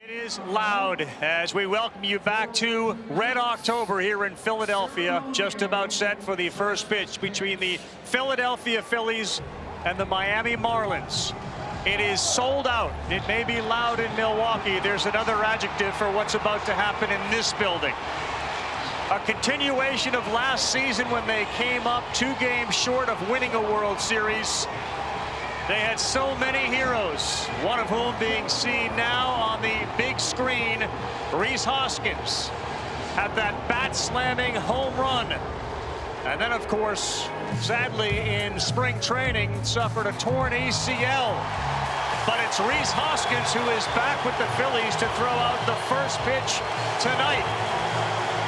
It is loud as we welcome you back to Red October here in Philadelphia. Just about set for the first pitch between the Philadelphia Phillies and the Miami Marlins. It is sold out. It may be loud in Milwaukee. There's another adjective for what's about to happen in this building. A continuation of last season when they came up 2 games short of winning a World Series. They had so many heroes, one of whom being seen now on the big screen. Rhys Hoskins had that bat-slamming home run. And then, of course, sadly, in spring training, suffered a torn ACL. But it's Rhys Hoskins who is back with the Phillies to throw out the first pitch tonight.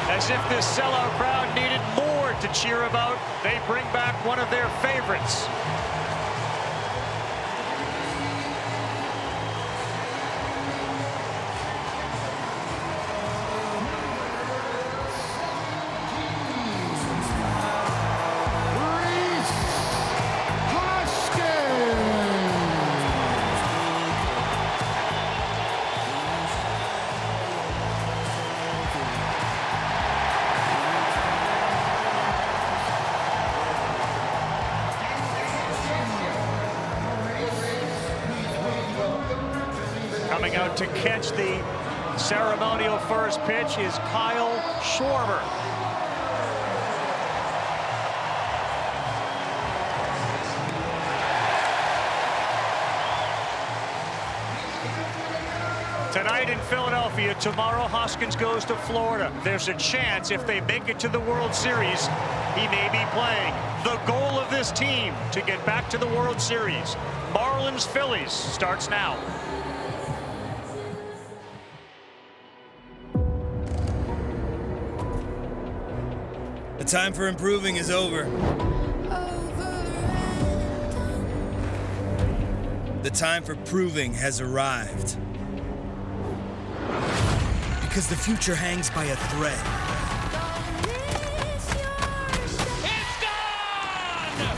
As if this sellout crowd needed more to cheer about, they bring back one of their favorites. Coming out to catch the ceremonial first pitch is Kyle Schwarber. Tonight in Philadelphia, tomorrow Hoskins goes to Florida. There's a chance if they make it to the World Series, he may be playing. The goal of this team to get back to the World Series. Marlins Phillies starts now. The time for improving is over. The time for proving has arrived. Because the future hangs by a thread. It's gone!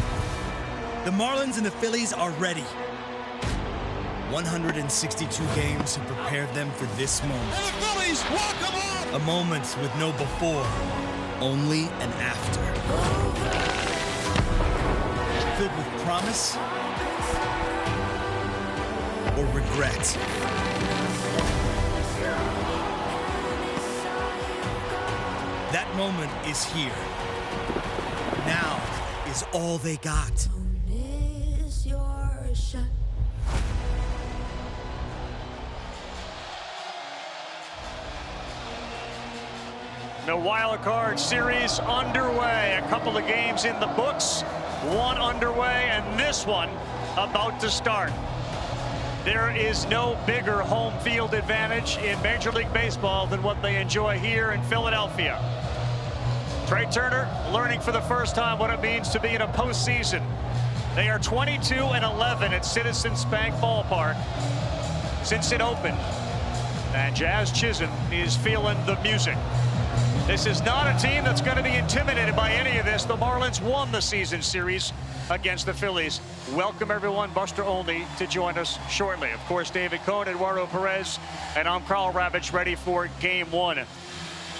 The Marlins and the Phillies are ready. 162 games have prepared them for this moment. And the Phillies walk them off! A moment with no before, only an after. Filled with promise or regret. That moment is here. Now is all they got. The wild card series underway. A couple of games in the books, one underway, and this one about to start. There is no bigger home field advantage in Major League Baseball than what they enjoy here in Philadelphia. Trey Turner learning for the first time what it means to be in a postseason. They are 22-11 at Citizens Bank Ballpark since it opened. And Jazz Chisholm is feeling the music. This is not a team that's going to be intimidated by any of this. The Marlins won the season series against the Phillies. Welcome, everyone. Buster Olney to join us shortly. Of course, David Cohn, Eduardo Perez, and I'm Carl Ravitch, ready for Game 1.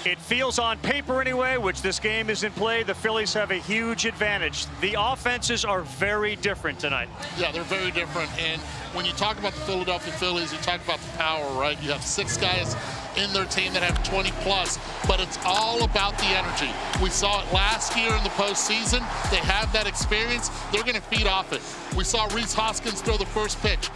It feels on paper anyway, which this game is in play, the Phillies have a huge advantage. The offenses are very different tonight. Yeah, they're very different. And when you talk about the Philadelphia Phillies, you talk about the power, right? You have 6 guys in their team that have 20 plus, but it's all about the energy. We saw it last year in the postseason. They have that experience. They're going to feed off it. We saw Rhys Hoskins throw the first pitch.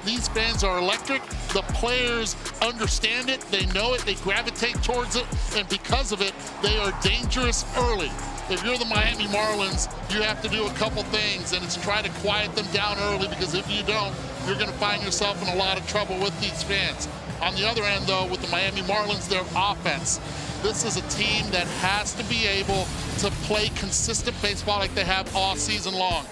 These fans are electric. The players understand it. They know it. They gravitate towards it. And because of it, they are dangerous early. If you're the Miami Marlins, you have to do a couple things, and it's try to quiet them down early, because if you don't, you're going to find yourself in a lot of trouble with these fans. On the other end, though, with the Miami Marlins, their offense. This is a team that has to be able to play consistent baseball like they have all season long.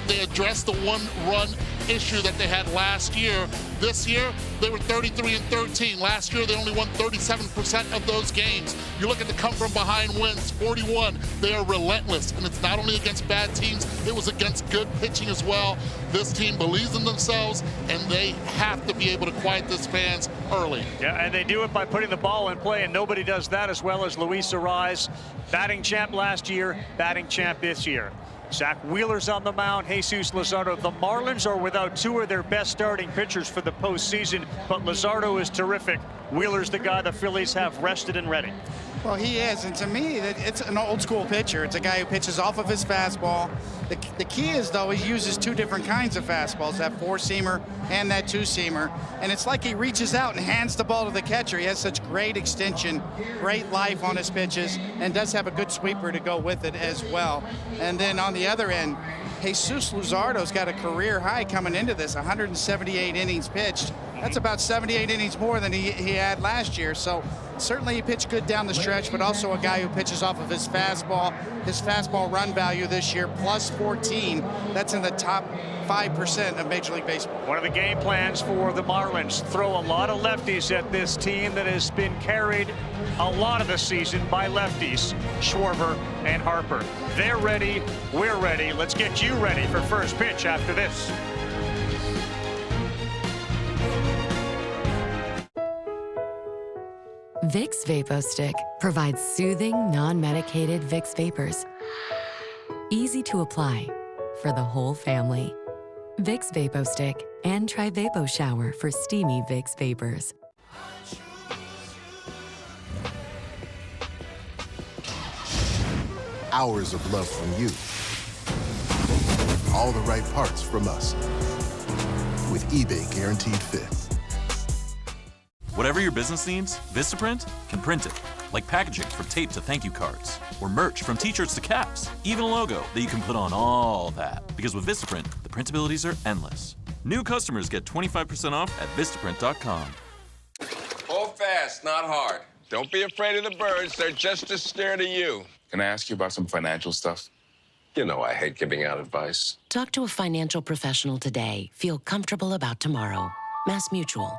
They addressed the one-run issue that they had last year. This year, they were 33-13. Last year, they only won 37% of those games. You look at the come-from-behind wins, 41. They are relentless, and it's not only against bad teams, it was against good pitching as well. This team believes in themselves, and they have to be able to quiet this fans early. Yeah, and they do it by putting the ball in play, and nobody does that as well as Luis Arraez. Batting champ last year, batting champ this year. Zach Wheeler's on the mound, Jesus Luzardo. The Marlins are without two of their best starting pitchers for the postseason, but Luzardo is terrific. Wheeler's the guy the Phillies have rested and ready. Well, he is, and to me, it's an old-school pitcher. It's a guy who pitches off of his fastball. The key is, though, he uses two different kinds of fastballs, that four-seamer and that two-seamer. And it's like he reaches out and hands the ball to the catcher. He has such great extension, great life on his pitches, and does have a good sweeper to go with it as well. And then on the other end, Jesus Luzardo's got a career high coming into this, 178 innings pitched. That's about 78 innings more than he had last year. So certainly he pitched good down the stretch, but also a guy who pitches off of his fastball. His fastball run value this year, plus 14. That's in the top 5% of Major League Baseball. One of the game plans for the Marlins, throw a lot of lefties at this team that has been carried a lot of the season by lefties, Schwarber and Harper. They're ready, we're ready. Let's get you ready for first pitch after this. Vicks VapoStick provides soothing, non-medicated Vicks vapors. Easy to apply for the whole family. Vicks VapoStick and try Vapo Shower for steamy Vicks vapors. Hours of love from you. All the right parts from us. With eBay Guaranteed Fit. Whatever your business needs, Vistaprint can print it. Like packaging from tape to thank you cards. Or merch from t-shirts to caps. Even a logo that you can put on all that. Because with Vistaprint, the printabilities are endless. New customers get 25% off at Vistaprint.com. Hold fast, not hard. Don't be afraid of the birds. They're just as scared of you. Can I ask you about some financial stuff? You know I hate giving out advice. Talk to a financial professional today. Feel comfortable about tomorrow. Mass Mutual.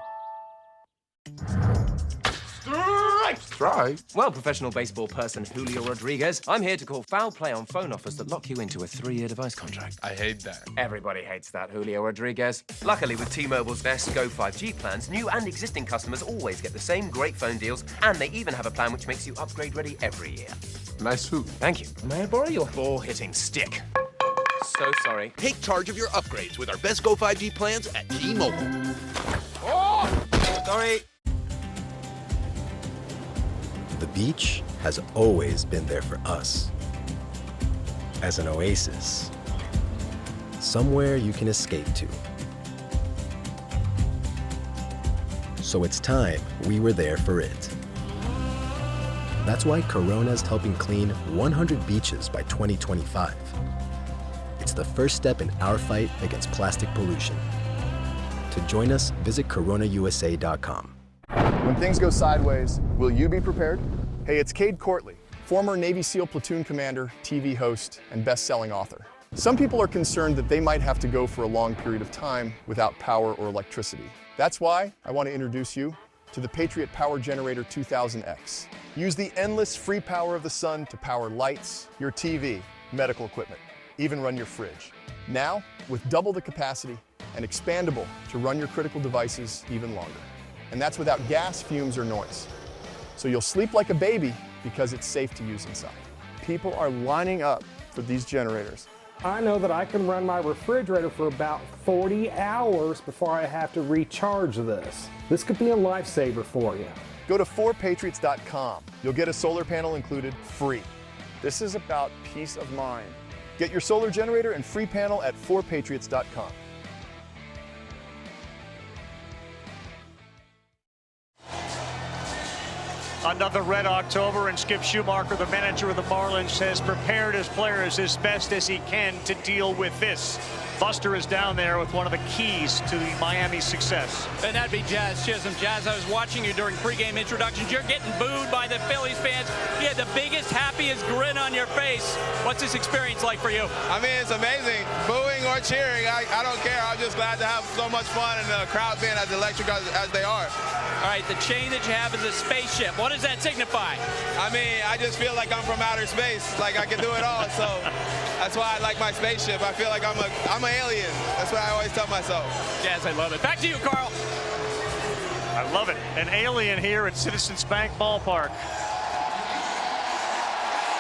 Strike? Well, professional baseball person Julio Rodriguez, I'm here to call foul play on phone offers that lock you into a 3-year device contract. I hate that. Everybody hates that, Julio Rodriguez. Luckily, with T-Mobile's best Go 5G plans, new and existing customers always get the same great phone deals, and they even have a plan which makes you upgrade ready every year. Nice food. Thank you. May I borrow your ball-hitting stick? So sorry. Take charge of your upgrades with our best Go 5G plans at T-Mobile. Oh! Sorry. The beach has always been there for us. As an oasis. Somewhere you can escape to. So it's time we were there for it. That's why Corona's helping clean 100 beaches by 2025. It's the first step in our fight against plastic pollution. To join us, visit coronausa.com. When things go sideways, will you be prepared? Hey, it's Cade Courtley, former Navy SEAL platoon commander, TV host, and best-selling author. Some people are concerned that they might have to go for a long period of time without power or electricity. That's why I want to introduce you to the Patriot Power Generator 2000X. Use the endless free power of the sun to power lights, your TV, medical equipment, even run your fridge. Now, with double the capacity and expandable to run your critical devices even longer. And that's without gas, fumes, or noise. So you'll sleep like a baby because it's safe to use inside. People are lining up for these generators. I know that I can run my refrigerator for about 40 hours before I have to recharge this. This could be a lifesaver for you. Go to 4patriots.com. You'll get a solar panel included free. This is about peace of mind. Get your solar generator and free panel at 4patriots.com. Another red October, and Skip Schumacher, the manager of the Marlins, has prepared his players as best as he can to deal with this. Buster is down there with one of the keys to the Miami success. And that'd be Jazz Chisholm. Jazz, I was watching you during pregame introductions. You're getting booed by the Phillies fans. You had the biggest, happiest grin on your face. What's this experience like for you? I mean, it's amazing. Booing or cheering. I don't care. I'm just glad to have so much fun and the crowd being as electric as they are. All right, the chain that you have is a spaceship. What does that signify? I mean, I just feel like I'm from outer space. Like I can do it all. So that's why I like my spaceship. I feel like I'm an alien. That's what I always tell myself. Yes, I love it. Back to you, Carl. I love it. An alien here at Citizens Bank Ballpark.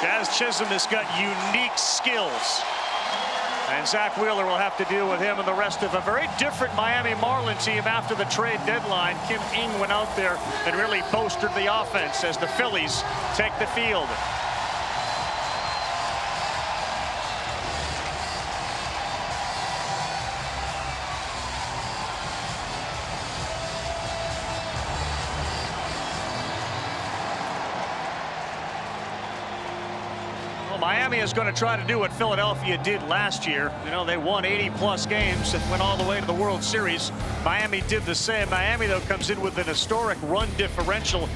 Jazz Chisholm has got unique skills. And Zach Wheeler will have to deal with him and the rest of a very different Miami Marlin team after the trade deadline. Kim Ng went out there and really bolstered the offense as the Phillies take the field. Miami is going to try to do what Philadelphia did last year. You know, they won 80+ games and went all the way to the World Series. Miami did the same. Miami, though, comes in with an historic run differential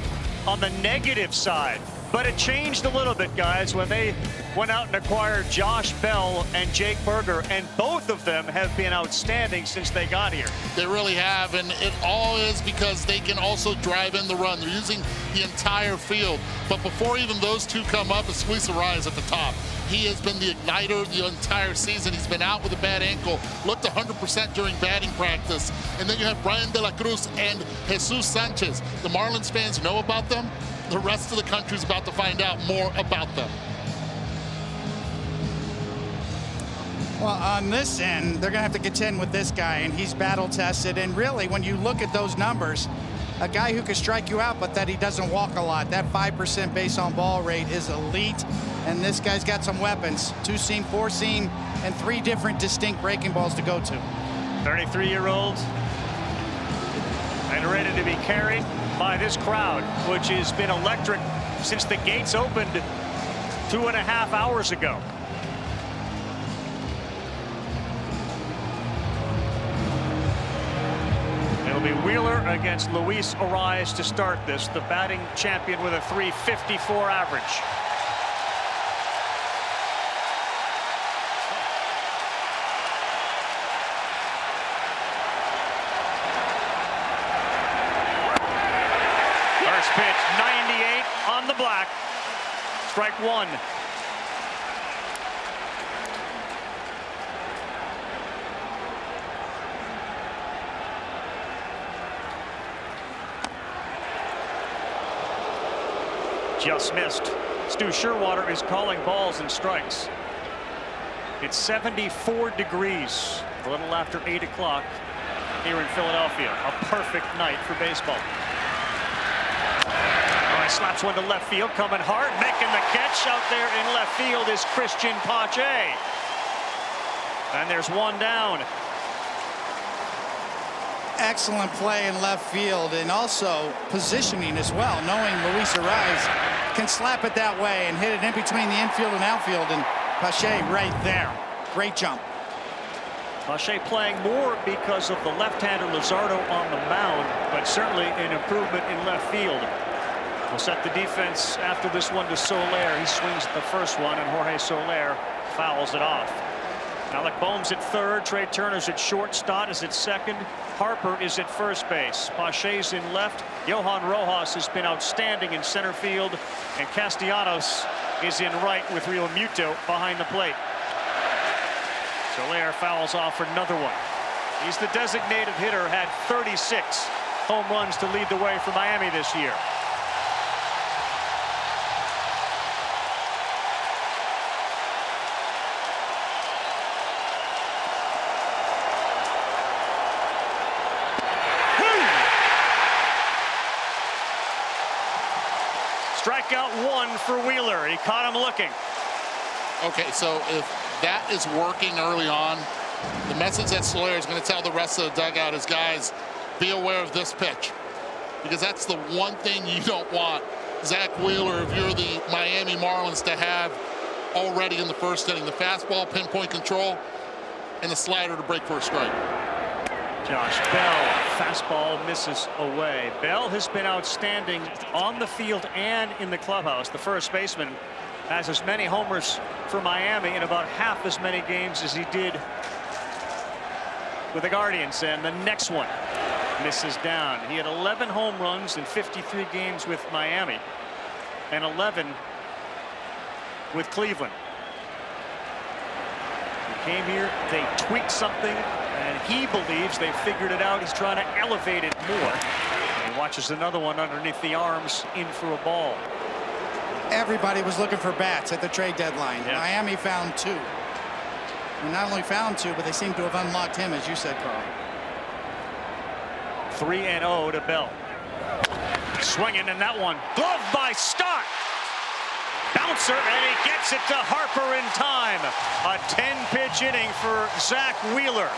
on the negative side. But it changed a little bit, guys, when they went out and acquired Josh Bell and Jake Berger, and both of them have been outstanding since they got here. They really have, and it all is because they can also drive in the run. They're using the entire field. But before even those two come up, it's Luis Arias at the top. He has been the igniter the entire season. He's been out with a bad ankle, looked 100% during batting practice. And then you have Brian De La Cruz and Jesus Sanchez. The Marlins fans know about them. The rest of the country is about to find out more about them. Well, on this end, they're going to have to contend with this guy, and he's battle-tested. And really, when you look at those numbers, a guy who can strike you out, but that he doesn't walk a lot. That 5% base on ball rate is elite, and this guy's got some weapons. 2-seam, 4-seam, and 3 different distinct breaking balls to go to. 33-year-old and ready to be carried by this crowd, which has been electric since the gates opened 2.5 hours ago. It'll be Wheeler against Luis Arias to start this, the batting champion with a .354 average. First pitch, 98 on the black. Strike one. Just missed. Stu Sherwater is calling balls and strikes. It's 74 degrees, a little after 8 o'clock here in Philadelphia. A perfect night for baseball. Slaps one to left field, coming hard, making the catch out there in left field is Christian Pache. And there's one down. Excellent play in left field, and also positioning as well, knowing Luis Arias can slap it that way and hit it in between the infield and outfield, and Pache right there. Great jump. Pache playing more because of the left-hander Luzardo on the mound, but certainly an improvement in left field. We'll set the defense after this one to Soler. He swings at the first one, and Jorge Soler fouls it off. Alec Bohm's at third. Trey Turner's at short. Stott is at second. Harper is at first base. Pache's in left. Johan Rojas has been outstanding in center field. And Castellanos is in right with Real Muto behind the plate. Soler fouls off another one. He's the designated hitter, had 36 home runs to lead the way for Miami this year. Strikeout one for Wheeler. He caught him looking. Okay, so if that is working early on, the message that Soler is going to tell the rest of the dugout is, guys, be aware of this pitch. Because that's the one thing you don't want Zach Wheeler, if you're the Miami Marlins, to have already in the first inning. The fastball, pinpoint control, and the slider to break for a strike. Josh Bell, fastball misses away. Bell has been outstanding on the field and in the clubhouse. The first baseman has as many homers for Miami in about half as many games as he did with the Guardians, and the next one misses down. He had 11 home runs in 53 games with Miami and 11 with Cleveland. He came here, they tweaked something, and he believes they figured it out. He's trying to elevate it more. And he watches another one underneath the arms, in for a ball. Everybody was looking for bats at the trade deadline. Yeah. Miami found 2. And not only found 2, but they seem to have unlocked him, as you said, Carl. 3-0 to Bell. Swinging, and that one gloved by Stott. Bouncer, and he gets it to Harper in time. A 10-pitch inning for Zach Wheeler.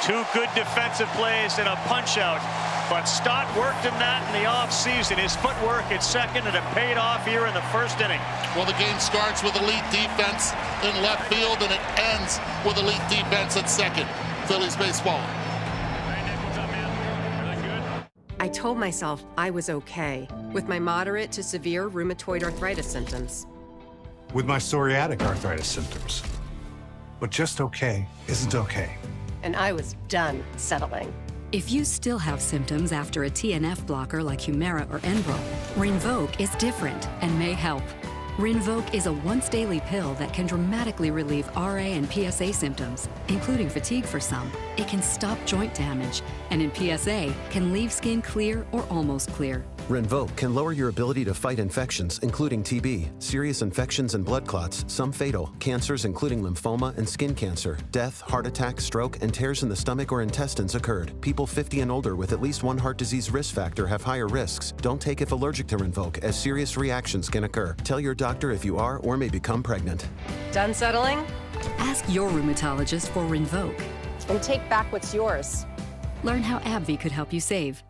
2 good defensive plays and a punch-out. But Stott worked in that in the offseason. His footwork at second, and it paid off here in the first inning. Well, the game starts with elite defense in left field, and it ends with elite defense at second. Phillies baseball. I told myself I was okay with my moderate to severe rheumatoid arthritis symptoms. With my psoriatic arthritis symptoms. But just okay isn't okay. And I was done settling. If you still have symptoms after a TNF blocker like Humira or Enbrel, Rinvoq is different and may help. Rinvoq is a once-daily pill that can dramatically relieve RA and PSA symptoms, including fatigue for some. It can stop joint damage, and in PSA, can leave skin clear or almost clear. Rinvoq can lower your ability to fight infections, including TB, serious infections and blood clots, some fatal, cancers including lymphoma and skin cancer, death, heart attack, stroke, and tears in the stomach or intestines occurred. People 50 and older with at least one heart disease risk factor have higher risks. Don't take if allergic to Rinvoq, as serious reactions can occur. Tell your doctor if you are or may become pregnant. Done settling? Ask your rheumatologist for Rinvoq. And take back what's yours. Learn how AbbVie could help you save.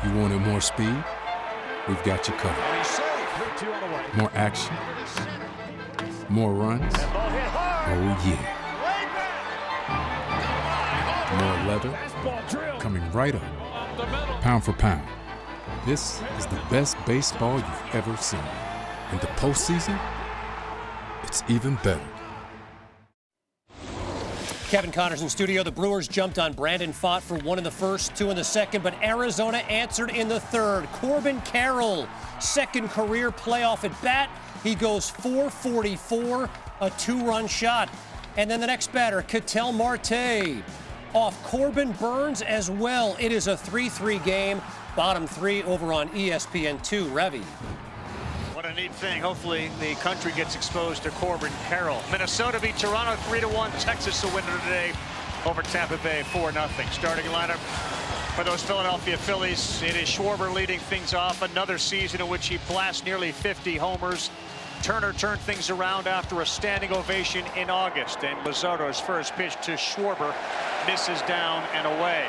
You wanted more speed? We've got you covered. More action? More runs? Oh yeah. More leather? Coming right up. Pound for pound. This is the best baseball you've ever seen. In the postseason, it's even better. Kevin Connors in studio. The Brewers jumped on Brandon Pfaadt for 1 in the first, 2 in the second, but Arizona answered in the third. Corbin Carroll, second career playoff at bat. He goes 444, a 2-run shot. And then the next batter, Ketel Marte, off Corbin Burns as well. It is a 3-3 game. Bottom 3 over on ESPN2. Revy. What a neat thing. Hopefully the country gets exposed to Corbin Carroll. Minnesota beat Toronto 3-1. Texas a winner today over Tampa Bay 4-0. Starting lineup for those Philadelphia Phillies. It is Schwarber leading things off. Another season in which he blasts nearly 50 homers. Turner turned things around after a standing ovation in August. And Luzardo's first pitch to Schwarber misses down and away.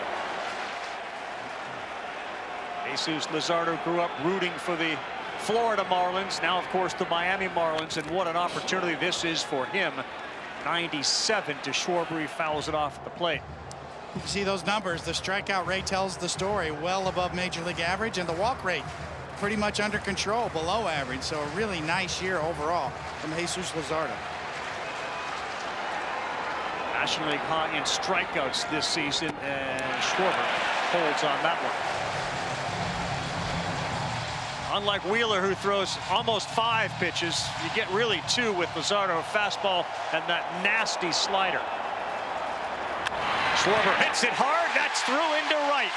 Jesus Luzardo grew up rooting for the Florida Marlins, now of course the Miami Marlins, and what an opportunity this is for him. 97 to Schwarber. He fouls it off at the plate. You see those numbers. The strikeout rate tells the story. Well above major league average, and the walk rate pretty much under control, below average. So a really nice year overall from Jesus Luzardo. National League high in strikeouts this season, and Schwarber holds on that one. Unlike Wheeler, who throws almost 5 pitches, you get really 2 with Luzardo, fastball and that nasty slider. Schwarber hits it hard. That's through into right.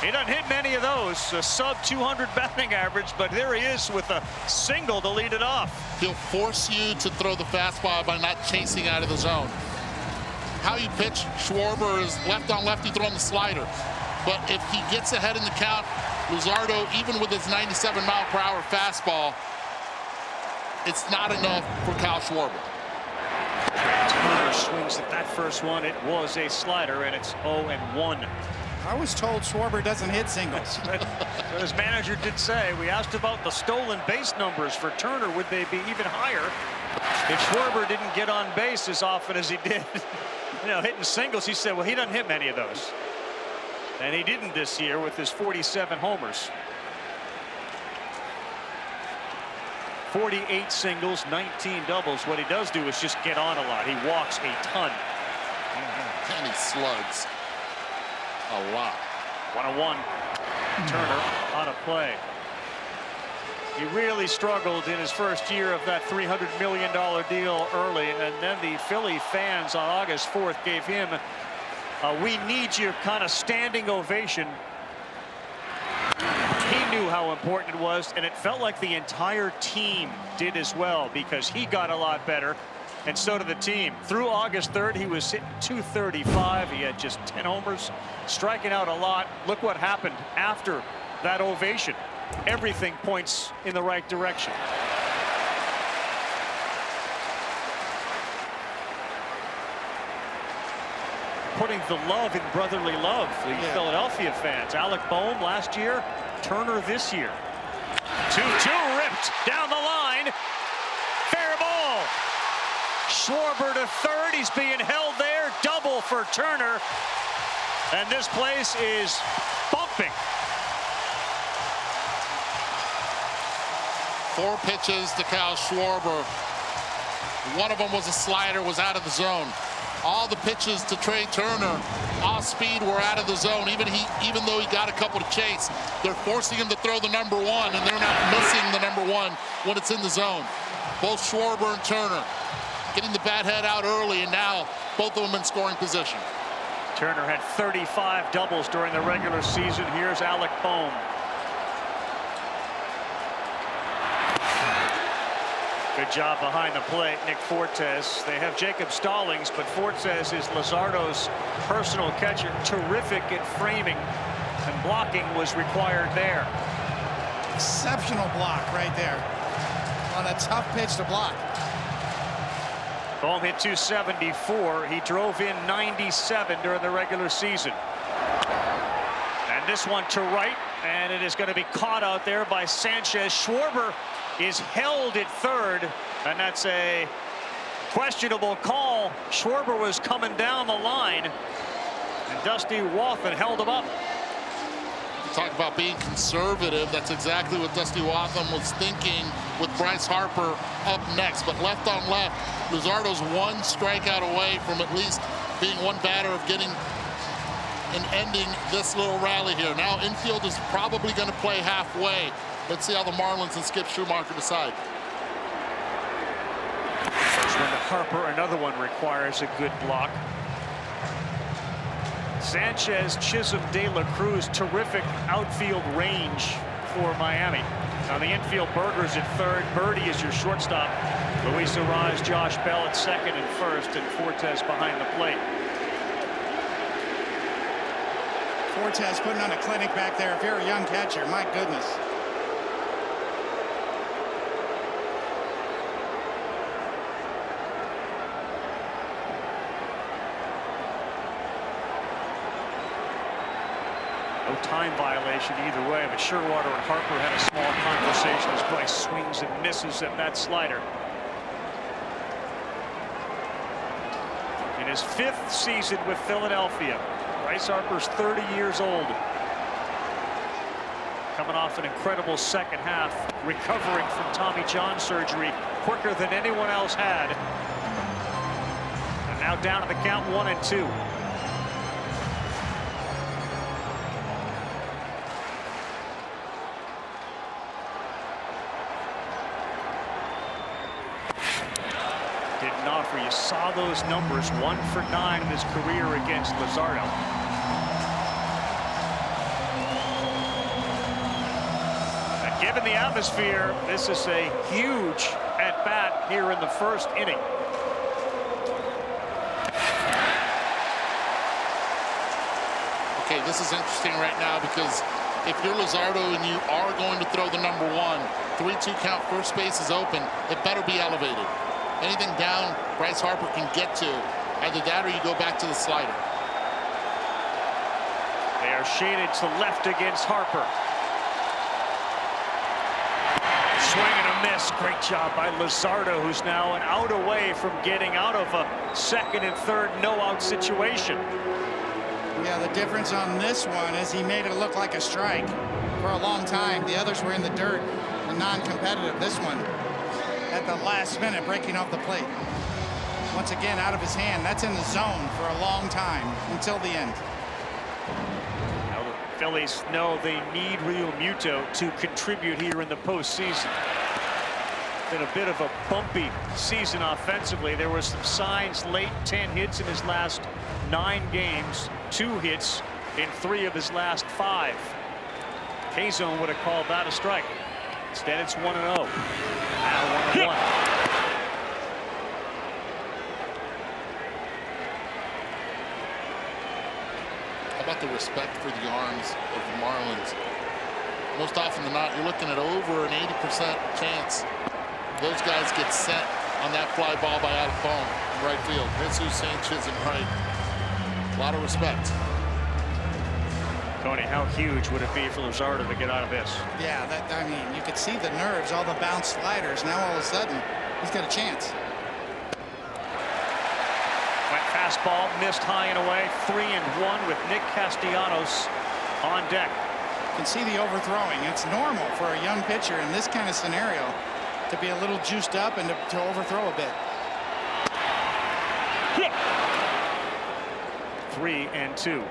He doesn't hit many of those. A sub 200 batting average, but there he is with a single to lead it off. He'll force you to throw the fastball by not chasing out of the zone. How you pitch Schwarber is left on lefty throwing the slider. But if he gets ahead in the count, Luzardo, even with his 97-mile-per-hour fastball, it's not enough for Kyle Schwarber. Turner swings at that first one. It was a slider, and it's 0-1. I was told Schwarber doesn't hit singles. But his manager did say, we asked about the stolen base numbers for Turner. Would they be even higher if Schwarber didn't get on base as often as he did? Hitting singles, he said, well, he doesn't hit many of those. And he didn't this year with his 47 homers. 48 singles, 19 doubles. What he does do is just get on a lot. He walks a ton. And he slugs a lot. 1-1. Turner on a play. He really struggled in his first year of that $300 million deal early, and then the Philly fans on August 4th gave him a "we need you" kind of standing ovation. He knew how important it was, and it felt like the entire team did as well, because he got a lot better, and so did the team. Through August 3rd, he was hitting .235. He had just 10 homers, striking out a lot. Look what happened after that ovation. Everything points in the right direction. Putting the love in brotherly love, the Philadelphia fans. Alec Boehm last year, Turner this year. 2-2 ripped down the line. Fair ball. Schwarber to third. He's being held there. Double for Turner. And this place is bumping. 4 pitches to Kyle Schwarber. One of them was a slider, was out of the zone. All the pitches to Trey Turner, off speed, were out of the zone. Even though he got a couple to chase, they're forcing him to throw the number 1, and they're not missing the number 1 when it's in the zone. Both Schwarber and Turner getting the bat head out early, and now both of them in scoring position. Turner had 35 doubles during the regular season. Here's Alec Boehm. Good job behind the plate, Nick Fortes. They have Jacob Stallings, but Fortes is Luzardo's personal catcher. Terrific at framing, and blocking was required there. Exceptional block right there on a tough pitch to block. Boehm hit .274. He drove in 97 during the regular season. And this one to right, and it is going to be caught out there by Sanchez. Schwarber is held at third, and that's a questionable call. Schwarber was coming down the line, and Dusty Wathan held him up. Talk about being conservative. That's exactly what Dusty Wathan was thinking with Bryce Harper up next. But left on left, Luzardo's 1 strikeout away from at least being one batter of getting and ending this little rally here. Now infield is probably going to play halfway. Let's see how the Marlins and Skip Schumacher decide. First one to Harper. Another one requires a good block. Sanchez, Chisholm, De La Cruz, terrific outfield range for Miami. On the infield, Berger's at third. Birdie is your shortstop. Luis Arraez, Josh Bell at second and first, and Fortes behind the plate. Fortes putting on a clinic back there. If you're a young catcher, my goodness. No time violation either way, but Sherwater and Harper had a small conversation as Bryce swings and misses at that slider. In his 5th season with Philadelphia, Bryce Harper's 30 years old. Coming off an incredible second half, recovering from Tommy John surgery quicker than anyone else had. And now down to the count 1-2. Didn't offer. You saw those numbers, 1 for 9 in his career against Luzardo. And given the atmosphere, this is a huge at-bat here in the first inning. Okay, this is interesting right now, because if you're Luzardo and you are going to throw the number 1, 3-2 count, first base is open, it better be elevated. Anything down, Bryce Harper can get to. Either that or you go back to the slider. They are shaded to left against Harper. Swing and a miss. Great job by Luzardo, who's now an out away from getting out of a second and third no-out situation. Yeah, the difference on this one is he made it look like a strike for a long time. The others were in the dirt and non-competitive. This one, at the last minute, breaking off the plate. Once again, out of his hand. That's in the zone for a long time until the end. Now the Phillies know they need Real Muto to contribute here in the postseason. Been a bit of a bumpy season offensively. There were some signs late. 10 hits in his last 9 games, 2 hits in 3 of his last 5. K-Zone would have called that a strike. Instead, it's 1-0. Now 1-1. How about the respect for the arms of the Marlins? Most often than not, you're looking at over an 80% chance those guys get sent on that fly ball by Alapone in right field. Jesus Sanchez in right. A lot of respect. Tony, how huge would it be for Luzardo to get out of this? Yeah, I mean, you could see the nerves, all the bounce sliders. Now all of a sudden, he's got a chance. Went fastball, missed high and away. 3-1 with Nick Castellanos on deck. You can see the overthrowing. It's normal for a young pitcher in this kind of scenario to be a little juiced up and to overthrow a bit. 3-2.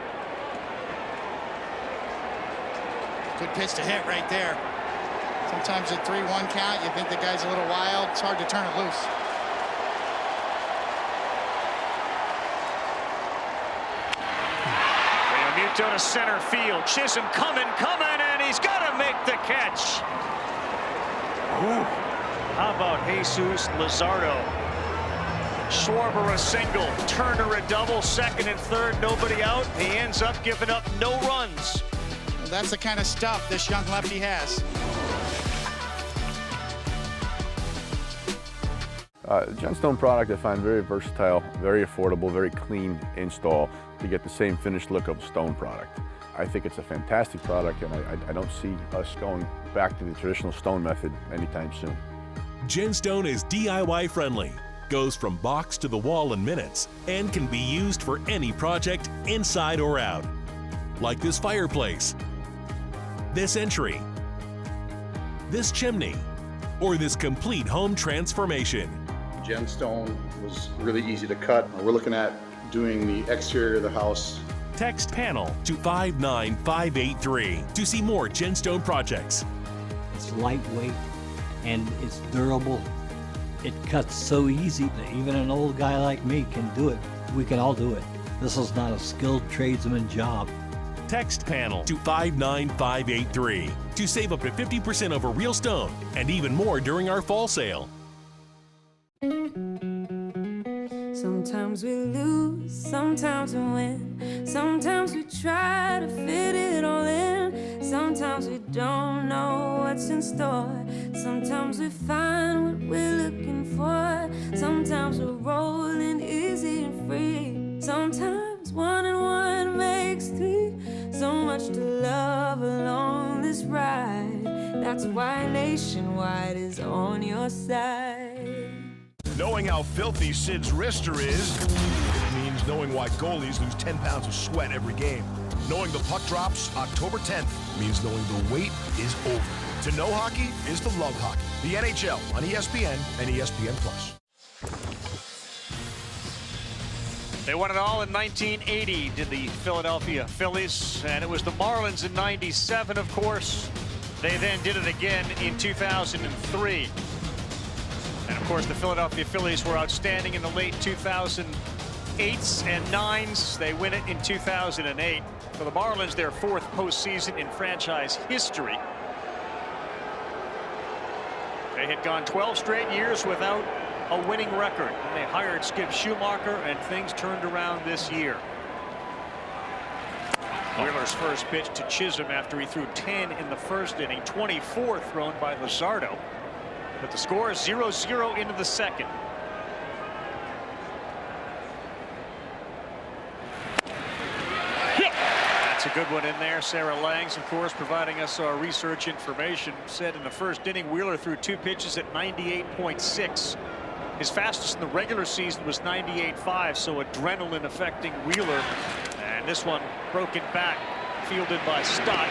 Good pitch to hit right there. Sometimes at 3-1 count, you think the guy's a little wild. It's hard to turn it loose. Realmuto to center field. Chisholm coming, and he's got to make the catch. Ooh. How about Jesus Luzardo? Schwarber a single, Turner a double, second and third, nobody out. He ends up giving up no runs. Well, that's the kind of stuff this young lefty has. Gemstone product I find very versatile, very affordable, very clean install to get the same finished look of a stone product. I think it's a fantastic product, and I don't see us going back to the traditional stone method anytime soon. Gemstone is DIY friendly, goes from box to the wall in minutes, and can be used for any project inside or out. Like this fireplace, this entry, this chimney, or this complete home transformation. Gemstone was really easy to cut. We're looking at doing the exterior of the house. Text panel to 59583 to see more Gemstone projects. It's lightweight and it's durable. It cuts so easy that even an old guy like me can do it. We can all do it. This is not a skilled tradesman job. Text panel to 59583 to save up to 50% over real stone and even more during our fall sale. Sometimes we lose, sometimes we win. Sometimes we try to fit it all in. Sometimes we don't know what's in store. Sometimes we find what we're looking for. Sometimes we're rolling easy and free. Sometimes 1 and 1 makes 3. So much to love along this ride. That's why Nationwide is on your side. Knowing how filthy Sid's wrister is means knowing why goalies lose 10 pounds of sweat every game. Knowing the puck drops October 10th means knowing the wait is over. To know hockey is to love hockey. The NHL on ESPN and ESPN+. They won it all in 1980, did the Philadelphia Phillies, and it was the Marlins in 97, of course. They then did it again in 2003. And of course, the Philadelphia Phillies were outstanding in the late 2008s and 9s. They win it in 2008. For the Marlins, their 4th postseason in franchise history. They had gone 12 straight years without a winning record. And they hired Skip Schumacher, and things turned around this year. Wheeler's first pitch to Chisholm after he threw 10 in the first inning, 24 thrown by Luzardo. But the score is 0-0 into the second. That's a good one in there. Sarah Langs, of course, providing us our research information. Said in the first inning, Wheeler threw 2 pitches at 98.6. His fastest in the regular season was 98.5, so adrenaline affecting Wheeler. And this one broken back, fielded by Stott.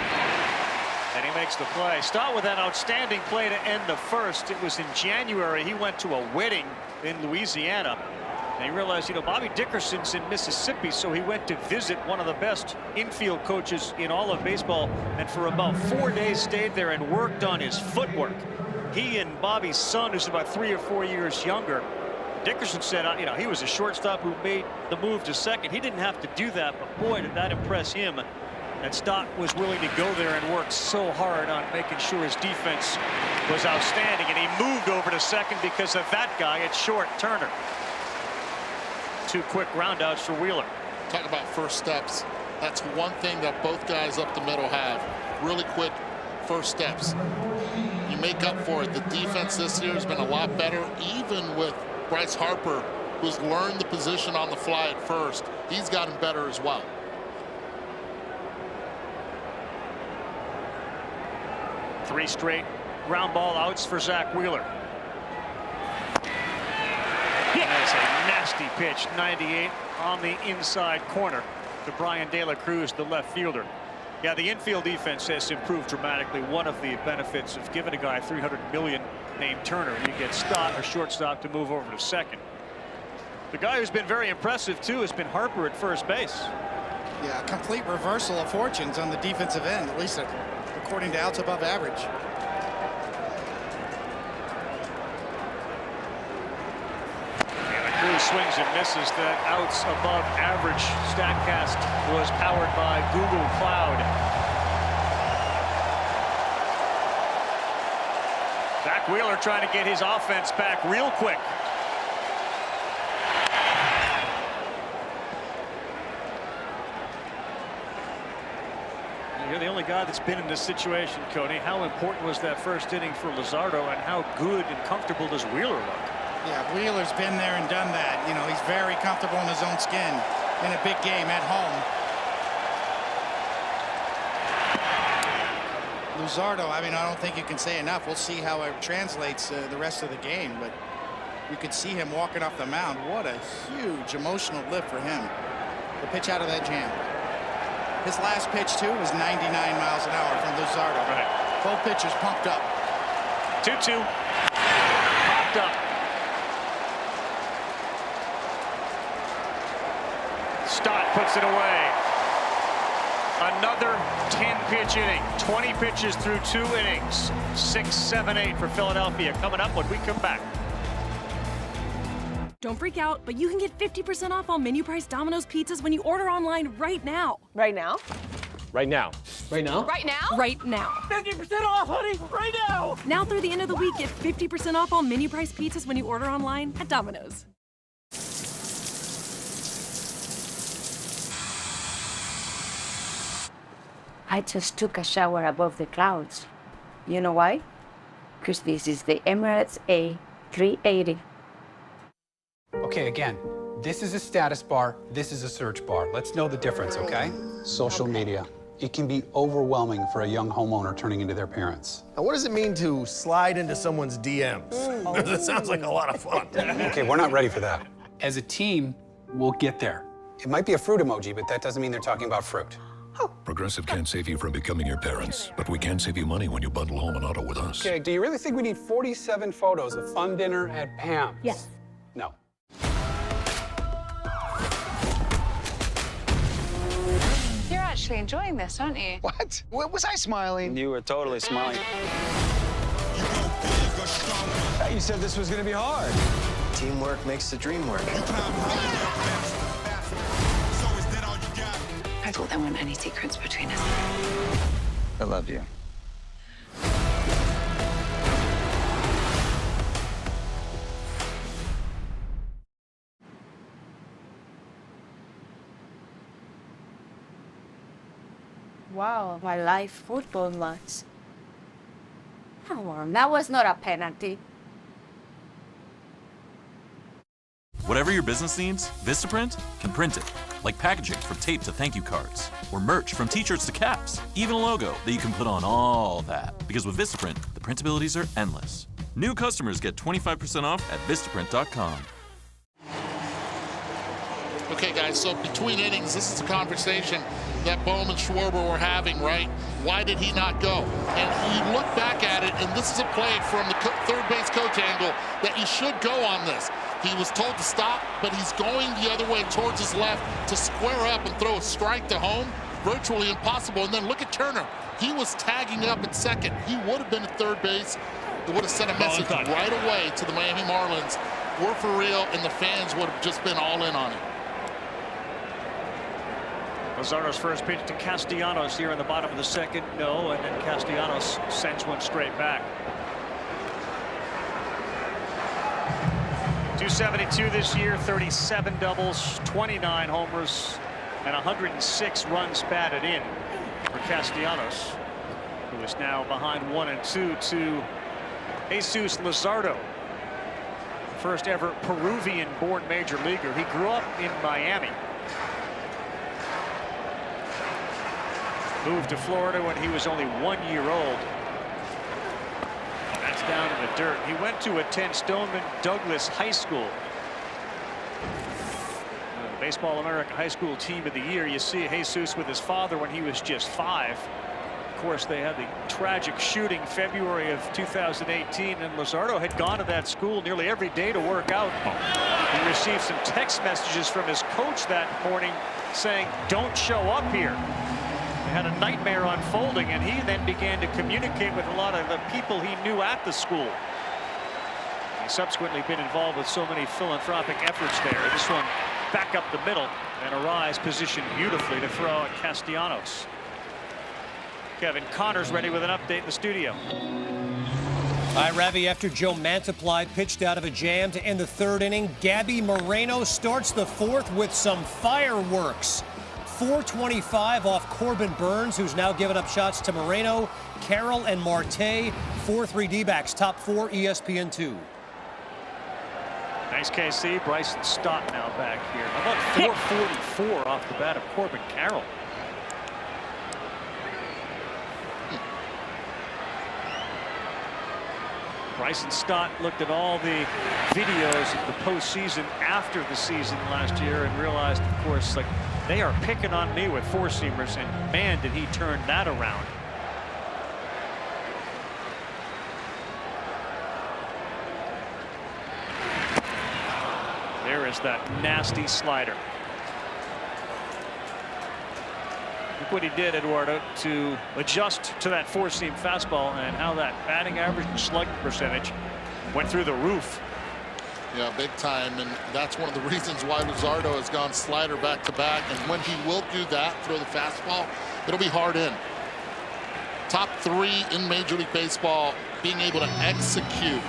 And he makes the play. Start with that outstanding play to end the first. It was in January. He went to a wedding in Louisiana. And he realized, you know, Bobby Dickerson's in Mississippi, so he went to visit one of the best infield coaches in all of baseball, and for about 4 days stayed there and worked on his footwork. He and Bobby's son, who's about 3 or 4 years younger, Dickerson said, you know, he was a shortstop who made the move to second. He didn't have to do that, but boy, did that impress him. And Stott was willing to go there and work so hard on making sure his defense was outstanding, and he moved over to second because of that guy at short, Turner. 2 quick groundouts for Wheeler. Talk about first steps. That's one thing that both guys up the middle have. Really quick first steps. You make up for it. The defense this year has been a lot better, even with Bryce Harper, who's learned the position on the fly at first. He's gotten better as well. Three straight ground ball outs for Zach Wheeler. That's a nasty pitch, 98 on the inside corner to Brian De La Cruz, the left fielder. Yeah, the infield defense has improved dramatically. One of the benefits of giving a guy $300 million named Turner, you get Stott, a shortstop, to move over to second. The guy who's been very impressive too has been Harper at first base. Yeah, a complete reversal of fortunes on the defensive end, at least according to outs above average. Cruz swings and misses. That outs above average StatCast was powered by Google Cloud. Zach Wheeler trying to get his offense back real quick. You're the only guy that's been in this situation, Cody. How important was that first inning for Luzardo, and how good and comfortable does Wheeler look? Yeah, Wheeler's been there and done that. You know, he's very comfortable in his own skin in a big game at home. Luzardo, I mean, I don't think you can say enough. We'll see how it translates the rest of the game, but you could see him walking off the mound. What a huge emotional lift for him. The pitch out of that jam. His last pitch, too, was 99 miles an hour from Luzardo. Right. Both pitchers pumped up. 2-2. Popped up. Stott puts it away. Another 10-pitch inning. 20 pitches through 2 innings. 6, 7, 8 for Philadelphia. Coming up when we come back. Don't freak out, but you can get 50% off all menu price Domino's pizzas when you order online right now. Right now? Right now. Right now? Right now? Right now. 50% off, honey! Right now! Now through the end of the week, get 50% off all menu price pizzas when you order online at Domino's. I just took a shower above the clouds. You know why? Because this is the Emirates A380. Okay, again, this is a status bar, this is a search bar. Let's know the difference, okay? Social media. It can be overwhelming for a young homeowner turning into their parents. Now, what does it mean to slide into someone's DMs? That sounds like a lot of fun. Okay, we're not ready for that. As a team, we'll get there. It might be a fruit emoji, but that doesn't mean they're talking about fruit. Progressive can't save you from becoming your parents, but we can save you money when you bundle home and auto with us. Okay, do you really think we need 47 photos of fun dinner at Pam's? Yes. No. You're actually enjoying this, aren't you? What? Was I smiling? You were totally smiling. You said this was going to be hard. Teamwork makes the dream work. I thought there weren't any secrets between us. I love you. Wow, my life football match. Come on, that was not a penalty. Whatever your business needs, Vistaprint can print it. Like packaging from tape to thank you cards, or merch from t-shirts to caps, even a logo that you can put on all that. Because with Vistaprint, the printabilities are endless. New customers get 25% off at Vistaprint.com. Okay, guys, so between innings, this is a conversation that Bowman Schwarber were having, right? Why did he not go? And you look back at it, and this is a play from the third base coach angle that you should go on this. He was told to stop, but he's going the other way towards his left to square up and throw a strike to home. Virtually impossible. And then look at Turner. He was tagging up at second. He would have been at third base. It would have sent a message right away to the Miami Marlins. We're for real, and the fans would have just been all in on it. Luzardo's first pitch to Castellanos here in the bottom of the second. No, and then Castellanos sends one straight back. 272 this year, 37 doubles, 29 homers, and 106 runs batted in for Castellanos, who is now behind 1-2 to Jesus Luzardo, first ever Peruvian-born major leaguer. He grew up in Miami. Moved to Florida when he was only 1 year old. That's down in the dirt. He went to attend Stoneman Douglas High School. The Baseball America High School Team of the Year. You see Jesus with his father when he was just 5. Of course, they had the tragic shooting February of 2018, and Luzardo had gone to that school nearly every day to work out. He received some text messages from his coach that morning saying, "Don't show up here." Had a nightmare unfolding, and he then began to communicate with a lot of the people he knew at the school. He's subsequently been involved with so many philanthropic efforts there. This one back up the middle, and Arise positioned beautifully to throw at Castellanos. Kevin Connor's ready with an update in the studio. Hi, Ravi. After Joe Mantiply pitched out of a jam to end the third inning, Gabby Moreno starts the fourth with some fireworks. 425 off Corbin Burns, who's now given up shots to Moreno, Carroll, and Marte. 4-3 D-backs, top 4 ESPN2. Nice KC. Bryson Stott now back here. How about 444 off the bat of Corbin Carroll? Bryson Stott looked at all the videos of the postseason after the season last year and realized, of course, like, they are picking on me with four-seamers, and man, did he turn that around. There is that nasty slider. Look what he did, Eduardo, to adjust to that four-seam fastball, and how that batting average and slugging percentage went through the roof. Yeah, big time, and that's one of the reasons why Luzardo has gone slider back to back. And when he will do that, throw the fastball, it'll be hard in. Top 3 in Major League Baseball being able to execute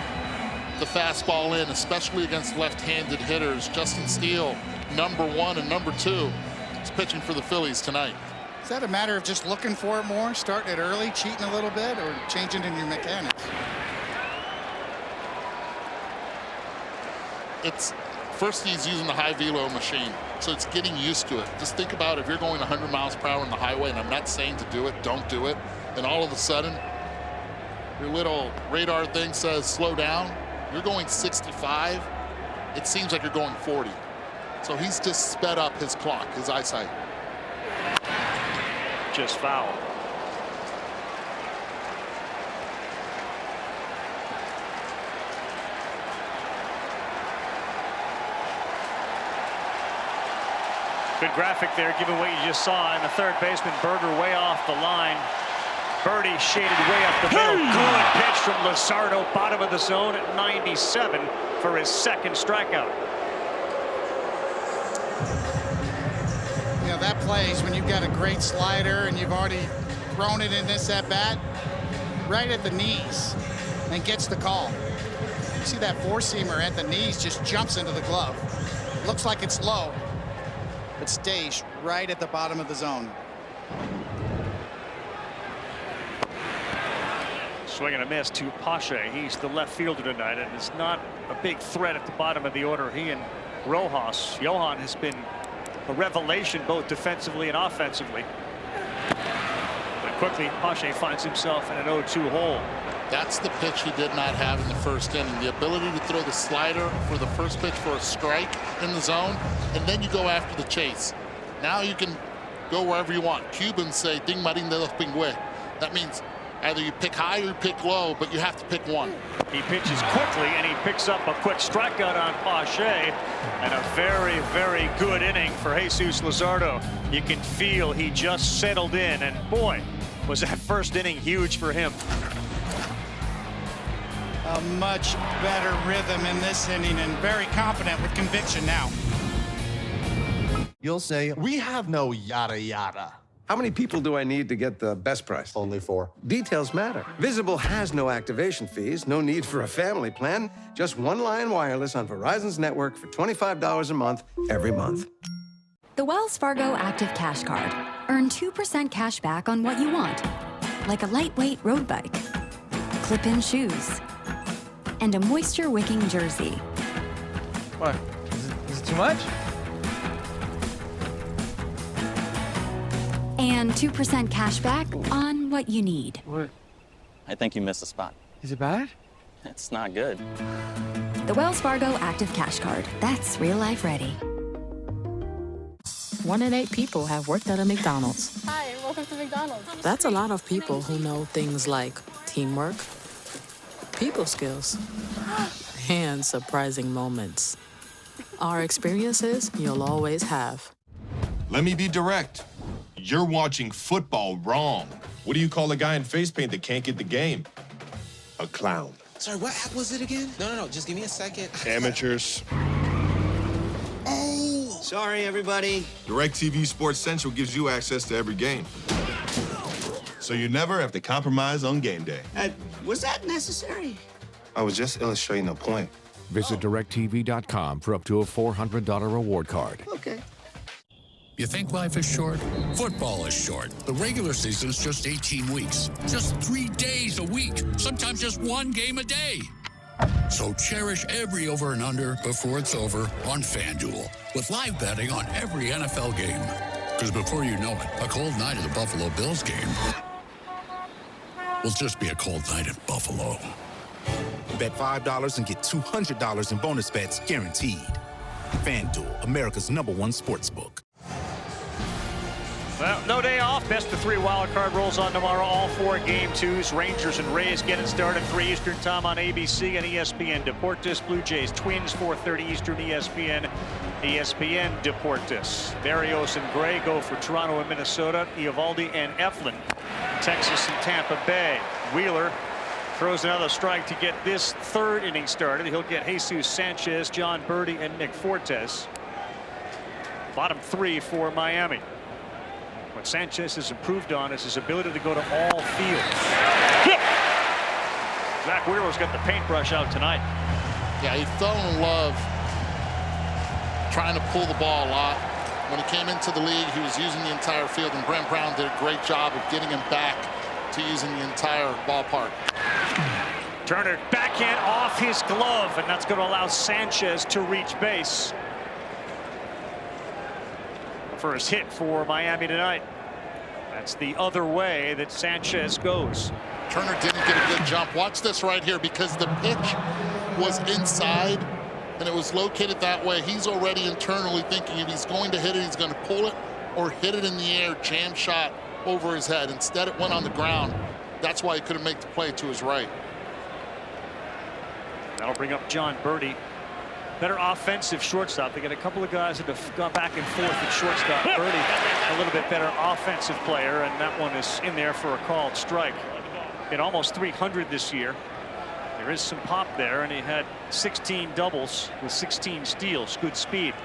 the fastball in, especially against left-handed hitters. Justin Steele, #1 and #2, is pitching for the Phillies tonight. Is that a matter of just looking for it more, starting it early, cheating a little bit, or changing in your mechanics? It's first, he's using the high velo machine, so it's getting used to it. Just think about if you're going 100 miles per hour on the highway, and I'm not saying to do it, don't do it, and all of a sudden your little radar thing says slow down. You're going 65. It seems like you're going 40. So he's just sped up his clock, his eyesight. Just foul. Good graphic there, given what you just saw. And the third baseman, Berger, way off the line. Birdie shaded way up the middle. Good pitch from Luzardo, bottom of the zone at 97 for his second strikeout. You know, that plays when you've got a great slider and you've already thrown it in this at bat, right at the knees, and gets the call. You see that four-seamer at the knees just jumps into the glove. Looks like it's low, but stays right at the bottom of the zone. Swing and a miss to Pache. He's the left fielder tonight, and is not a big threat at the bottom of the order. He and Rojas. Johan has been a revelation both defensively and offensively. But quickly Pache finds himself in an 0-2 hole. That's the pitch he did not have in the first inning. The ability to throw the slider for the first pitch for a strike in the zone, and then you go after the chase. Now you can go wherever you want. Cubans say, ding marin de los pingües. That means either you pick high or you pick low, but you have to pick one. He pitches quickly, and he picks up a quick strikeout on Pache, and a very, very good inning for Jesus Luzardo. You can feel he just settled in, and boy, was that first inning huge for him. A much better rhythm in this inning, and very confident with conviction now. You'll say, we have no yada yada. How many people do I need to get the best price? Only 4. Details matter. Visible has no activation fees, no need for a family plan. Just one-line wireless on Verizon's network for $25 a month, every month. The Wells Fargo Active Cash Card. Earn 2% cash back on what you want, like a lightweight road bike, clip-in shoes, and a moisture-wicking jersey. What? Is it too much? And 2% cash back on what you need. What? I think you missed a spot. Is it bad? It's not good. The Wells Fargo Active Cash Card. That's real life ready. 1 in 8 people have worked at a McDonald's. Hi, welcome to McDonald's. That's a lot of people who know things like teamwork, people skills, and surprising moments. Our experiences you'll always have. Let me be direct. You're watching football wrong. What do you call a guy in face paint that can't get the game? A clown. Sorry, what app was it again? No, just give me a second. Amateurs. Oh! Sorry, everybody. DirecTV Sports Central gives you access to every game. So you never have to compromise on game day. Was that necessary? I was just illustrating a point. Visit DirecTV.com for up to a $400 reward card. Okay. You think life is short? Football is short. The regular season's just 18 weeks. Just 3 days a week. Sometimes just 1 game a day. So cherish every over and under before it's over on FanDuel. With live betting on every NFL game. Because before you know it, a cold night at the Buffalo Bills game will just be a cold night in Buffalo. Bet $5 and get $200 in bonus bets guaranteed. FanDuel, America's #1 sportsbook. Well, no day off. Best of 3 wild card rolls on tomorrow. All 4 game 2s. Rangers and Rays get it started 3 Eastern time on ABC and ESPN Deportes. Blue Jays Twins 4:30 Eastern ESPN Deportes. Berrios and Gray go for Toronto and Minnesota. Eovaldi and Eflin, Texas and Tampa Bay. Wheeler throws another strike to get this 3rd inning started. He'll get Jesus Sanchez, John Birdie, and Nick Fortes. Bottom 3 for Miami. What Sanchez has improved on is his ability to go to all fields. Zach Wheeler's got the paintbrush out tonight. Yeah, he fell in love trying to pull the ball a lot. When he came into the league, he was using the entire field, and Brent Brown did a great job of getting him back to using the entire ballpark. Turner backhand off his glove, and that's going to allow Sanchez to reach base. First hit for Miami tonight. That's the other way that Sanchez goes. Turner didn't get a good jump. Watch this right here, because the pitch was inside and it was located that way. He's already internally thinking if he's going to hit it, he's going to pull it or hit it in the air, jam shot over his head. Instead, it went on the ground. That's why he couldn't make the play to his right. That'll bring up John Birdie. Better offensive shortstop. They got a couple of guys that have gone back and forth at shortstop. Birdie, a little bit better offensive player, and that one is in there for a called strike. Hit almost 300 this year. There is some pop there, and he had 16 doubles with 16 steals. Good speed.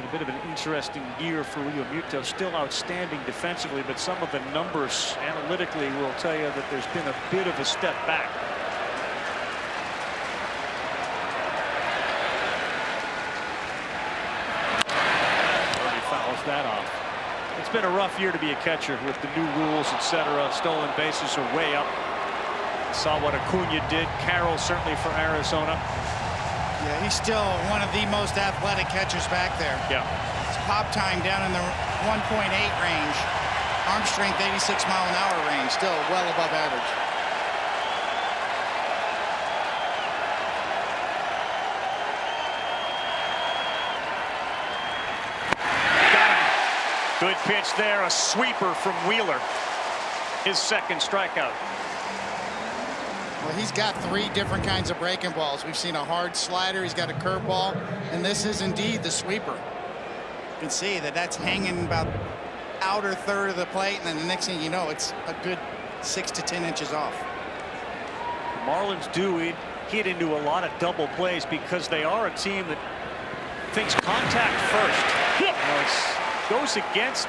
A bit of an interesting year for Realmuto. Still outstanding defensively, but some of the numbers analytically will tell you that there's been a bit of a step back. Birdie fouls that off. It's been a rough year to be a catcher with the new rules, etc. Stolen bases are way up. Saw what Acuna did. Carroll certainly for Arizona. Yeah, he's still one of the most athletic catchers back there. Yeah. His pop time down in the 1.8 range. Arm strength 86 mile an hour range. Still well above average. Got him. Good pitch there. A sweeper from Wheeler. His second strikeout. Well, he's got 3 different kinds of breaking balls. We've seen a hard slider. He's got a curveball. And this is indeed the sweeper. You can see that that's hanging about outer third of the plate. And then the next thing you know, it's a good 6 to 10 inches off. The Marlins do hit into a lot of double plays because they are a team that thinks contact first. You know, it goes against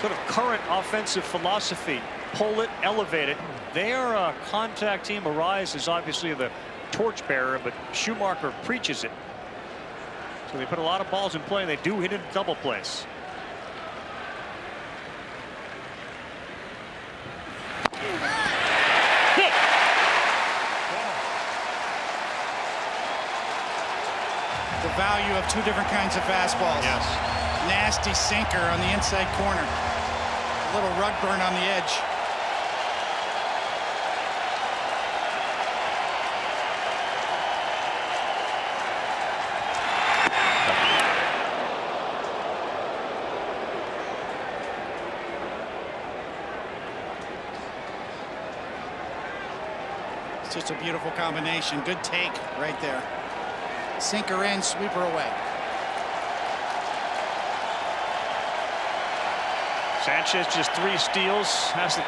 sort of current offensive philosophy. Pull it, elevate it. Their contact team, Arise, is obviously the torchbearer, but Schumacher preaches it. So they put a lot of balls in play. They do hit into double plays. The value of 2 different kinds of fastballs. Yes. Nasty sinker on the inside corner. A little rug burn on the edge. It's just a beautiful combination. Good take right there. Sinker in, sweeper away. Sanchez just 3 steals, hasn't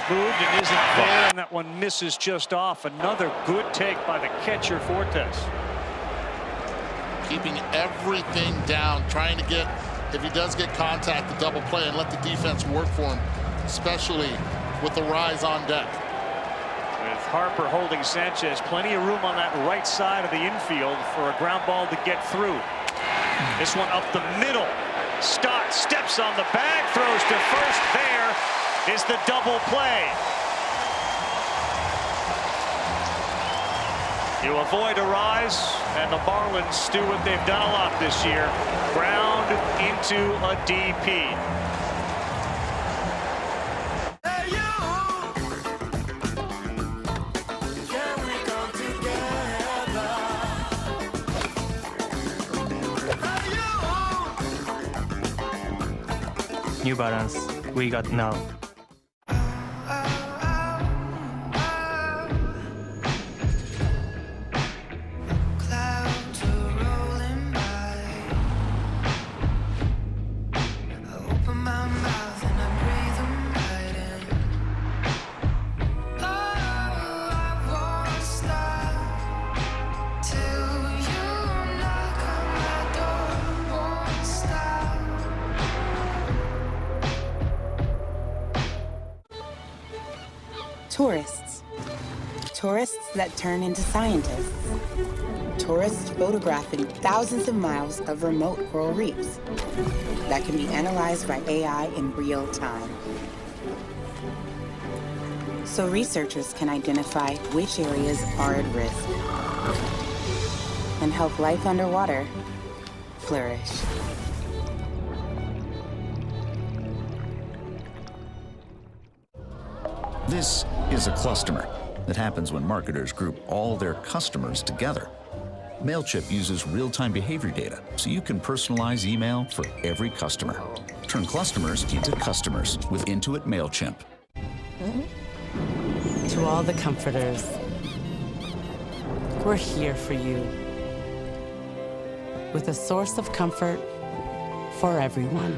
moved and isn't there, and that one misses just off. Another good take by the catcher, Fortes. Keeping everything down, trying to get, if he does get contact, the double play and let the defense work for him, especially with the Rise on deck. With Harper holding Sanchez, plenty of room on that right side of the infield for a ground ball to get through. This one up the middle. Stott steps on the bag, throws to first. There is the double play. You avoid a rise, and the Marlins do what they've done a lot this year. Ground into a DP. New Balance, we got now. Tourists that turn into scientists. Tourists photographing thousands of miles of remote coral reefs that can be analyzed by AI in real time. So researchers can identify which areas are at risk and help life underwater flourish. This is a cluster that happens when marketers group all their customers together. MailChimp uses real-time behavior data so you can personalize email for every customer. Turn customers into customers with Intuit MailChimp. To all the comforters, we're here for you. With a source of comfort for everyone.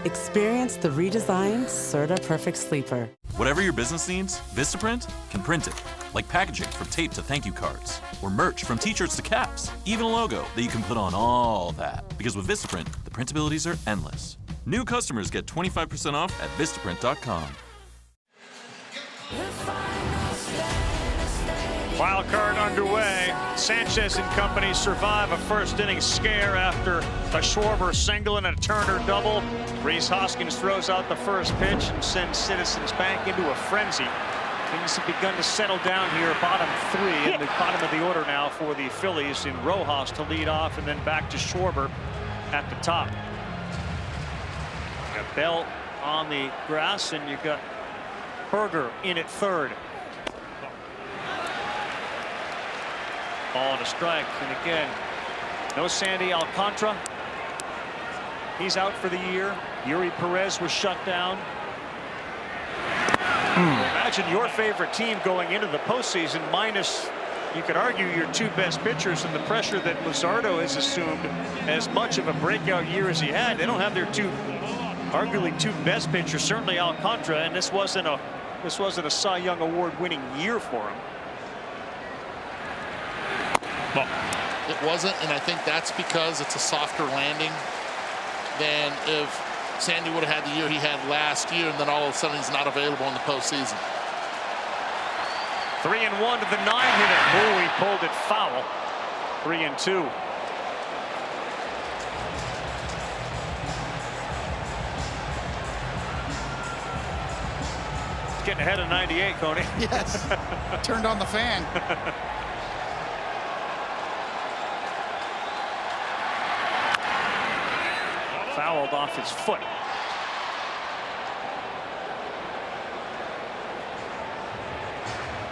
Experience the redesigned Serta Perfect Sleeper. Whatever your business needs, Vistaprint can print it. Like packaging from tape to thank you cards. Or merch from t-shirts to caps. Even a logo that you can put on all that. Because with Vistaprint, the printabilities are endless. New customers get 25% off at Vistaprint.com. Wild card underway. Sanchez and company survive a first inning scare after a Schwarber single and a Turner double. Rhys Hoskins throws out the first pitch and sends Citizens Bank into a frenzy. Things have begun to settle down here. Bottom three in the bottom of the order now for the Phillies, in Rojas to lead off, and then back to Schwarber at the top. You got Bell on the grass, and you got Berger in at third. Ball and a strike, and again, no Sandy Alcantara. He's out for the year. Yuri Perez was shut down. Imagine your favorite team going into the postseason minus, you could argue, your two best pitchers, and the pressure that Luzardo has assumed as much of a breakout year as he had. They don't have their arguably two best pitchers, certainly Alcantara, and this wasn't a Cy Young Award winning year for him. It wasn't, and I think that's because it's a softer landing than if Sandy would have had the year he had last year, and then all of a sudden he's not available in the postseason. 3-1 to the 9-hitter. Oh, he pulled it foul. 3-2. Getting ahead of 98, Coney. Yes. Turned on the fan. Fouled off his foot.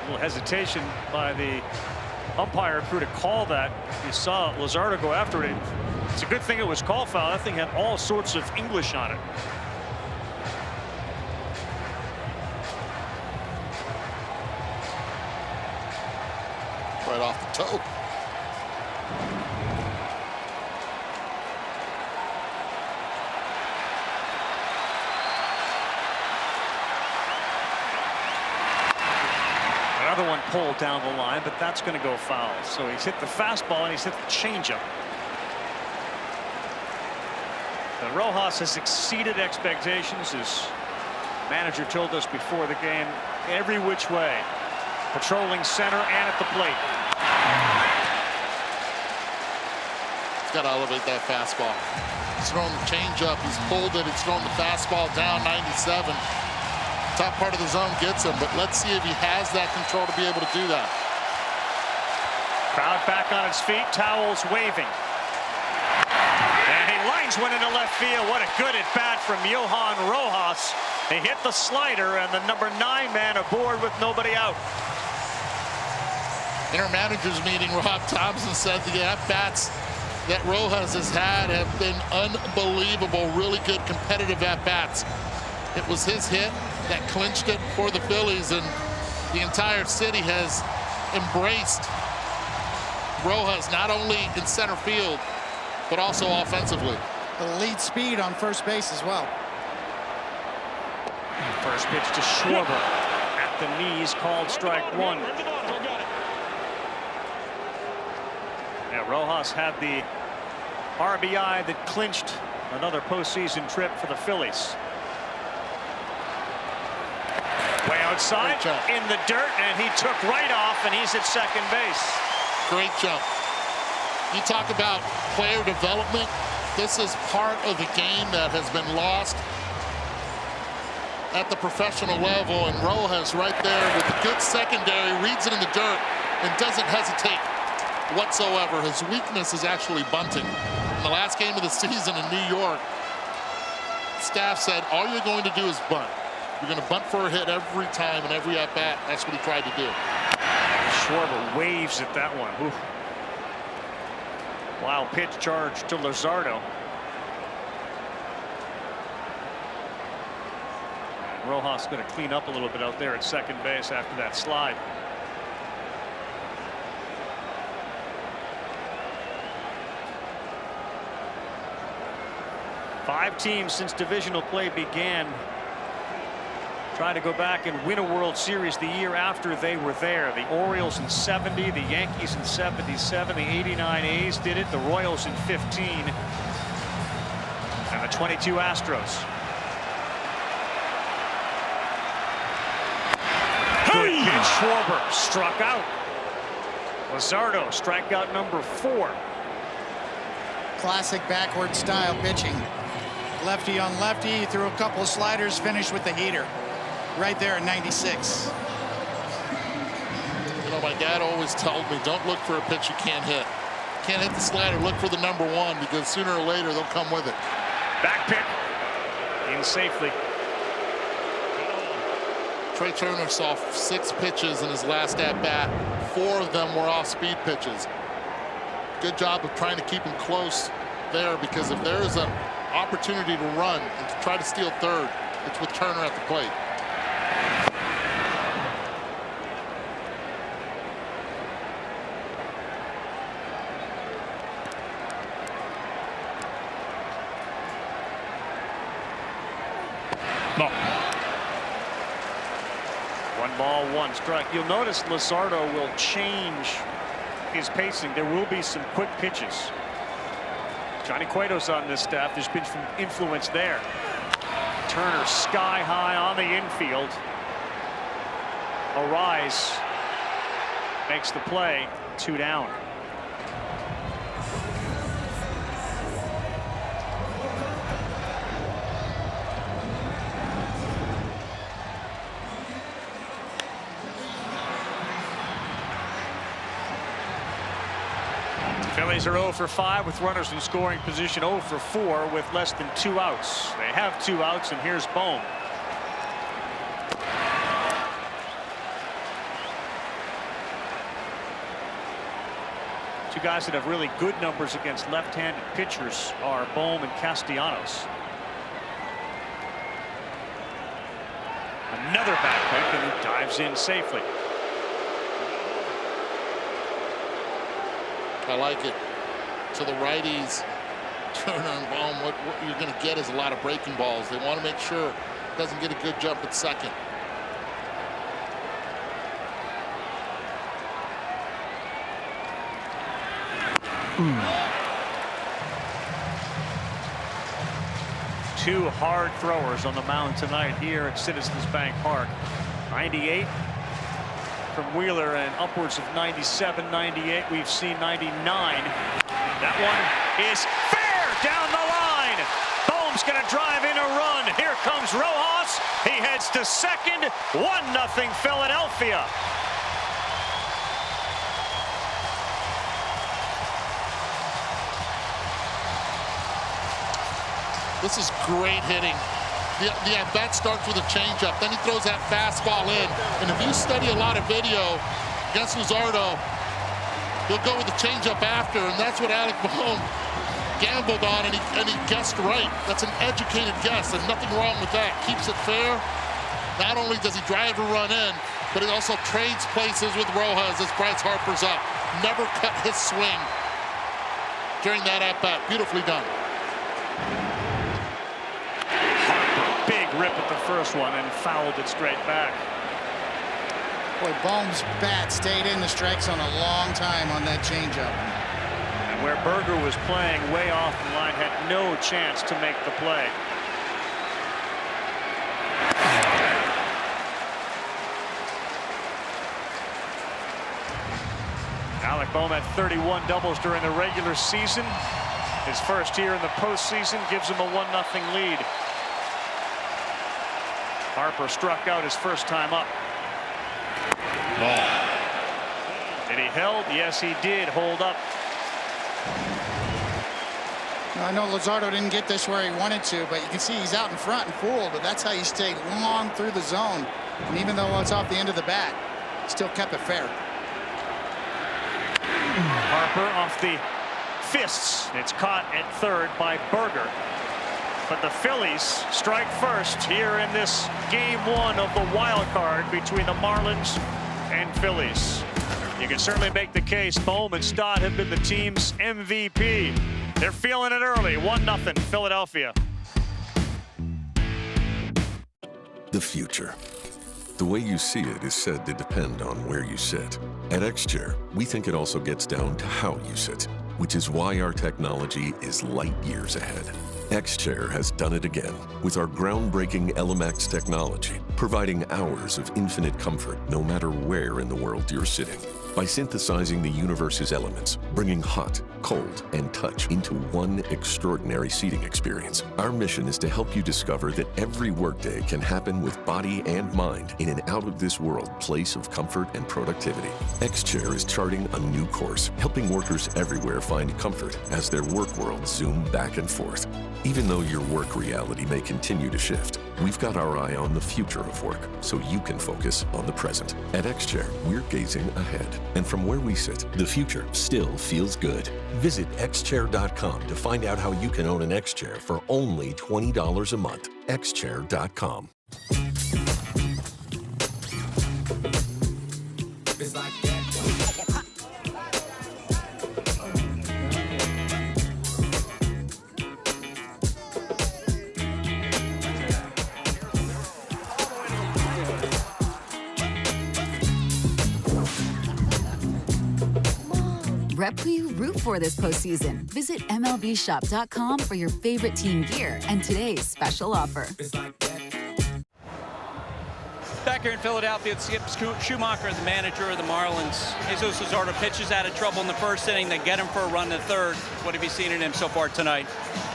A little hesitation by the umpire crew to call that. You saw Luzardo go after it. It's a good thing it was called foul. That thing had all sorts of English on it. Right off the toe. Another one pulled down the line, but that's going to go foul. So he's hit the fastball and he's hit the changeup. And Rojas has exceeded expectations. His manager told us before the game, every which way, patrolling center and at the plate. He's got to elevate that fastball. He's thrown the changeup. He's pulled it. He's thrown the fastball down 97. Top part of the zone gets him, but let's see if he has that control to be able to do that. Crowd back on its feet, towels waving. And he lines one into left field. What a good at bat from Johan Rojas. He hit the slider, and the number 9 man aboard with nobody out. In our manager's meeting, Rob Thompson said the at-bats that Rojas has had have been unbelievable, really good competitive at-bats. It was his hit that clinched it for the Phillies, and the entire city has embraced Rojas, not only in center field, but also offensively. The lead speed on first base as well. First pitch to Schwarber at the knees, called strike one. Yeah, Rojas had the RBI that clinched another postseason trip for the Phillies. Way outside in the dirt, and he took right off, and he's at second base. Great jump. You talk about player development. This is part of the game that has been lost at the professional level, and Rojas right there with a good secondary, reads it in the dirt and doesn't hesitate whatsoever. His weakness is actually bunting. In the last game of the season in New York, staff said all you're going to do is bunt. You're going to bunt for a hit every time and every at-bat. That's what he tried to do. Schwarber waves at that one. Oof. Wild pitch charge to Luzardo. Rojas going to clean up a little bit out there at second base after that slide. Five teams since divisional play began trying to go back and win a World Series the year after they were there. The Orioles in 70, the Yankees in 77, the 89 A's did it, the Royals in 15, and the 22 Astros. Good pitch. Schwarber struck out. Luzardo, strikeout number 4. Classic backward style pitching. Lefty on lefty, threw a couple of sliders, finished with the heater. Right there at 96. know, my dad always told me, don't look for a pitch you can't hit. Can't hit the slider, look for the number one, because sooner or later they'll come with it. Back pick in safely. Trey Turner saw 6 pitches in his last at-bat. 4 of them were off-speed pitches. Good job of trying to keep him close there, because if there is an opportunity to run and to try to steal third, it's with Turner at the plate. No. 1 ball, 1 strike. You'll notice Luzardo will change his pacing. There will be some quick pitches. Johnny Cueto's on this staff. There's been some influence there. Turner sky high on the infield. Arise makes the play. 2 down. Phillies are 0 for 5 with runners in scoring position, 0 for 4 with less than 2 outs. They have 2 outs, and here's Bohm. Two guys that have really good numbers against left-handed pitchers are Bohm and Castellanos. Another back pick, and he dives in safely. I like it. To the righties, Turner and Bohm, what you're going to get is a lot of breaking balls. They want to make sure it doesn't get a good jump at second. Two hard throwers on the mound tonight here at Citizens Bank Park. 98 from Wheeler and upwards of 97, 98. We've seen 99. That one is fair down the line. Bohm's going to drive in a run. Here comes Rojas. He heads to second. 1-0 Philadelphia. This is great hitting. The at-bat starts with a changeup. Then he throws that fastball in. And if you study a lot of video against Luzardo, he'll go with the changeup after. And that's what Alec Bohm gambled on, and he guessed right. That's an educated guess, and nothing wrong with that. Keeps it fair. Not only does he drive a run in, but he also trades places with Rojas as Bryce Harper's up. Never cut his swing during that at-bat. Beautifully done. Rip at the first one and fouled it straight back. Boy, Bohm's bat stayed in the strike zone a long time on that changeup. And where Berger was playing way off the line, had no chance to make the play. Alec Bohm had 31 doubles during the regular season. His first year in the postseason gives him a 1-0 lead. Harper struck out his first time up. Did he held? Yes, he did hold up. I know Luzardo didn't get this where he wanted to, but you can see he's out in front and full, but that's how you stay long through the zone. And even though it's off the end of the bat, still kept it fair. Harper off the fists. It's caught at third by Berger. But the Phillies strike first here in this game 1 of the wild card between the Marlins and Phillies. You can certainly make the case Bohm and Stott have been the team's MVP. They're feeling it early. 1-0 Philadelphia. The future. The way you see it is said to depend on where you sit. At X-Chair, we think it also gets down to how you sit, which is why our technology is light years ahead. X-Chair has done it again with our groundbreaking LMX technology, providing hours of infinite comfort no matter where in the world you're sitting. By synthesizing the universe's elements, bringing hot, cold, and touch into one extraordinary seating experience, our mission is to help you discover that every workday can happen with body and mind in an out-of-this-world place of comfort and productivity. X-Chair is charting a new course, helping workers everywhere find comfort as their work worlds zoom back and forth. Even though your work reality may continue to shift, we've got our eye on the future of work so you can focus on the present. At X-Chair, we're gazing ahead. And from where we sit, the future still feels good. Visit xchair.com to find out how you can own an X-Chair for only $20 a month. xchair.com. Rep who you root for this postseason. Visit MLBshop.com for your favorite team gear and today's special offer. Back here in Philadelphia, it's Skip Schumacher, the manager of the Marlins. Jesus Luzardo pitches out of trouble in the first inning, then get him for a run in the third. What have you seen in him so far tonight?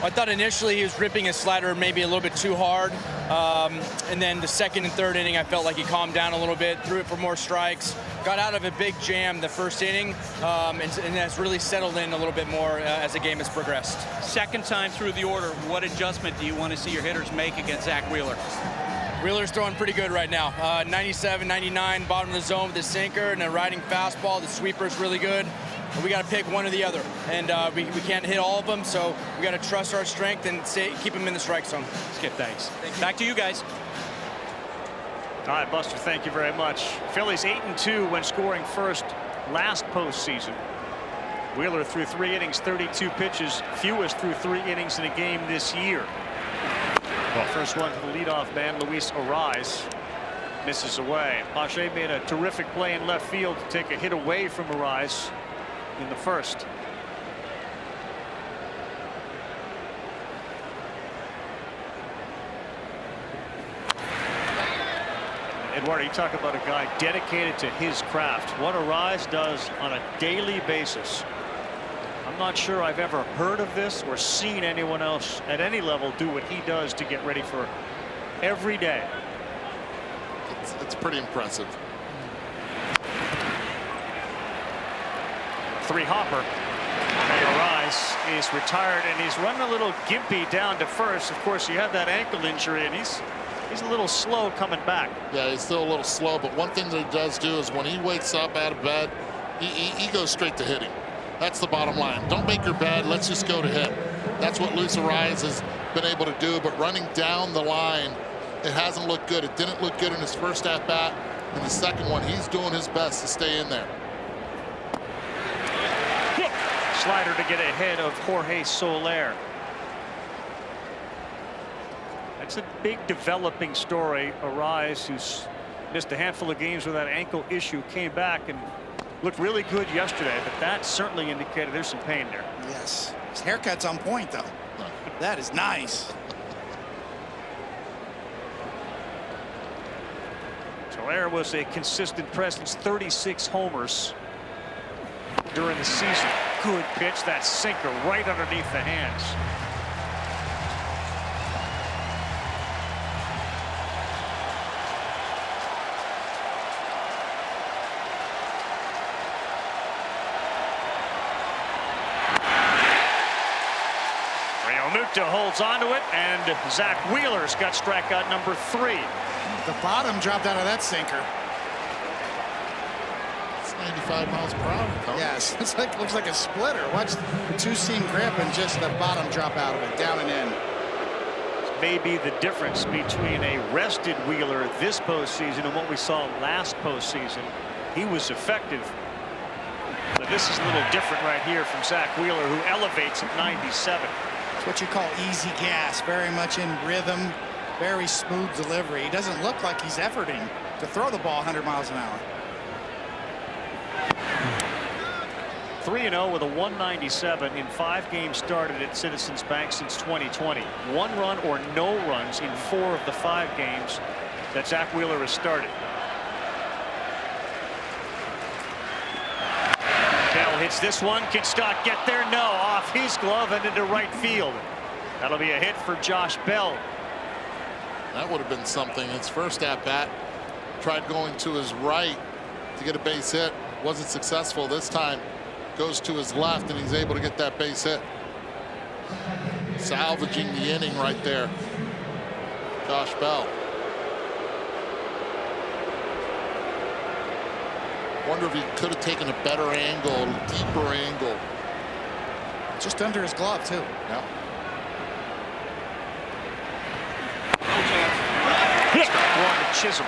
I thought initially he was ripping his slider maybe a little bit too hard. And then the second and third inning, I felt like he calmed down a little bit, threw it for more strikes, got out of a big jam the first inning, and has really settled in a little bit more as the game has progressed. Second time through the order, what adjustment do you want to see your hitters make against Zach Wheeler? Wheeler's throwing pretty good right now. 97, 99, bottom of the zone with the sinker and a riding fastball. The sweeper's really good. But we got to pick one or the other. And we can't hit all of them, so we got to trust our strength and keep them in the strike zone. Skip, thanks. Back to you guys. All right, Buster, thank you very much. Phillies 8-2 when scoring first last postseason. Wheeler threw 3 innings, 32 pitches, fewest through 3 innings in a game this year. Well, first one to the leadoff man, Luis Arraez, misses away. Pache made a terrific play in left field to take a hit away from Arraez in the first. Eduardo, you talk about a guy dedicated to his craft. What Arraez does on a daily basis. I'm not sure I've ever heard of this or seen anyone else at any level do what he does to get ready for every day. It's pretty impressive. 3 hopper. Arraez is retired and he's running a little gimpy down to first. Of course, he had that ankle injury and he's a little slow coming back. Yeah, he's still a little slow, but one thing that he does do is when he wakes up out of bed, he goes straight to hitting. That's the bottom line. Don't make your bed. Let's just go to hit. That's what Luis Arraez has been able to do. But running down the line, it hasn't looked good. It didn't look good in his first at bat. In the second one, he's doing his best to stay in there. Slider to get ahead of Jorge Soler. That's a big developing story. Arraez, who's missed a handful of games with that ankle issue, came back and looked really good yesterday, but that certainly indicated there's some pain there. Yes. His haircut's on point, though. That is nice. Soler was a consistent presence, 36 homers during the season. Good pitch, that sinker right underneath the hands. Holds onto it, and Zach Wheeler's got strikeout number 3. The bottom dropped out of that sinker. It's 95 miles per hour. Yes, it's looks like a splitter. Watch the 2-seam grip and just the bottom drop out of it, down and in. This may be the difference between a rested Wheeler this postseason and what we saw last postseason. He was effective, but this is a little different right here from Zach Wheeler, who elevates at 97. It's what you call easy gas, very much in rhythm, very smooth delivery. He doesn't look like he's efforting to throw the ball 100 miles an hour. 3-0 with a 197 in 5 games started at Citizens Bank since 2020. 1 run or no runs in 4 of the 5 games that Zach Wheeler has started. hits this one. Can Scott get there? No. Off his glove and into right field. That'll be a hit for Josh Bell. That would have been something. His first at bat, tried going to his right to get a base hit. Wasn't successful. This time goes to his left and he's able to get that base hit. Salvaging the inning right there. Josh Bell. Wonder if he could have taken a better angle, a deeper angle. Just under his glove, too. Yeah. Hit. Going to Chisholm.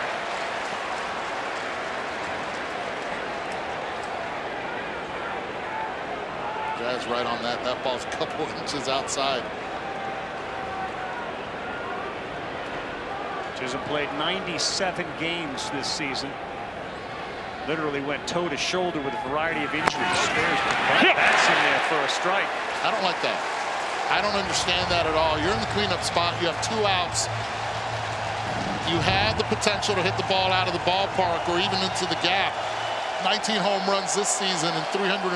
Jazz right on that. That ball's a couple inches outside. Chisholm played 97 games this season. Literally went toe to shoulder with a variety of injuries. That's in there for a strike. I don't like that. I don't understand that at all. You're in the cleanup spot. You have 2 outs. You have the potential to hit the ball out of the ballpark or even into the gap. 19 home runs this season and 352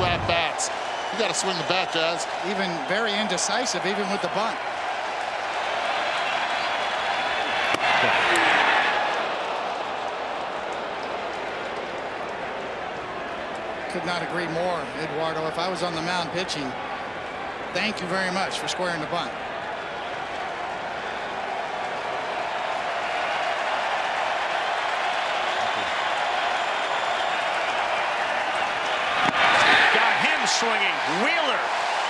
at-bats. You got to swing the bat, Jazz. Even very indecisive, even with the bunt. Could not agree more, Eduardo. If I was on the mound pitching, thank you very much for squaring the bunt. Got him swinging. Wheeler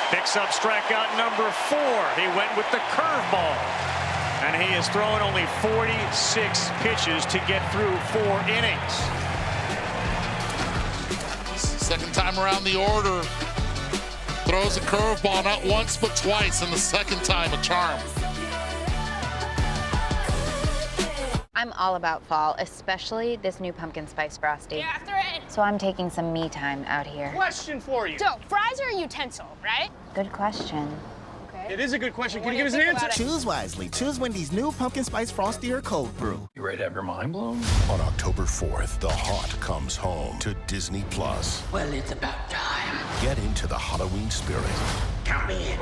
picks up strikeout number 4. He went with the curveball. And he has thrown only 46 pitches to get through 4 innings. Second time around the order. Throws a curveball not once but twice, and the second time a charm. I'm all about fall, especially this new pumpkin spice frosty. Yeah, after it. So I'm taking some me time out here. Question for you. So, fries are a utensil, right? Good question. It is a good question. Can you give us an answer? Choose wisely. Choose Wendy's new pumpkin spice frosty or cold brew. You ready to have your mind blown? On October 4th, the hot comes home to Disney Plus. Well, it's about time. Get into the Halloween spirit. Count me in.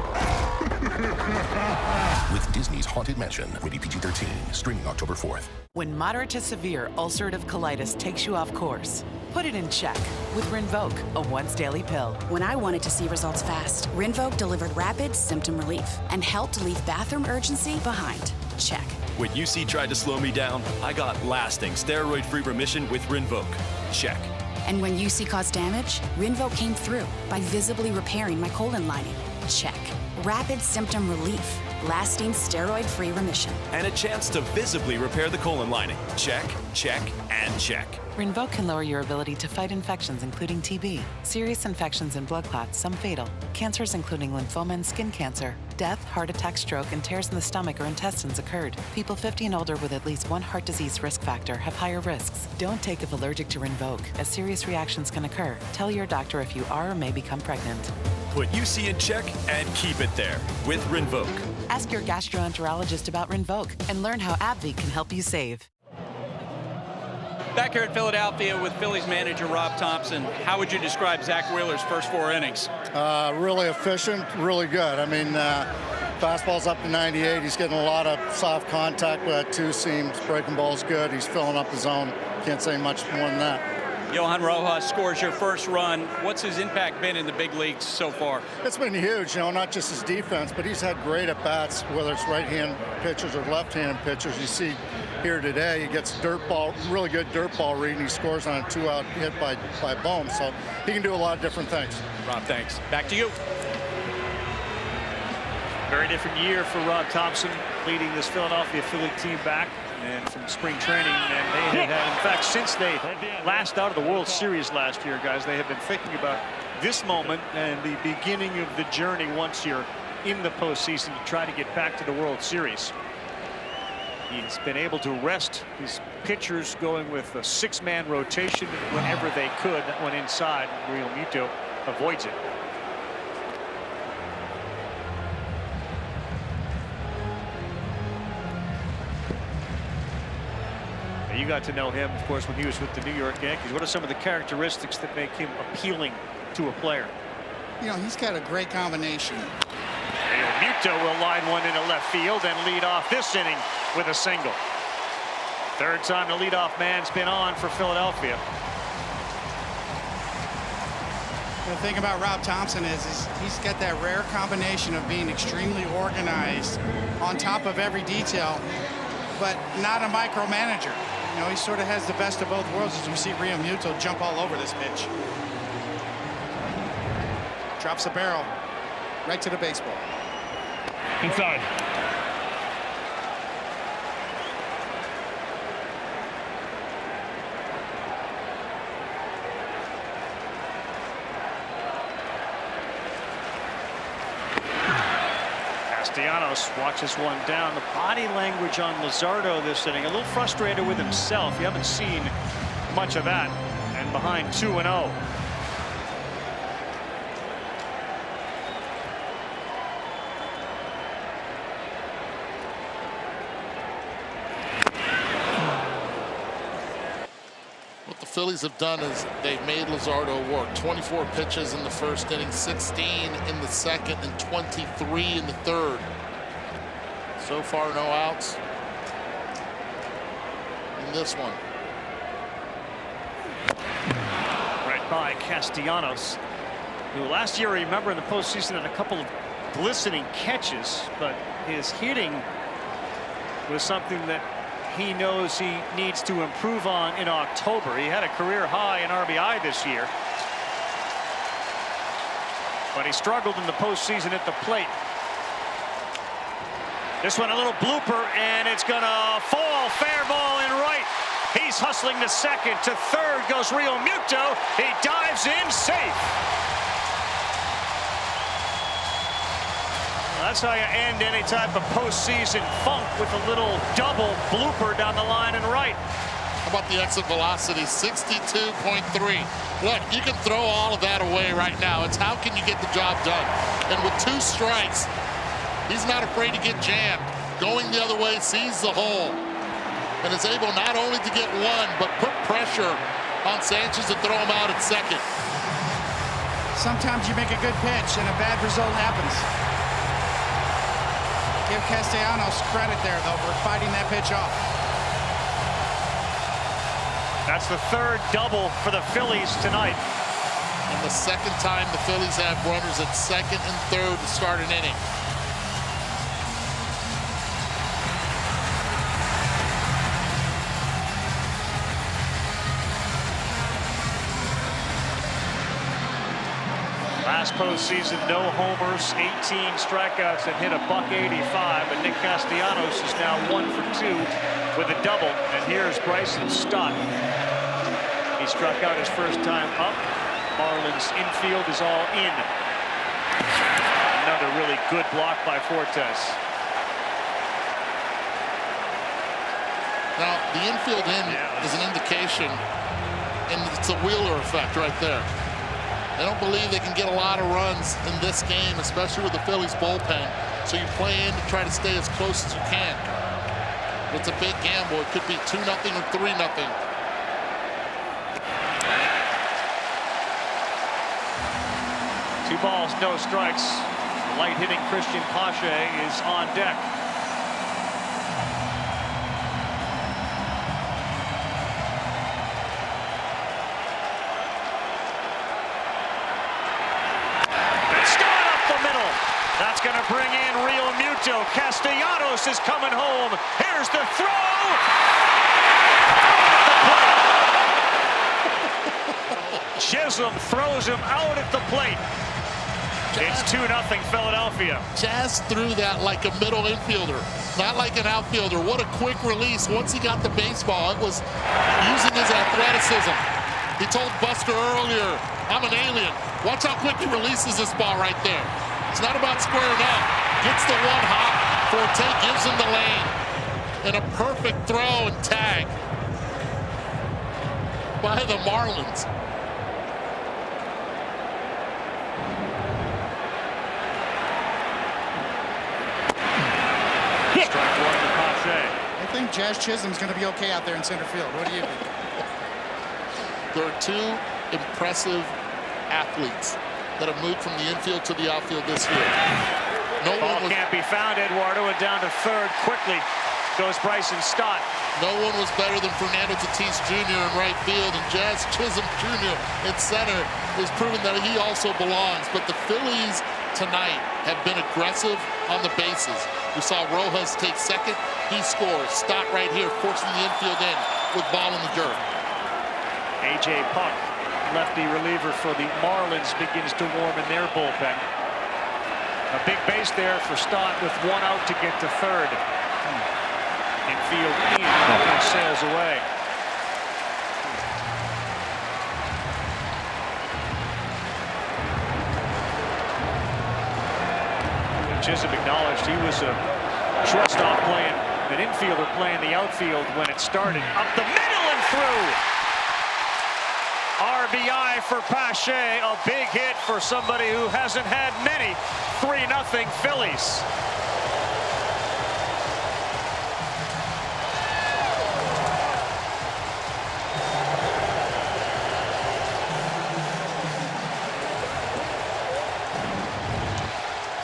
With Disney's Haunted Mansion, rated PG-13, streaming October 4th. When moderate to severe ulcerative colitis takes you off course, put it in check with Rinvoq, a once-daily pill. When I wanted to see results fast, Rinvoq delivered rapid symptom relief and helped leave bathroom urgency behind. Check. When UC tried to slow me down, I got lasting steroid-free remission with Rinvoq. Check. And when UC caused damage, Rinvoq came through by visibly repairing my colon lining. Check. Rapid symptom relief, lasting steroid-free remission. And a chance to visibly repair the colon lining. Check, check, and check. Rinvoq can lower your ability to fight infections, including TB, serious infections and blood clots, some fatal, cancers including lymphoma and skin cancer. Death, heart attack, stroke, and tears in the stomach or intestines occurred. People 50 and older with at least 1 heart disease risk factor have higher risks. Don't take if allergic to Rinvoq, as serious reactions can occur. Tell your doctor if you are or may become pregnant. Put UC in check and keep it there with Rinvoq. Ask your gastroenterologist about Rinvoq and learn how AbbVie can help you save. Back here at Philadelphia with Phillies manager Rob Thompson, how would you describe Zach Wheeler's first 4 innings? Really efficient, really good. I mean, fastball's up to 98. He's getting a lot of soft contact with that 2-seam. Breaking ball's good. He's filling up the zone. Can't say much more than that. Johan Rojas scores your first run. What's his impact been in the big leagues so far? It's been huge, you know, not just his defense, but he's had great at-bats, whether it's right-hand pitchers or left-hand pitchers. You see here today, he gets dirt ball, really good dirt ball reading. He scores on a 2-out hit by Bohm, so he can do a lot of different things. Rob, thanks. Back to you. Very different year for Rob Thompson, leading this Philadelphia Philly team back and from spring training. And they have had, in fact, since they last out of the World Series last year, guys, they have been thinking about this moment and the beginning of the journey once you're in the postseason to try to get back to the World Series. He's been able to rest his pitchers, going with a 6-man rotation whenever they could. That went inside. Real Muto avoids it. You got to know him, of course, when he was with the New York Yankees. What are some of the characteristics that make him appealing to a player. You know, he's got a great combination. Muto will line one into left field and lead off this inning with a single. Third time the leadoff man's been on for Philadelphia. The thing about Rob Thompson is he's got that rare combination of being extremely organized on top of every detail, but not a micromanager. You know, he sort of has the best of both worlds, as we see Rio Muto jump all over this pitch. Drops the barrel right to the baseball. Inside. Castellanos watches one down. The body language on Luzardo this inning, a little frustrated with himself. You haven't seen much of that, and behind 2-0. Phillies have done is they've made Luzardo work. 24 pitches in the first inning, 16 in the second, and 23 in the third. So far, no outs in this one. Right by Castellanos, who last year, remember, in the postseason had a couple of glistening catches, but his hitting was something that he knows he needs to improve on in October. He had a career high in RBI this year, but he struggled in the postseason at the plate. This one a little blooper, and it's gonna fall. Fair ball in right. He's hustling to second. To third goes Rio Muto. He dives in safe. That's how you end any type of postseason funk, with a little double blooper down the line and right. How about the exit velocity? 62.3. Look, you can throw all of that away right now. It's how can you get the job done? And with 2 strikes, he's not afraid to get jammed. Going the other way, sees the hole, and is able not only to get one, but put pressure on Sanchez to throw him out at second. Sometimes you make a good pitch and a bad result happens. Give Castellanos credit there, though, for fighting that pitch off. That's the third double for the Phillies tonight. And the second time the Phillies have runners at second and third to start an inning. Last postseason, no homers, 18 strikeouts, and hit a .185. But Nick Castellanos is now 1 for 2 with a double. And here's Bryson Stott. He struck out his first time up. Marlins infield is all in. Another really good block by Fortes. Now, the infield in is an indication, and it's a Wheeler effect right there. I don't believe they can get a lot of runs in this game, especially with the Phillies bullpen. So you play in to try to stay as close as you can. It's a big gamble. It could be 2-0 or 3-0. Two balls, no strikes. Light hitting Christian Pache is on deck. That's going to bring in Rio Muto. Castellanos is coming home. Here's the throw. Chisholm throws him out at the plate. It's 2-0 Philadelphia. Jazz threw that like a middle infielder, not like an outfielder. What a quick release. Once he got the baseball, it was using his athleticism. He told Buster earlier, I'm an alien. Watch how quick he releases this ball right there. It's not about squaring up. Gets the one hop. Forte gives him the lane. And a perfect throw and tag by the Marlins. Strike one to Pache. I think Jazz Chisholm's going to be okay out there in center field. What do you think? There are 2 impressive athletes that have moved from the infield to the outfield this year. No Ball one was, can't be found, Eduardo, and down to third quickly goes Bryson Stott. no one was better than Fernando Tatis Jr. in right field, and Jazz Chisholm Jr. in center is proving that he also belongs. But the Phillies tonight have been aggressive on the bases. We saw Rojas take second. He scores. Stott right here forcing the infield in with ball in the dirt. A.J. Puck, lefty reliever for the Marlins, begins to warm in their bullpen. A big base there for Stott with one out to get to third. Infield in, and sails away. Chisholm acknowledged he was a shortstop playing, an infielder playing the outfield when it started. Up the middle and through. RBI for Pache, a big hit for somebody who hasn't had many. 3-0 Phillies.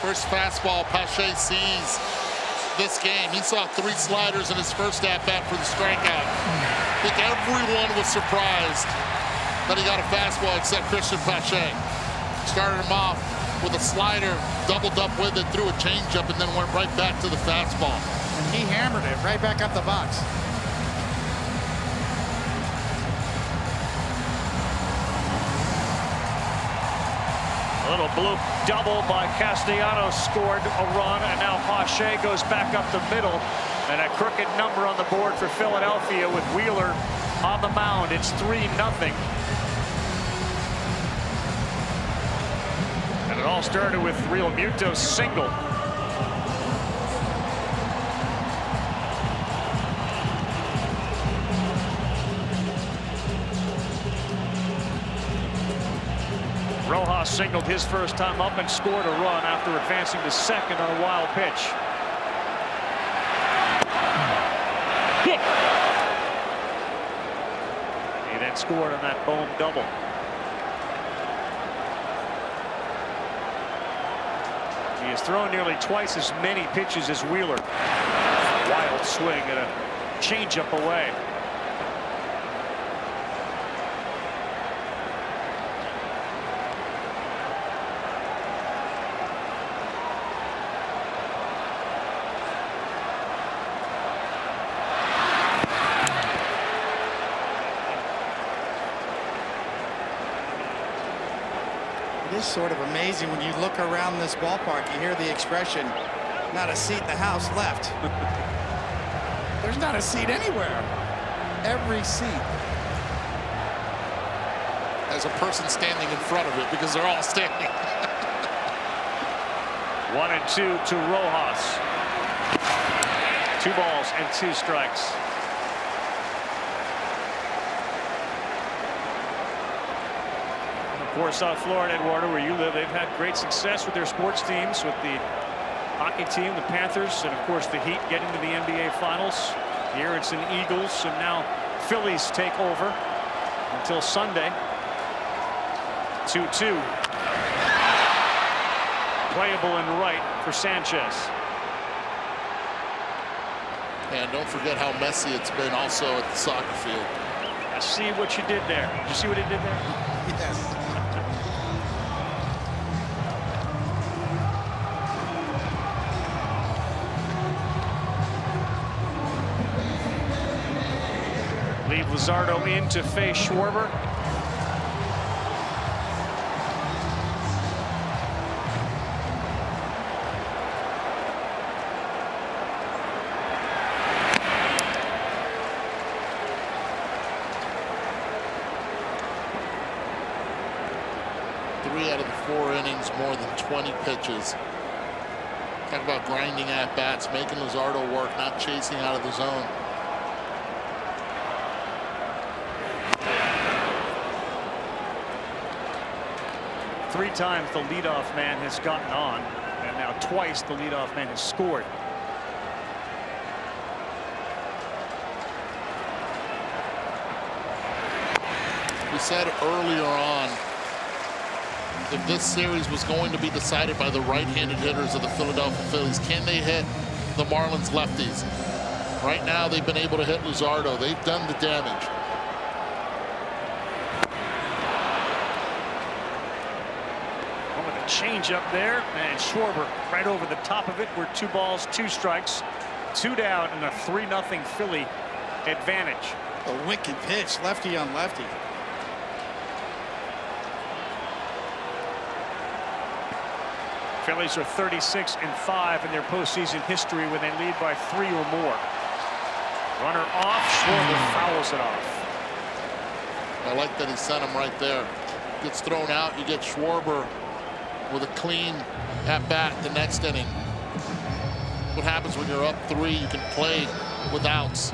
First fastball Pache sees this game. He saw 3 sliders in his first at-bat for the strikeout. I think everyone was surprised that he got a fastball except Christian Pache. Started him off with a slider, doubled up with it, threw a changeup, and then went right back to the fastball. And he hammered it right back up the box. A little blue double by Castellanos scored a run, and now Pache goes back up the middle. And a crooked number on the board for Philadelphia with Wheeler on the mound. It's 3-0. And it all started with Real Muto's single. Rojas singled his first time up and scored a run after advancing to second on a wild pitch. He then scored on that Bohm double. He has thrown nearly twice as many pitches as Wheeler. Wild swing and a changeup away. It is sort of amazing when you look around this ballpark, you hear the expression, not a seat in the house left. There's not a seat anywhere. Every seat. As a person standing in front of it, because they're all standing. 1-2 to Rojas. 2 balls and 2 strikes. Of course, South Florida, Eduardo, where you live, they've had great success with their sports teams, with the hockey team, the Panthers, and of course the Heat getting to the NBA Finals. Here it's an Eagles, and now Phillies take over until Sunday. 2-2. Playable in right for Sanchez. And don't forget how messy it's been also at the soccer field. I see what you did there. Did you see what he did there? Yes. Leave Luzardo in to face Schwarber. Three out of the 4 innings, more than 20 pitches. Talk about grinding at bats, making Luzardo work, not chasing out of the zone. Three times the leadoff man has gotten on, and now twice the leadoff man has scored. We said earlier on if this series was going to be decided by the right-handed hitters of the Philadelphia Phillies, can they hit the Marlins lefties? Right now, they've been able to hit Luzardo. They've done the damage. With a change up there, and Schwarber right over the top of it. We're 2 balls, 2 strikes, 2 down, and a 3-0 Philly advantage. A wicked pitch, lefty on lefty. Phillies are 36-5 in their postseason history when they lead by 3 or more. Runner off, Schwarber fouls it off. I like that he sent him right there. Gets thrown out, you get Schwarber with a clean at-bat the next inning. What happens when you're up 3? You can play with outs.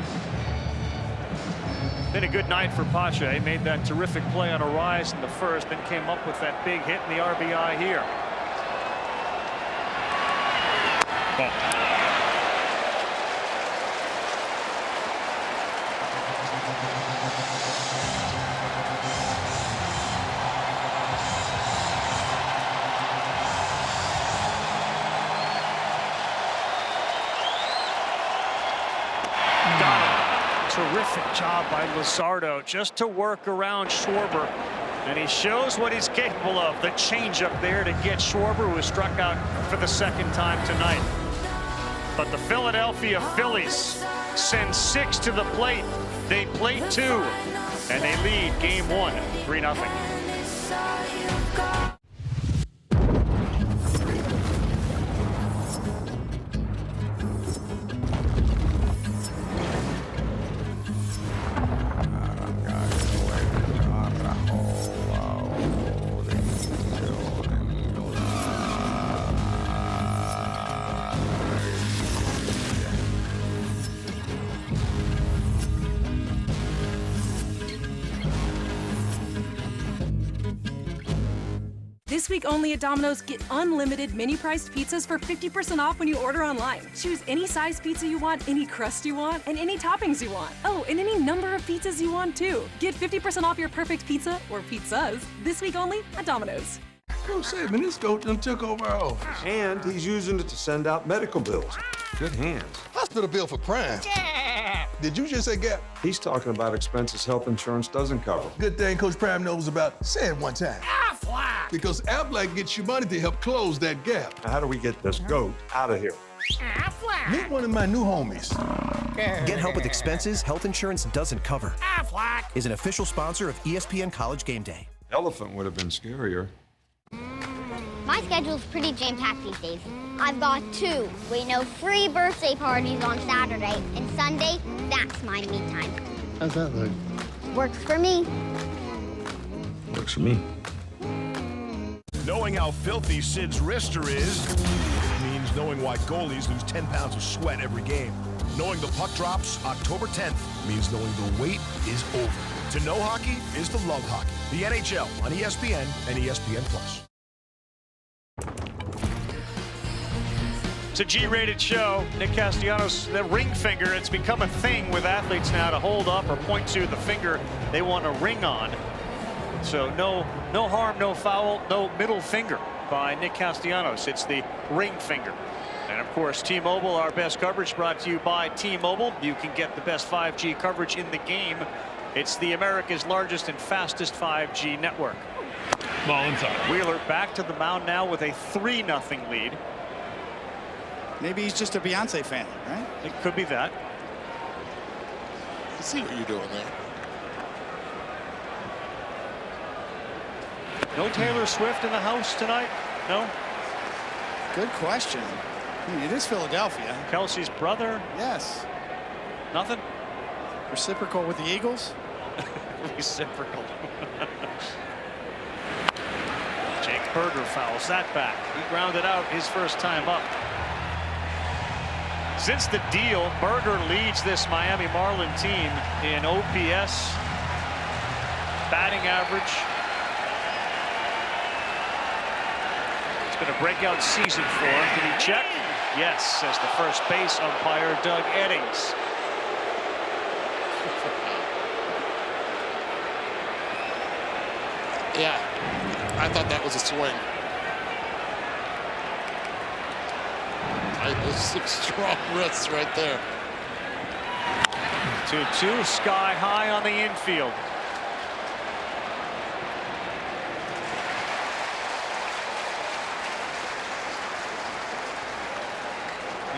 Been a good night for Pache. He made that terrific play on a rise in the first, then came up with that big hit in the RBI here. Terrific job by Luzardo just to work around Schwarber, and he shows what he's capable of. The changeup there to get Schwarber, who was struck out for the 2nd time tonight. But the Philadelphia Phillies send 6 to the plate. They plate 2, and they lead game 1, 3-0. This week only at Domino's, get unlimited mini-priced pizzas for 50% off when you order online. Choose any size pizza you want, any crust you want, and any toppings you want. Oh, and any number of pizzas you want, too. Get 50% off your perfect pizza, or pizzas, this week only at Domino's. Go saving this goat done took over our office. And he's using it to send out medical bills. Good hands. Hospital bill for Prime. Yeah. Did you just say Gap? He's talking about expenses health insurance doesn't cover. Good thing Coach Prime knows about. Say it one time. Aflac. Because Aflac gets you money to help close that gap. Now, how do we get this goat out of here? Aflac. Meet one of my new homies. Get help with expenses health insurance doesn't cover. Aflac is an official sponsor of ESPN College Game Day. Elephant would have been scarier. My schedule's pretty jam-packed these days. I've got 2 free birthday parties on Saturday, and Sunday, that's my me time. How's that look? Works for me. Works for me. Knowing how filthy Sid's wrister is means knowing why goalies lose 10 pounds of sweat every game. Knowing the puck drops October 10th means knowing the wait is over. To know hockey is to love hockey. The NHL on ESPN and ESPN+. It's a G-rated show. Nick Castellanos, the ring finger, it's become a thing with athletes now to hold up or point to the finger they want a ring on. So no harm, no foul, no middle finger by Nick Castellanos. It's the ring finger. And of course, T-Mobile, our best coverage, brought to you by T-Mobile. You can get the best 5G coverage in the game. It's the America's largest and fastest 5G network. Ball inside. Wheeler back to the mound now with a 3-0 lead. Maybe he's just a Beyonce fan, right? It could be that. I see what you're doing there. No Taylor Swift in the house tonight? No? Good question. I mean, it is Philadelphia. Kelsey's brother? Yes. Nothing? Reciprocal with the Eagles? Reciprocal. Jake Berger fouls that back. He grounded out his first time up. Since the deal, Berger leads this Miami Marlin team in OPS, batting average. It's been a breakout season for him. Did he check? Yes, says the first base umpire, Doug Eddings. Yeah, I thought that was a swing. There's some strong wrists right there. 2-2, sky high on the infield.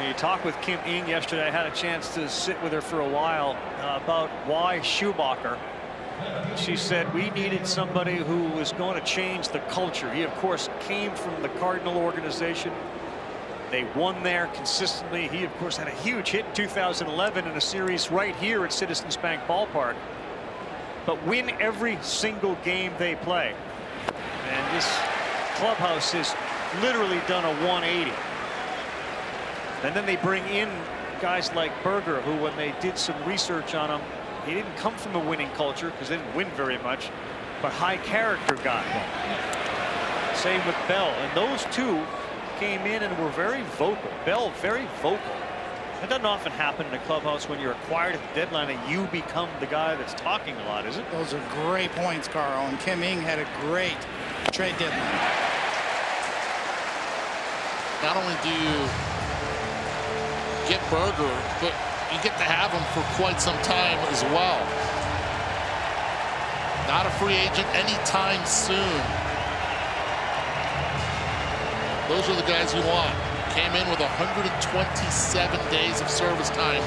You talked with Kim Ng yesterday. I had a chance to sit with her for a while about why Schumacher. She said we needed somebody who was going to change the culture. He, of course, came from the Cardinal organization. They won there consistently. He, of course, had a huge hit in 2011 in a series right here at Citizens Bank Ballpark. But win every single game they play. And this clubhouse has literally done a 180. And then they bring in guys like Berger, who, when they did some research on him, he didn't come from a winning culture because they didn't win very much, but high character guy. Same with Bell. And those two came in and were very vocal. Bell, very vocal. That doesn't often happen in a clubhouse when you're acquired at the deadline and you become the guy that's talking a lot, is it? Those are great points, Carl. And Kim Ng had a great trade deadline. Not only do you get Berger, but you get to have him for quite some time as well. Not a free agent anytime soon. Those are the guys you want. Came in with 127 days of service time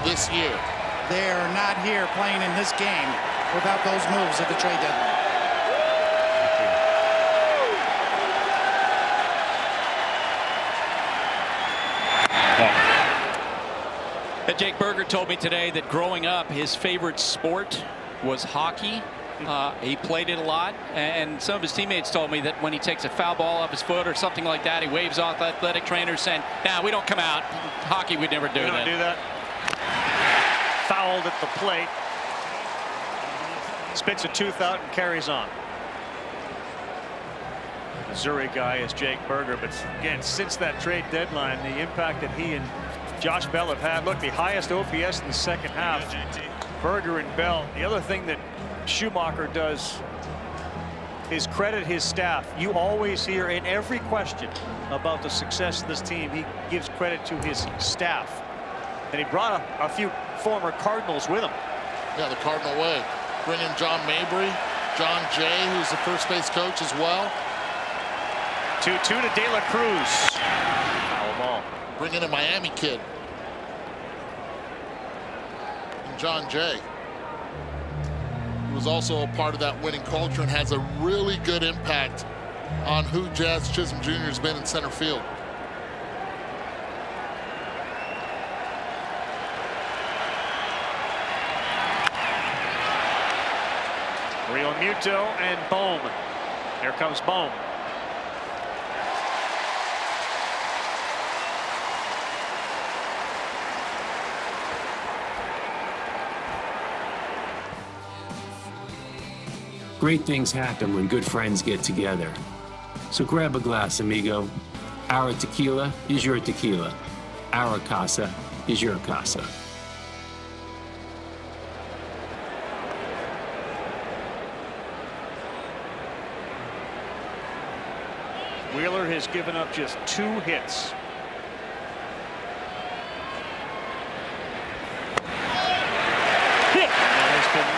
this year. They are not here playing in this game without those moves at the trade deadline. Jake Berger told me today that growing up, his favorite sport was hockey. He played it a lot, and some of his teammates told me that when he takes a foul ball off his foot or something like that, he waves off athletic trainers saying, "Nah, we don't come out. Hockey, we'd never do that." We don't do that. Fouled at the plate. Spits a tooth out and carries on. Missouri guy is Jake Berger, but again, since that trade deadline, the impact that he and Josh Bell have had. Look, the highest OPS in the second half. Berger and Bell. The other thing that Schumacher does is credit his staff. You always hear in every question about the success of this team, he gives credit to his staff. And he brought a few former Cardinals with him. Yeah, the Cardinal way. Bring in John Mabry, John Jay, who's the first base coach as well. 2-2 to De La Cruz. Foul ball. Bring in a Miami kid. And John Jay, who was also a part of that winning culture and has a really good impact on who Jazz Chisholm Jr. has been in center field. Real Muto and Bohm. Here comes Bohm. Great things happen when good friends get together. So grab a glass, amigo. Our tequila is your tequila. Our casa is your casa. Wheeler has given up just 2 hits.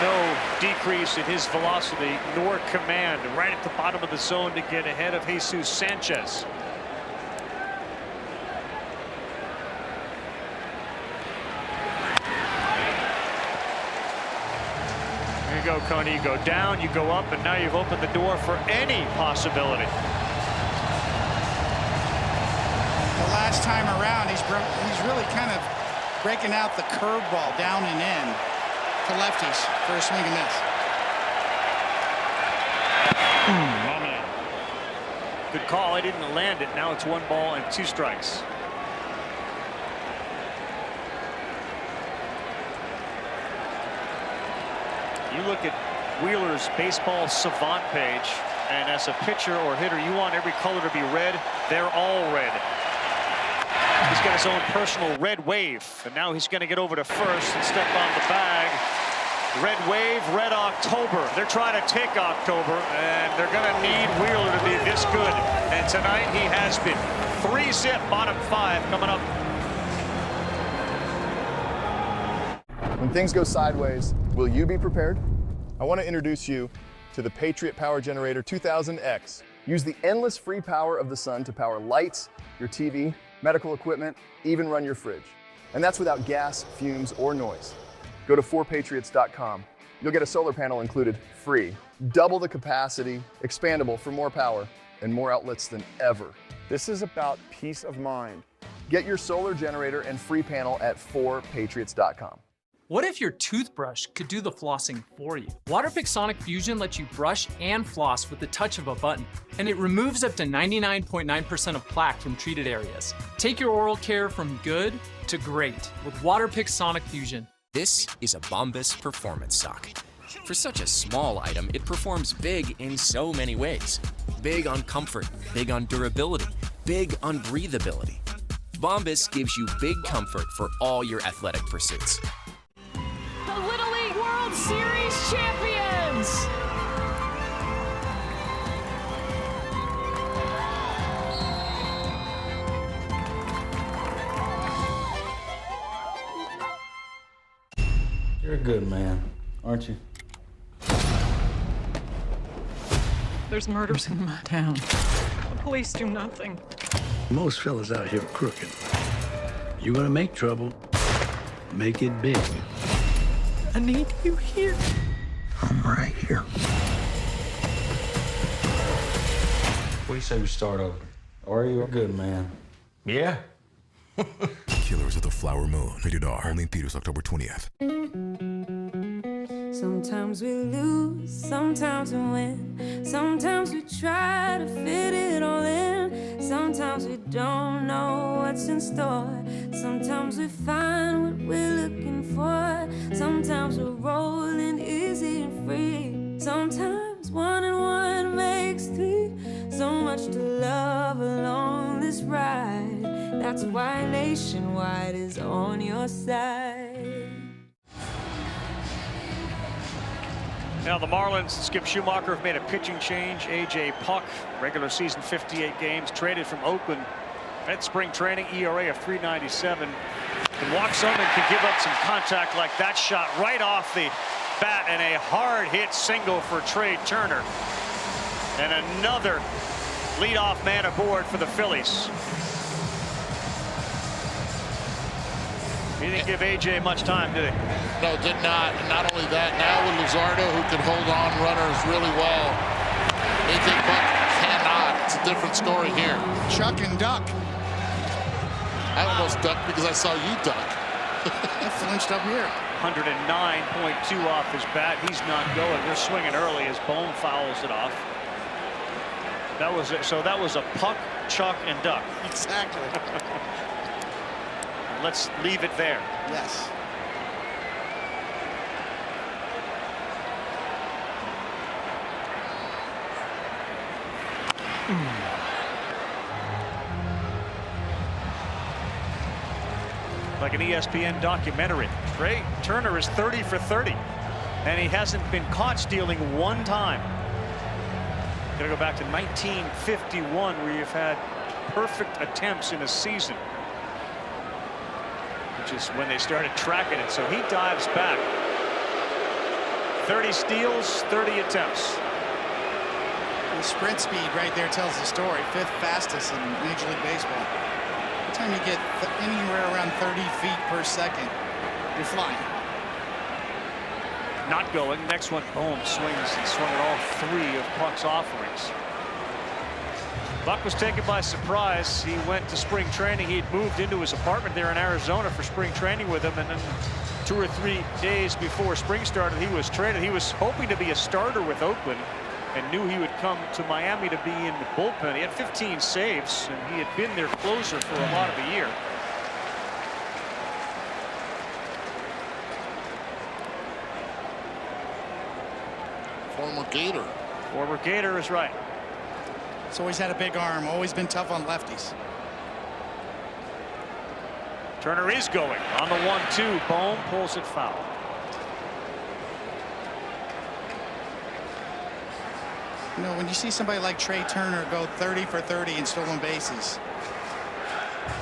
No decrease in his velocity nor command, right at the bottom of the zone to get ahead of Jesus Sanchez. There you go, Coney. You go down, you go up, and now you've opened the door for any possibility. The last time around, he's really kind of breaking out the curveball down and in to lefties for a swing and miss. Good call. I didn't land it. Now it's 1 ball and 2 strikes. You look at Wheeler's baseball savant page, and as a pitcher or hitter, you want every color to be red. They're all red. He's got his own personal red wave, and now he's going to get over to first and step on the bag. Red Wave, Red October. They're trying to take October, and they're going to need Wheeler to be this good. And tonight he has been. 3-zip, bottom 5 coming up. When things go sideways, will you be prepared? I want to introduce you to the Patriot Power Generator 2000X. Use the endless free power of the sun to power lights, your TV, medical equipment, even run your fridge. And that's without gas, fumes, or noise. Go to 4patriots.com. You'll get a solar panel included free, double the capacity, expandable for more power, and more outlets than ever. This is about peace of mind. Get your solar generator and free panel at 4patriots.com. What if your toothbrush could do the flossing for you? Waterpik Sonic Fusion lets you brush and floss with the touch of a button, and it removes up to 99.9% of plaque from treated areas. Take your oral care from good to great with Waterpik Sonic Fusion. This is a Bombas Performance Sock. For such a small item, it performs big in so many ways. Big on comfort, big on durability, big on breathability. Bombas gives you big comfort for all your athletic pursuits. The Little League World Series champions! You're a good man, aren't you? There's murders in my town. The police do nothing. Most fellas out here are crooked. You want to make trouble, make it big. I need you here. I'm right here. What do you say we start over? Are you a good man? Yeah. Killers of the Flower Moon. Rated R. Only in theaters October 20th. Sometimes we lose, sometimes we win. Sometimes we try to fit it all in. Sometimes we don't know what's in store. Sometimes we find what we're looking for. Sometimes we're rolling easy and free. Sometimes 1 and 1 makes 3. So much to love along this ride. That's why Nationwide is on your side. Now the Marlins, Skip Schumacher, have made a pitching change. A.J. Puck, regular season 58 games, traded from Oakland. At spring training, ERA of 3.97. Can walk some and can give up some contact like that shot right off the bat, and a hard hit single for Trey Turner. And another leadoff man aboard for the Phillies. He didn't give A.J. much time, did he? No, did not. And not only that, now with Luzardo, who can hold on runners really well. A.J. Buck cannot. It's a different story here. Chuck and duck. I almost ducked because I saw you duck. I flinched up here. 109.2 off his bat. He's not going. They're swinging early as Bohm fouls it off. That was it. So that was a Puck, Chuck, and duck. Exactly. Let's leave it there. Yes. Like an ESPN documentary. Trey Turner is 30 for 30, and he hasn't been caught stealing one time. Gonna go back to 1951, where you've had perfect attempts in a season, which is when they started tracking it. So he dives back. 30 steals, 30 attempts. The sprint speed right there tells the story. 5th fastest in Major League Baseball. Every time you get anywhere around 30 feet per second, you're flying. Not going. Next one, Bohm swings and swung at all 3 of Puck's offerings. Buck was taken by surprise. He went to spring training. He'd moved into his apartment there in Arizona for spring training with him, and then 2 or 3 days before spring started, he was traded. He was hoping to be a starter with Oakland and knew he would come to Miami to be in the bullpen. He had 15 saves, and he had been their closer for a lot of the year. Former Gator. Former Gator is right. He's always had a big arm, always been tough on lefties. Turner is going on the 1-2. Bohm pulls it foul. You know, when you see somebody like Trey Turner go 30 for 30 in stolen bases,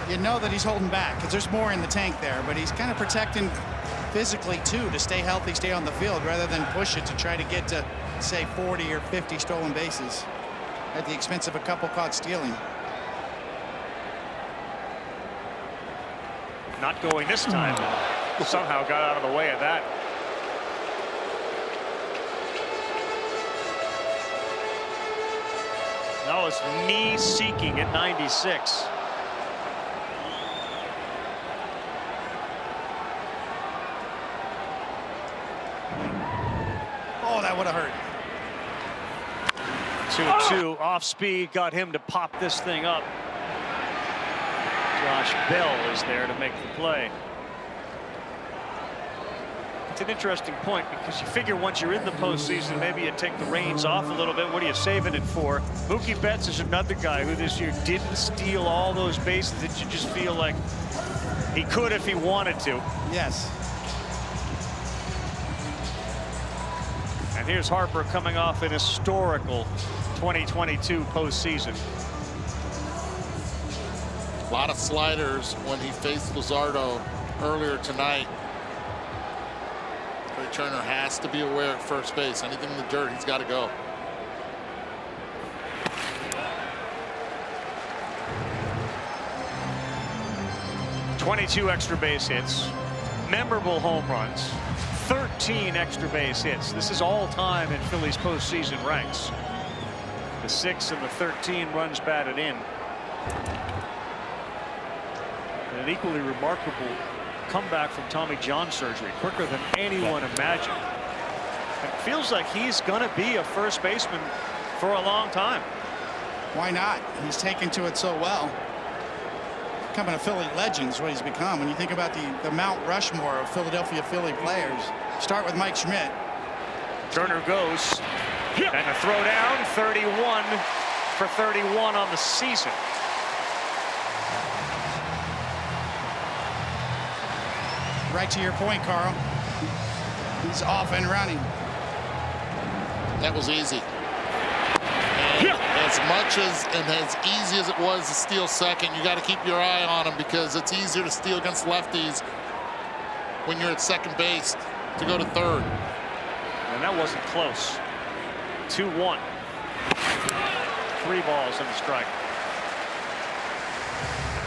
you know that he's holding back because there's more in the tank there, but he's kind of protecting physically too to stay healthy, stay on the field rather than push it to try to get to, say, 40 or 50 stolen bases at the expense of a couple caught stealing. Not going this time. Somehow got out of the way of that. No, it's knee seeking at 96. Oh, that would have hurt. 2-2 off speed got him to pop this thing up. Josh Bell is there to make the play. It's an interesting point because you figure once you're in the postseason, maybe you take the reins off a little bit. What are you saving it for? Mookie Betts is another guy who this year didn't steal all those bases that you just feel like he could if he wanted to. Yes. And here's Harper coming off an historical 2022 postseason. A lot of sliders when he faced Luzardo earlier tonight. Trey Turner has to be aware at first base. Anything in the dirt, he's got to go. "22 extra base hits, memorable home runs, 13 extra base hits. This is all time in Phillies postseason ranks. The 6 and the 13 runs batted in. And an equally remarkable comeback from Tommy John surgery, quicker than anyone imagined. It feels like he's going to be a first baseman for a long time. Why not? He's taken to it so well. Becoming a Philly legend is what he's become. When you think about the Mount Rushmore of Philadelphia Philly players, start with Mike Schmidt. Turner goes, and a throw down, 31 for 31 on the season. Right to your point, Carl. He's off and running. That was easy. And as much as and as easy as it was to steal second, you got to keep your eye on him because it's easier to steal against lefties when you're at second base to go to third. And that wasn't close. 2-1. 3 balls and a strike.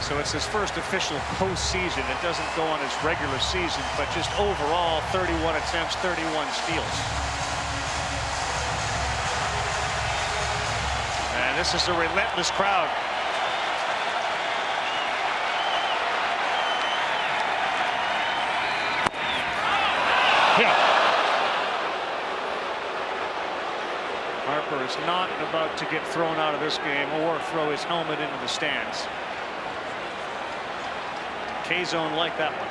So it's his first official postseason. It doesn't go on his regular season, but just overall 31 attempts, 31 steals. And this is a relentless crowd. Harper is not about to get thrown out of this game or throw his helmet into the stands. K-zone like that one.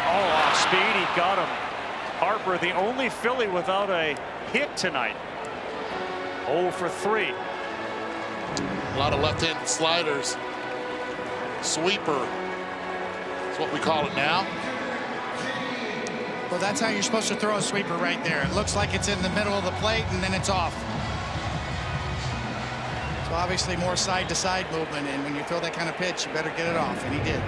Oh, off speed, he got him. Harper, the only Philly without a hit tonight. 0 for 3. A lot of left-handed sliders. Sweeper. That's what we call it now. Well, that's how you're supposed to throw a sweeper right there. It looks like it's in the middle of the plate and then it's off. So obviously more side-to-side movement, and when you throw that kind of pitch, you better get it off, and he did.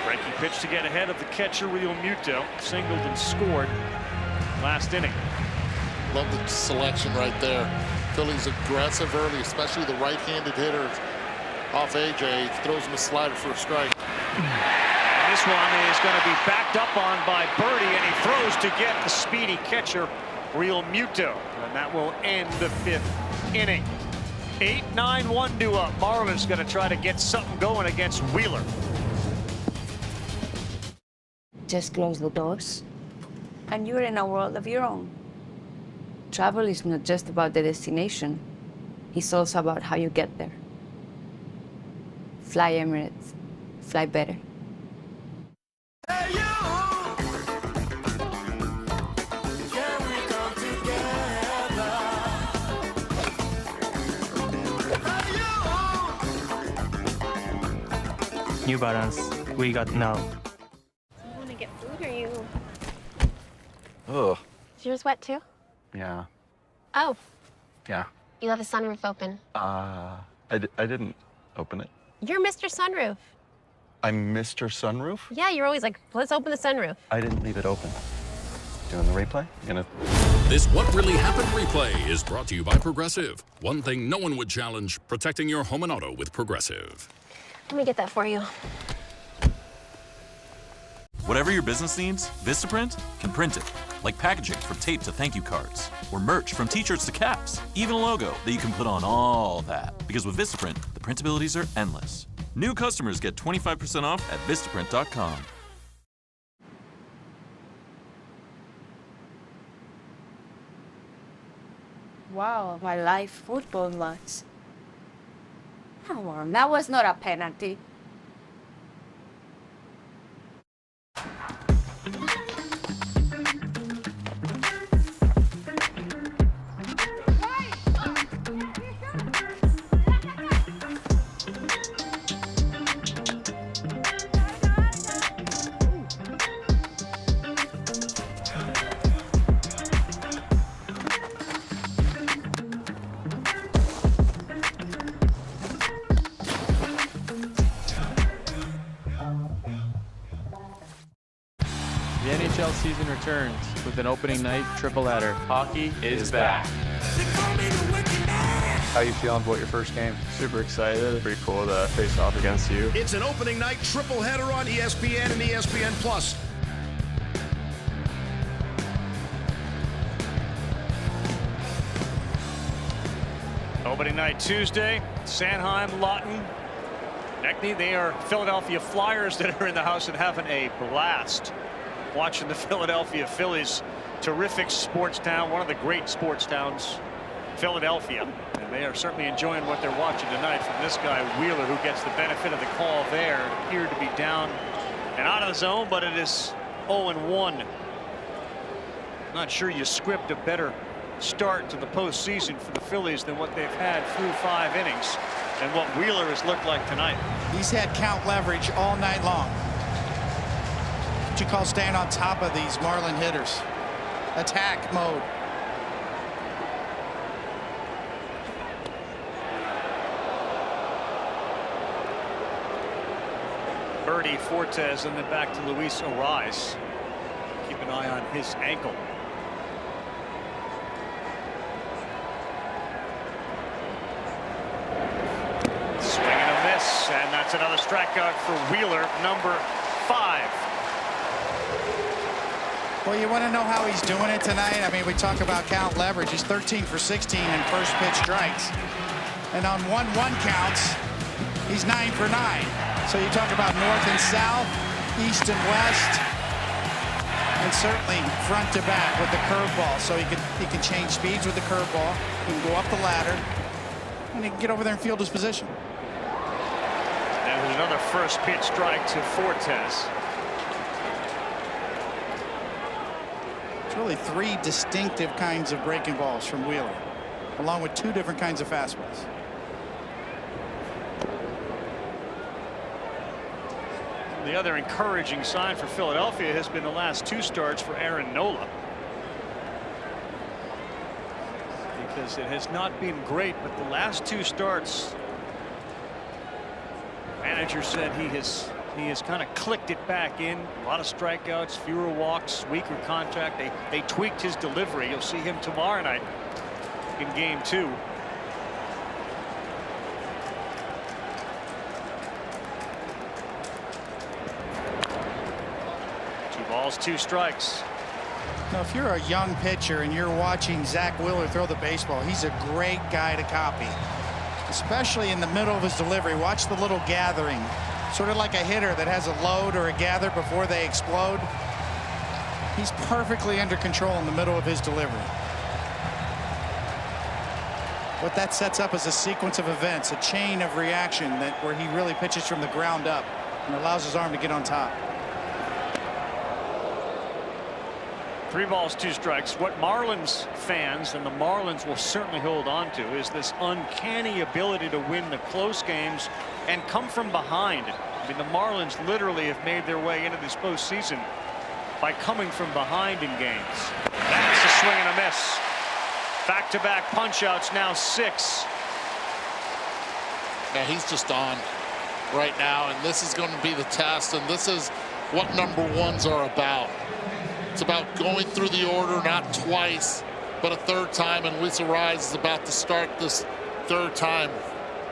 Breaking pitch to get ahead of the catcher, Real Muto. Singled and scored last inning. Love the selection right there. Philly's aggressive early, especially the right-handed hitters. Off AJ, throws him a slider for a strike. And this one is going to be backed up on by Birdie, and he throws to get the speedy catcher, Real Muto, and that will end the 5th inning. 8-9 1-2 up. Marlins going to try to get something going against Wheeler. Just close the doors, and you're in a world of your own. Travel is not just about the destination, it's also about how you get there. Fly Emirates, fly better. New Balance. We got now. You want to get food or you? Ugh. Is yours wet too? Yeah. Oh, Yeah. you left the sunroof open. I didn't open it. You're Mr. Sunroof. I'm Mr. Sunroof? Yeah, you're always like, let's open the sunroof. I didn't leave it open. Doing the replay? You gonna... This What Really Happened replay is brought to you by Progressive. One thing no one would challenge, protecting your home and auto with Progressive. Let me get that for you. Whatever your business needs, Vistaprint can print it. Like packaging from tape to thank you cards, or merch from t-shirts to caps, even a logo that you can put on all that. Because with Vistaprint, the printabilities are endless. New customers get 25% off at Vistaprint.com. Wow, my life football match. Come on, that was not a penalty. The NHL season returns with an opening night triple-header. Hockey is back. How you feeling about your first game? Super excited. Pretty cool to face off against you. It's an opening night triple header on ESPN and ESPN Plus. Opening night Tuesday, Sanheim, Lawton, Neckney. They are Philadelphia Flyers that are in the house and having a blast watching the Philadelphia Phillies. Terrific sports town, one of the great sports towns, Philadelphia. And they are certainly enjoying what they're watching tonight from this guy, Wheeler, who gets the benefit of the call there. It appeared to be down and out of the zone, but it is 0-1. Not sure you script a better start to the postseason for the Phillies than what they've had through 5 innings and what Wheeler has looked like tonight. He's had count leverage all night long. What you call staying on top of these Marlin hitters. Attack mode. Birdie, Fortes, and then back to Luis Ariz. Keep an eye on his ankle. Swing and a miss, and that's another strikeout for Wheeler, number 5. Well, you want to know how he's doing it tonight? I mean, we talk about count leverage. He's 13 for 16 in first pitch strikes. And on 1-1 counts, he's 9 for 9. So you talk about north and south, east and west, and certainly front to back with the curveball. So he can change speeds with the curveball. He can go up the ladder, and he can get over there and field his position. And there's another first pitch strike to Fortes. It's really 3 distinctive kinds of breaking balls from Wheeler, along with 2 different kinds of fastballs. The other encouraging sign for Philadelphia has been the last 2 starts for Aaron Nola. Because it has not been great, but the last 2 starts, manager said he has kind of clicked it back in. A lot of strikeouts, fewer walks, weaker contact. They tweaked his delivery. You'll see him tomorrow night in game 2. 2 balls, 2 strikes. Now, if you're a young pitcher and you're watching Zach Wheeler throw the baseball, he's a great guy to copy, especially in the middle of his delivery. Watch the little gathering, sort of like a hitter that has a load or a gather before they explode. He's perfectly under control in the middle of his delivery. What that sets up is a sequence of events, a chain of reaction where he really pitches from the ground up and allows his arm to get on top. 3 balls, 2 strikes. What Marlins fans and the Marlins will certainly hold on to is this uncanny ability to win the close games and come from behind. I mean, the Marlins literally have made their way into this postseason by coming from behind in games. That's a swing and a miss. Back-to-back punch-outs, now 6. Yeah, he's just on right now, and this is going to be the test, and this is what number ones are about. It's about going through the order, not twice, but a third time, and Luis Arraez is about to start this third time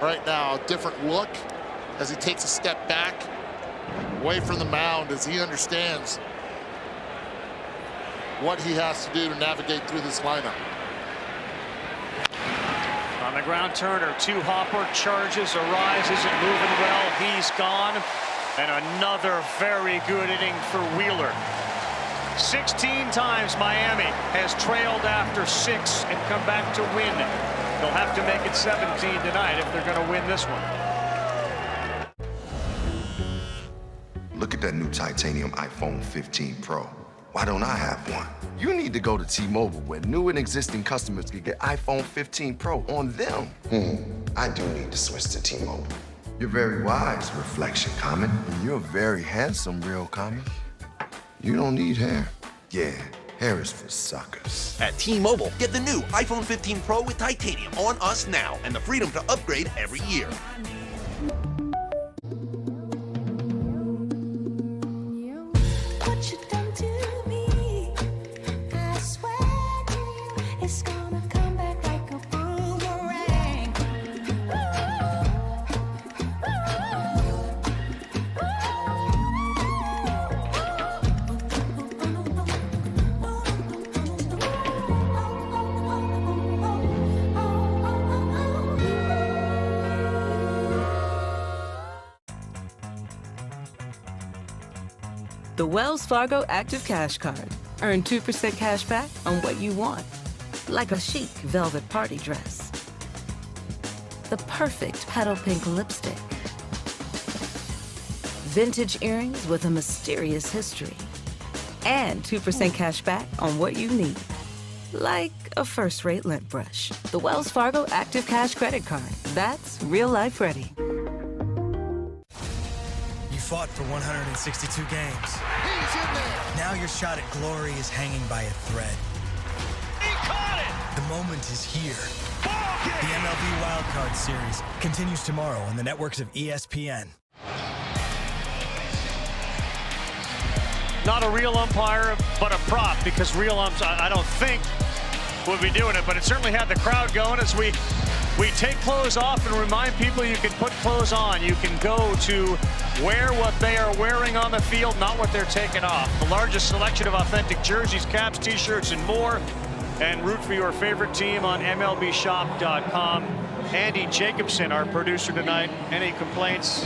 right now. A different look as he takes a step back away from the mound, as he understands what he has to do to navigate through this lineup. On the ground, Turner, 2 hopper charges. Arraez isn't moving well. He's gone. And another very good inning for Wheeler. 16 times Miami has trailed after 6 and come back to win. They'll have to make it 17 tonight if they're going to win this one. Look at that new titanium iPhone 15 Pro. Why don't I have one? You need to go to T-Mobile, where new and existing customers can get iPhone 15 Pro on them. I do need to switch to T-Mobile. You're very wise, Reflection Comet. And you're very handsome, Real Comet. You don't need hair. Yeah, hair is for suckers. At T-Mobile, get the new iPhone 15 Pro with titanium on us now and the freedom to upgrade every year. What you done to me? I swear to you, it's gonna come back like a boomerang. The Wells Fargo Active Cash Card. Earn 2% cash back on what you want. Like a chic velvet party dress. The perfect petal pink lipstick. Vintage earrings with a mysterious history. And 2% cash back on what you need. Like a first-rate lint brush. The Wells Fargo Active Cash Credit Card. That's real life ready. You fought for 162 games. He's in there. Now your shot at glory is hanging by a thread. He caught it. The moment is here. The MLB Wild Card Series continues tomorrow on the networks of ESPN. Not a real umpire, but a prop, because real umps, I don't think, will be doing it, but it certainly had the crowd going as we take clothes off and remind people you can put clothes on. You can go to wear what they are wearing on the field, not what they're taking off. The largest selection of authentic jerseys, caps, t-shirts, and more. And root for your favorite team on MLBshop.com. Andy Jacobson, our producer tonight. Any complaints?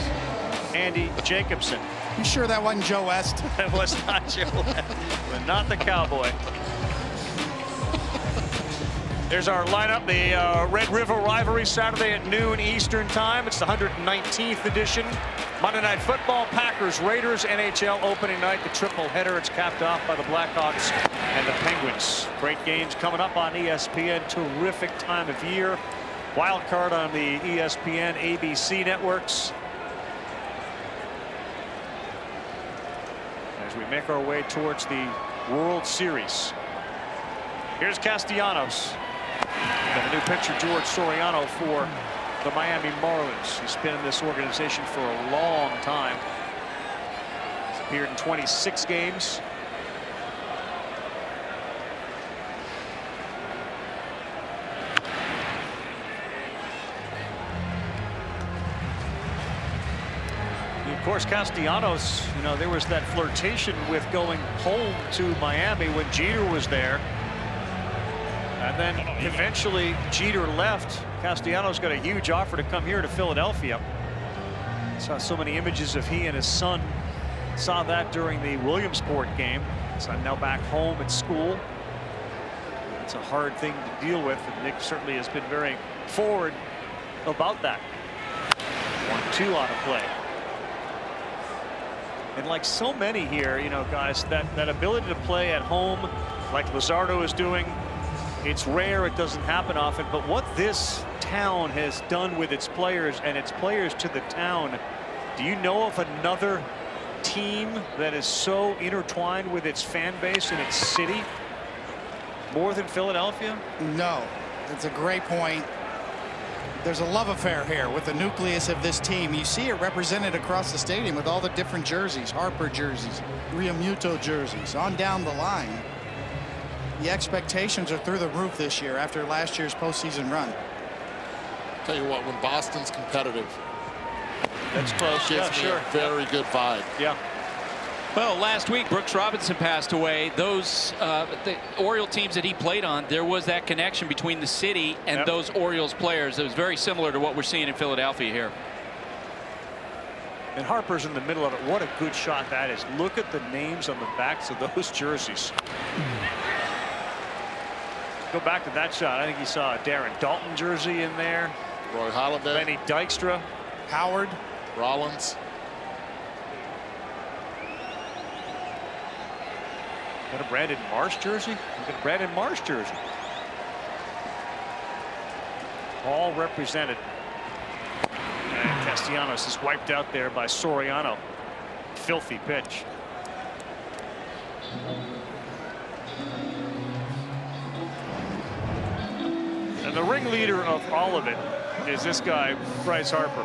Andy Jacobson. You sure that wasn't Joe West? That was not Joe West, but not the Cowboy. There's our lineup, the Red River Rivalry, Saturday at noon Eastern Time. It's the 119th edition. Monday Night Football, Packers, Raiders, NHL opening night, the triple header. It's capped off by the Blackhawks and the Penguins. Great games coming up on ESPN. Terrific time of year. Wild card on the ESPN, ABC networks. As we make our way towards the World Series. Here's Castellanos. Got a new pitcher, George Soriano, for the Miami Marlins. He's been in this organization for a long time. He's appeared in 26 games. Of course, Castellanos, you know, there was that flirtation with going home to Miami when Jeter was there. And then eventually Jeter left. Castellanos got a huge offer to come here to Philadelphia. Saw so many images of he and his son. Saw that during the Williamsport game. Son now back home at school. It's a hard thing to deal with, and Nick certainly has been very forward about that. 1-2 on a play. And like so many here, you know, guys, that ability to play at home like Luzardo is doing, it's rare, it doesn't happen often, but what this town has done with its players and its players to the town Do you know of another team that is so intertwined with its fan base and its city more than Philadelphia? No, it's a great point. There's a love affair here with the nucleus of this team. You see it represented across the stadium with all the different jerseys, Harper jerseys, Rio Muto jerseys, on down the line. The expectations are through the roof this year after last year's postseason run. Tell you what, when Boston's competitive, that's close. Gives me a very good vibe. Yeah. Well, last week Brooks Robinson passed away. Those the Oriole teams that he played on, there was that connection between the city and those Orioles players. It was very similar to what we're seeing in Philadelphia here. And Harper's in the middle of it. What a good shot that is. Look at the names on the backs of those jerseys. Go back to that shot. I think he saw a Darren Dalton jersey in there. Roy Halladay. Benny Dykstra. Howard. Rollins. Got a Brandon Marsh jersey. Got a Brandon Marsh jersey. All represented. And Castellanos is wiped out there by Soriano. Filthy pitch. And the ringleader of all of it is this guy, Bryce Harper.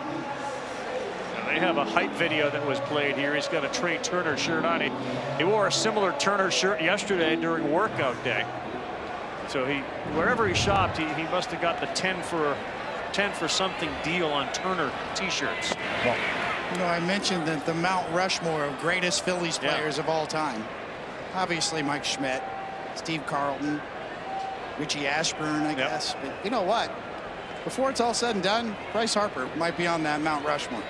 They have a hype video that was played here. He's got a Trey Turner shirt on. He wore a similar Turner shirt yesterday during workout day. So wherever he shopped, he must have got the 10 for something deal on Turner t-shirts. You know, I mentioned that the Mount Rushmore of greatest Phillies players of all time. Obviously Mike Schmidt, Steve Carlton, Richie Ashburn, I guess. But you know what? Before it's all said and done, Bryce Harper might be on that Mount Rushmore.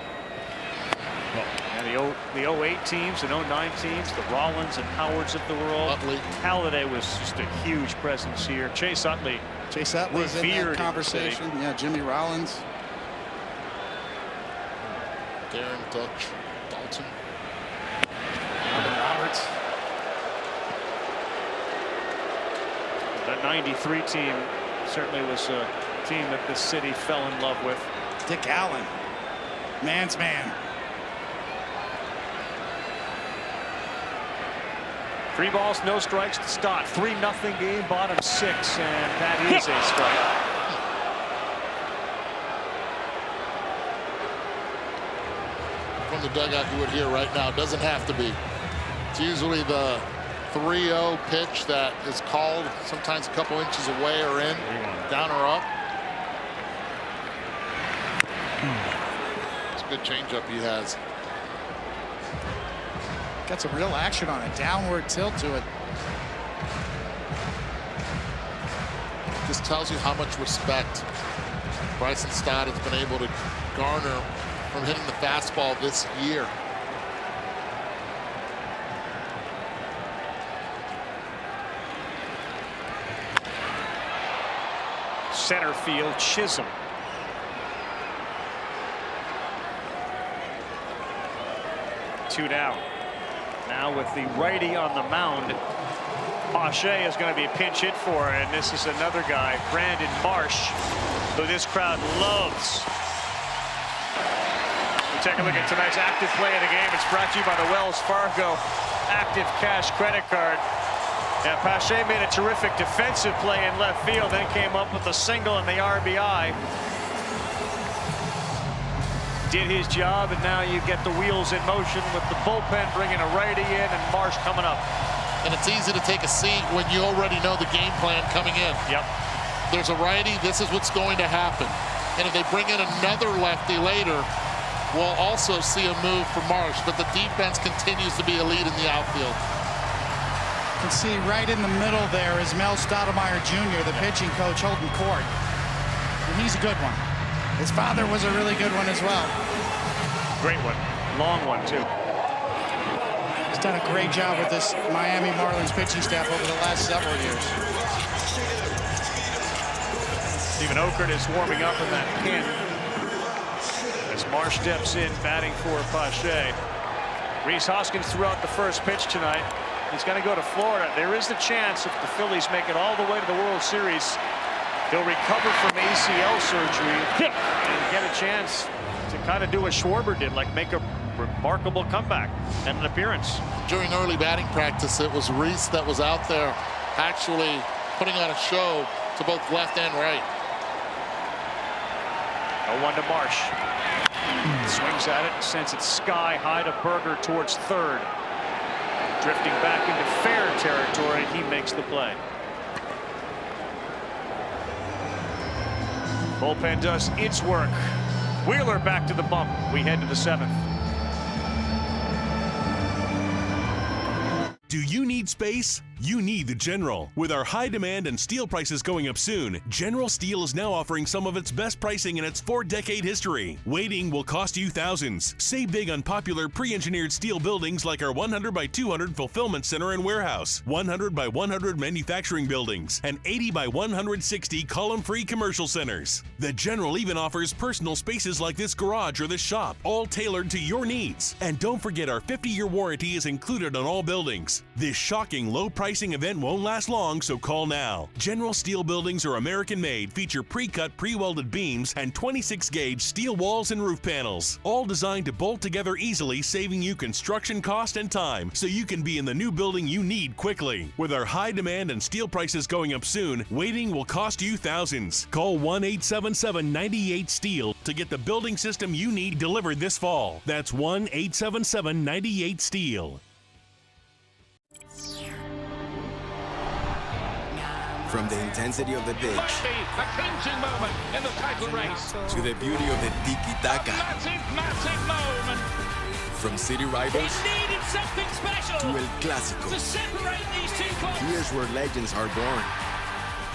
And the 08 teams and 09 teams, the Rollins and Howards of the world. Halladay was just a huge presence here. Chase Utley. Chase Utley was in that conversation. Yeah, Jimmy Rollins. Darren Dalton. Robin Roberts. That 93 team certainly was a team that this city fell in love with. Dick Allen. Man's man. 3 balls, no strikes to start. 3-0 game, bottom 6, and that is a strike. From the dugout, you would hear right now. Doesn't have to be. It's usually the 3-0 pitch that is called sometimes a couple inches away or in, down or up. It's a good changeup he has. Got some real action on it. Downward tilt to it. Just tells you how much respect Bryson Stott has been able to garner from hitting the fastball this year. Center field, Chisholm. Two down. Now with the righty on the mound, Pache is going to be a pinch hit for, and this is another guy, Brandon Marsh, who this crowd loves. We take a look at tonight's active play of the game. It's brought to you by the Wells Fargo Active Cash Credit Card. Now Pache made a terrific defensive play in left field, then came up with a single and the RBI. Did his job, and now you get the wheels in motion with the bullpen bringing a righty in and Marsh coming up. And it's easy to take a seat when you already know the game plan coming in. Yep. There's a righty, this is what's going to happen. And if they bring in another lefty later, we'll also see a move from Marsh, but the defense continues to be elite in the outfield. You can see right in the middle there is Mel Stoudemire Jr., the pitching coach, holding court. And he's a good one. His father was a really good one as well. Great one. Long one, too. He's done a great job with this Miami Marlins pitching staff over the last several years. Stephen Okert is warming up in that pin as Marsh steps in, batting for Pache. Rhys Hoskins threw out the first pitch tonight. He's going to go to Florida. There is the chance if the Phillies make it all the way to the World Series, he'll recover from ACL surgery and get a chance to kind of do what Schwarber did, like make a remarkable comeback and an appearance. During early batting practice, it was Reese that was out there actually putting on a show to both left and right. 0-1 to Marsh. Swings at it, sends it sky high to Berger towards third. Drifting back into fair territory, he makes the play. Bullpen does its work. Wheeler back to the bump. We head to the 7th. Do you need space? You need the General. With our high demand and steel prices going up soon, General Steel is now offering some of its best pricing in its 4-decade history. Waiting will cost you thousands. Save big on popular pre-engineered steel buildings like our 100 by 200 fulfillment center and warehouse, 100 by 100 manufacturing buildings, and 80 by 160 column-free commercial centers. The General even offers personal spaces like this garage or this shop, all tailored to your needs. And don't forget our 50-year warranty is included on all buildings. This shocking low pricing event won't last long, so call now. General Steel buildings are American-made, feature pre-cut, pre-welded beams, and 26-gauge steel walls and roof panels, all designed to bolt together easily, saving you construction cost and time, so you can be in the new building you need quickly. With our high demand and steel prices going up soon, waiting will cost you thousands. Call 1-877-98-STEEL to get the building system you need delivered this fall. That's 1-877-98-STEEL. From the intensity of the pitch, a clinching moment in the title race, to the beauty of the tiki-taka, massive moment. From city rivals It needed something special to El Clásico, to separate these two clubs. Here's where legends are born,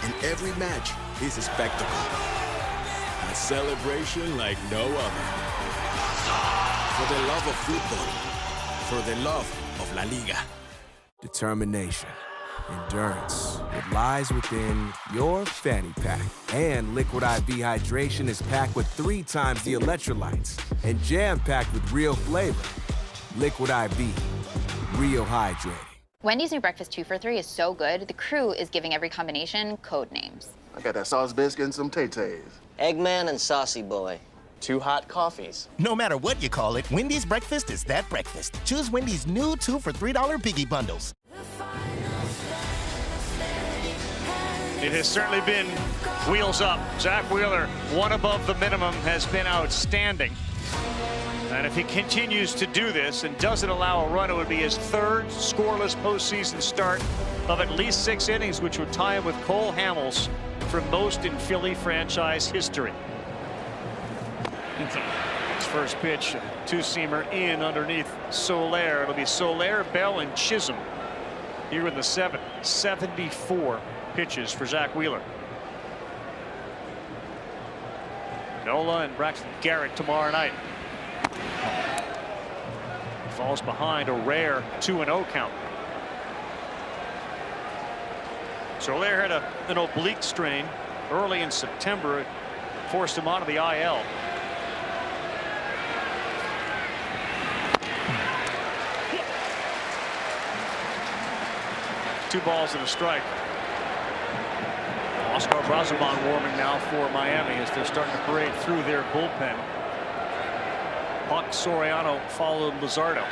and every match is a spectacle, a celebration like no other. For the love of football, for the love of La Liga, determination, endurance. It lies within your fanny pack. And Liquid IV Hydration is packed with 3 times the electrolytes and jam-packed with real flavor. Liquid IV, real hydrating. Wendy's new breakfast 2 for $3 is so good, the crew is giving every combination code names. I got that sauce biscuit and some Tay-Tays. Eggman and Saucy Boy. 2 hot coffees. No matter what you call it, Wendy's breakfast is that breakfast. Choose Wendy's new 2 for $3 Biggie Bundles. It has certainly been wheels up. Zach Wheeler, one above the minimum, has been outstanding. And if he continues to do this and doesn't allow a run, it would be his 3rd scoreless postseason start of at least 6 innings, which would tie him with Cole Hamels for most in Philly franchise history. His first pitch, a 2-seamer in underneath Soler. It'll be Soler, Bell, and Chisholm here in the 7th. 74 pitches for Zach Wheeler. Nola and Braxton Garrett tomorrow night. Falls behind a rare 2-0 count. Soler had an oblique strain early in September. It forced him onto the IL. Two balls and a strike. Oscar Brazoban warming now for Miami as they're starting to parade through their bullpen. Buck, Soriano followed Luzardo.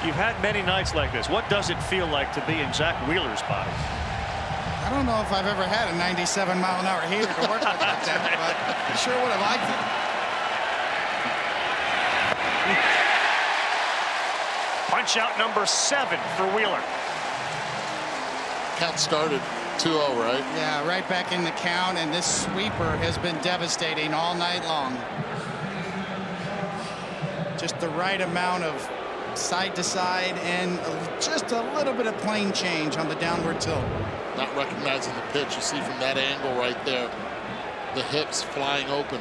You've had many nights like this. What does it feel like to be in Zach Wheeler's body? I don't know if I've ever had a 97-mile-an-hour heater to work like that, but I sure would have liked it. Punch out number 7 for Wheeler. Count started 2-0, right? Yeah, right back in the count, and this sweeper has been devastating all night long. Just the right amount of side to side and just a little bit of plane change on the downward tilt. Not recognizing the pitch. You see from that angle right there, the hips flying open.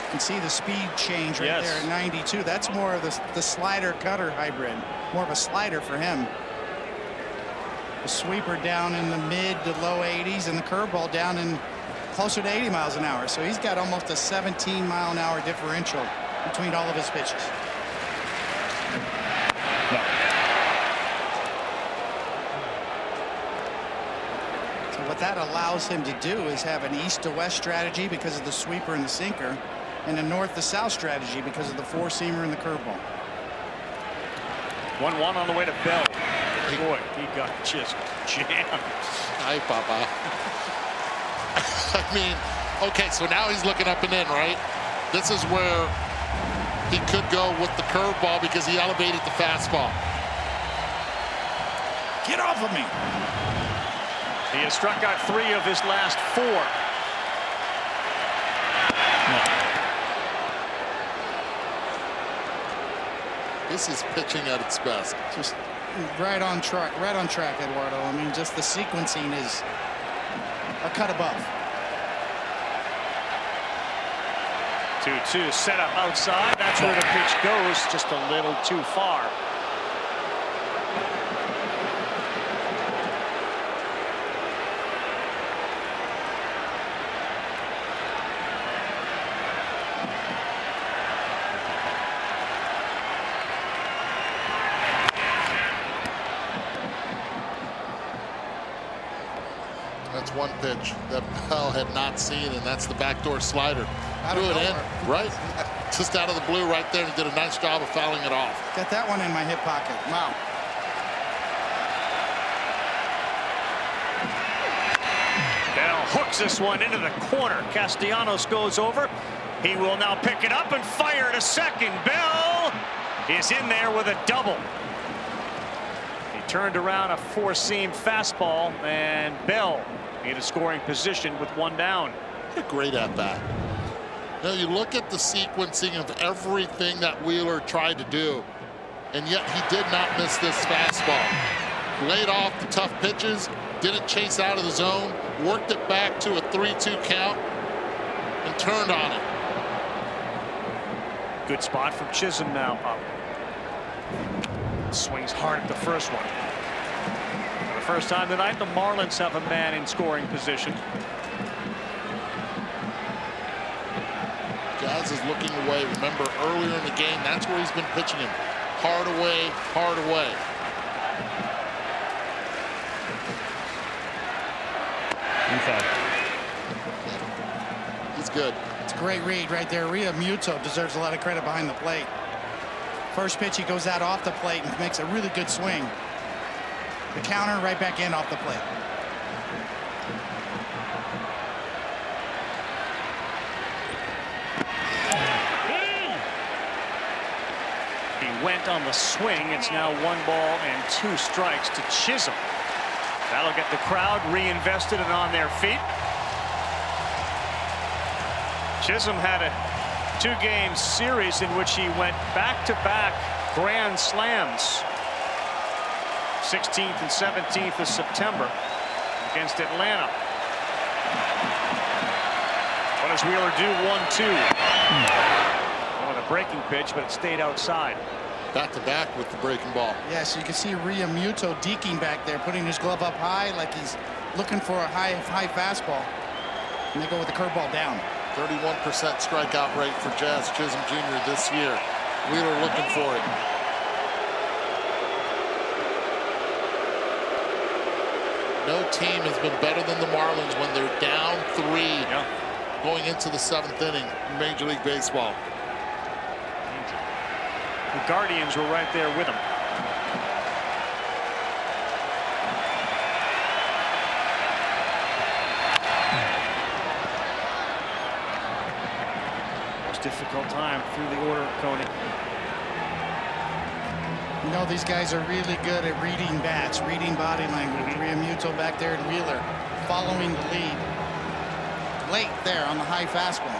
You can see the speed change right there at 92. That's more of the slider cutter hybrid, more of a slider for him. The sweeper down in the mid to low 80s and the curveball down in closer to 80 miles an hour. So he's got almost a 17-mile-an-hour differential between all of his pitches. that allows him to do is have an east to west strategy because of the sweeper and the sinker, and a north to south strategy because of the four-seamer and the curveball. 1-1 on the way to Bell. Boy, he got just jammed. Hi, Papa. I mean, okay, so now he's looking up and in, right? This is where he could go with the curveball because he elevated the fastball. Get off of me. He has struck out 3 of his last 4. This is pitching at its best. Just right on track, Eduardo. I mean, just the sequencing is a cut above. 2-2 set up outside. That's where the pitch goes, just a little too far. That's one pitch that Bell had not seen, and that's the backdoor slider. Threw it in, right? Just out of the blue right there, and did a nice job of fouling it off. Got that one in my hip pocket. Wow. Bell hooks this one into the corner. Castellanos goes over. He will now pick it up and fire to second. Bell is in there with a double. He turned around a four-seam fastball, and Bell in a scoring position with 1 down. A great at-bat. Now you look at the sequencing of everything that Wheeler tried to do, and yet he did not miss this fastball. Laid off the tough pitches, didn't chase out of the zone, worked it back to a 3-2 count, and turned on it. Good spot from Chisholm now up. Swings hard at the first one. For the first time tonight, the Marlins have a man in scoring position. Jazz is looking away. Remember, earlier in the game, that's where he's been pitching him. Hard away, hard away. Inside. He's good. It's a great read right there. Realmuto deserves a lot of credit behind the plate. First pitch, he goes out off the plate and makes a really good swing. The counter right back in off the plate. He went on the swing. It's now 1 ball and 2 strikes to Chisholm. That'll get the crowd reinvested and on their feet. Chisholm had a 2-game series in which he went back-to-back grand slams. 16th and 17th of September against Atlanta. What does Wheeler do? 1-2. With a breaking pitch, but it stayed outside. Back-to-back with the breaking ball. Yes, you can see Realmuto deking back there, putting his glove up high like he's looking for a high fastball. And they go with the curveball down. 31% strikeout rate for Jazz Chisholm Jr. this year. Wheeler looking for it. No team has been better than the Marlins when they're down 3 going into the 7th inning in Major League Baseball. The Guardians were right there with him. Most difficult time through the order, Coney. You know, these guys are really good at reading bats, reading body language. Realmuto back there and Wheeler following the lead. Late there on the high fastball.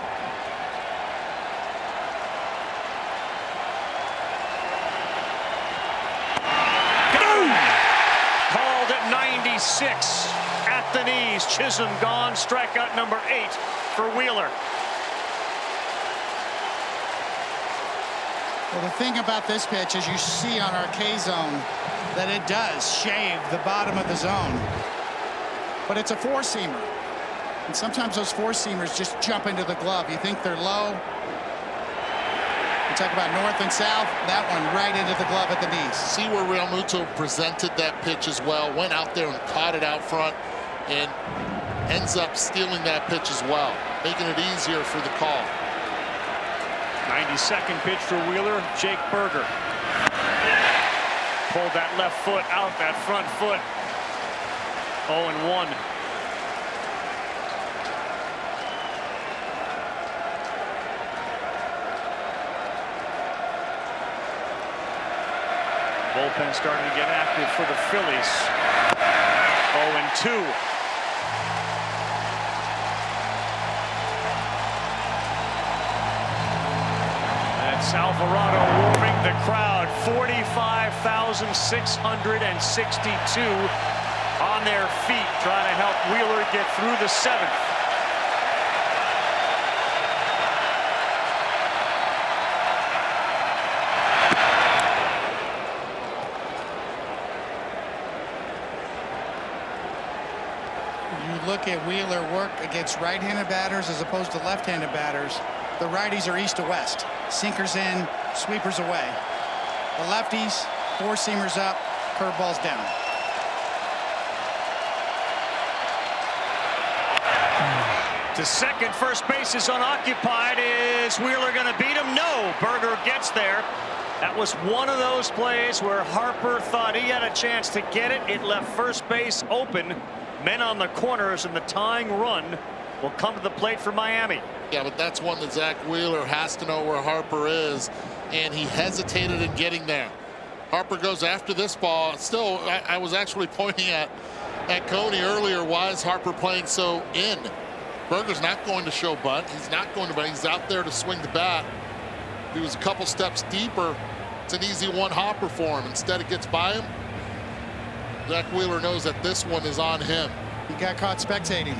Called at 96 at the knees. Chisholm gone. Strikeout number 8 for Wheeler. Well, the thing about this pitch, as you see on our K-zone, that it does shave the bottom of the zone. But it's a four-seamer. And sometimes those four-seamers just jump into the glove. You think they're low. You talk about north and south. That one right into the glove at the knees. See where Realmuto presented that pitch as well. Went out there and caught it out front. And ends up stealing that pitch as well, making it easier for the call. 92nd pitch for Wheeler, Jake Berger. Pulled that left foot out, that front foot. 0-1. Bullpen starting to get active for the Phillies. 0-2. That's Alvarado warming the crowd. 45,662 on their feet, trying to help Wheeler get through the 7th. Look at Wheeler work against right-handed batters as opposed to left-handed batters. The righties are east to west. Sinkers in, sweepers away. The lefties, four-seamers up, curveballs down. To second, first base is unoccupied. Is Wheeler going to beat him? No. Berger gets there. That was one of those plays where Harper thought he had a chance to get it. It left first base open. Men on the corners, and the tying run will come to the plate for Miami. Yeah, but that's one that Zach Wheeler has to know where Harper is, and he hesitated in getting there. Harper goes after this ball. Still, I was actually pointing at Coney earlier. Why is Harper playing so in? Berger's not going to show bunt. He's not going to bunt. He's out there to swing the bat. If he was a couple steps deeper, it's an easy one-hopper for him. Instead, it gets by him. Zach Wheeler knows that this one is on him. He got caught spectating.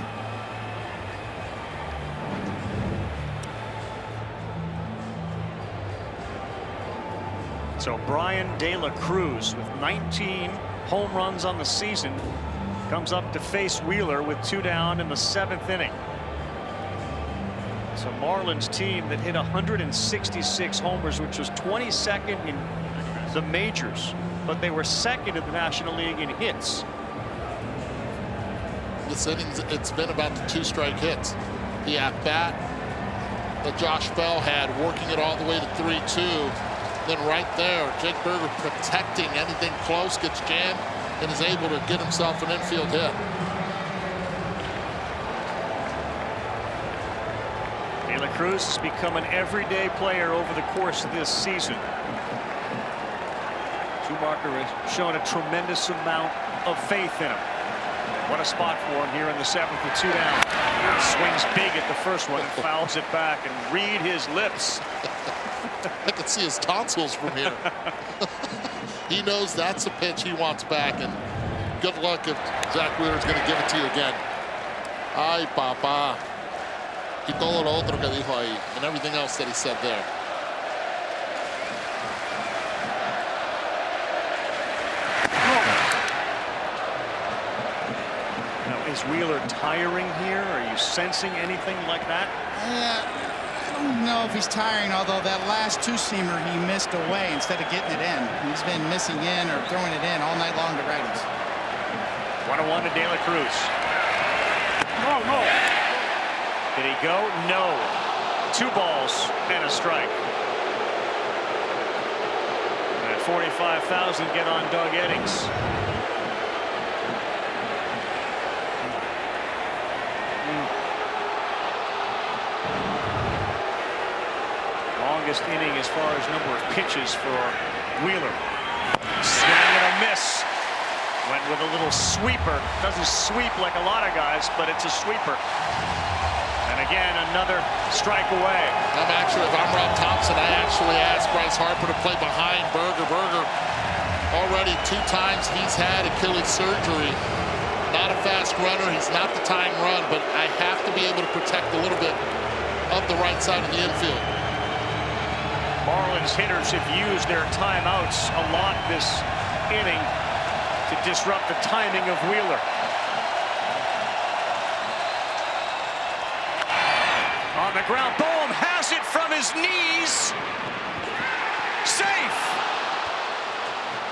So Brian De La Cruz with 19 home runs on the season comes up to face Wheeler with 2 down in the 7th inning. It's a Marlins team that hit 166 homers, which was 22nd in the majors, but they were second in the National League in hits. This inning, it's been about the 2-strike hits. The at-bat that Josh Bell had, working it all the way to 3-2. Then right there, Jake Berger protecting anything close, gets jammed, and is able to get himself an infield hit. De La Cruz has become an everyday player over the course of this season. Schumacher has shown a tremendous amount of faith in him. What a spot for him here in the 7th with 2 down. Swings big at the first one and fouls it back, and read his lips. I can see his tonsils from here. He knows that's a pitch he wants back, and good luck if Zach Wheeler's going to give it to you again. Ay, papá. Y todo lo otro que dijo ahí, and everything else that he said there. Is Wheeler tiring here? Are you sensing anything like that? I don't know if he's tiring, although that last two-seamer he missed away instead of getting it in. He's been missing in or throwing it in all night long to righties. 1-1 to De La Cruz. Oh, no. Did he go? No. 2 balls and a strike. And 45,000 get on Doug Eddings. Longest inning as far as number of pitches for Wheeler. Swing and a miss. Went with a little sweeper. Doesn't sweep like a lot of guys, but it's a sweeper. And again, another strike away. If I'm Rob Thompson, I actually asked Bryce Harper to play behind Berger. Berger, already 2 times he's had Achilles surgery. Not a fast runner. He's not the time run, but I have to be able to protect a little bit of the right side of the infield. Marlins hitters have used their timeouts a lot this inning to disrupt the timing of Wheeler. On the ground, Boehm has it from his knees. Safe.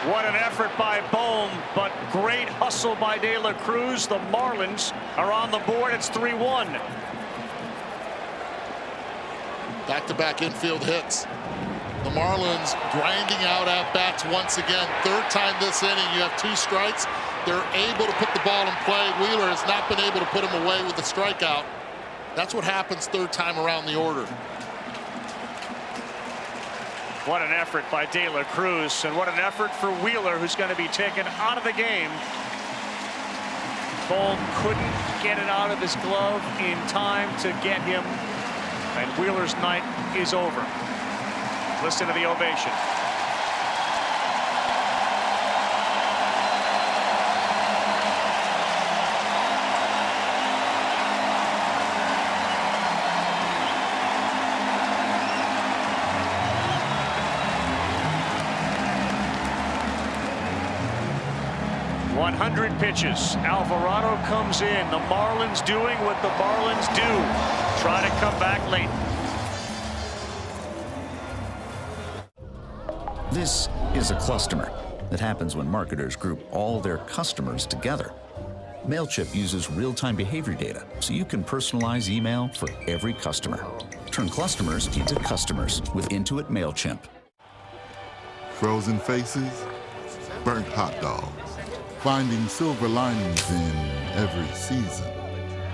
What an effort by Bohm, but great hustle by De La Cruz. The Marlins are on the board. It's 3-1. Back-to-back infield hits. The Marlins grinding out at-bats once again. Third time this inning, you have 2 strikes. They're able to put the ball in play. Wheeler has not been able to put him away with the strikeout. That's what happens third time around the order. What an effort by De La Cruz, and what an effort for Wheeler, who's going to be taken out of the game. Bohm couldn't get it out of his glove in time to get him, and Wheeler's night is over. Listen to the ovation. Pitches. Alvarado comes in. The Marlins doing what the Marlins do. Try to come back late. This is a cluster that happens when marketers group all their customers together. MailChimp uses real-time behavior data so you can personalize email for every customer. Turn customers into customers with Intuit MailChimp. Frozen faces, burnt hot dogs. Finding silver linings in every season.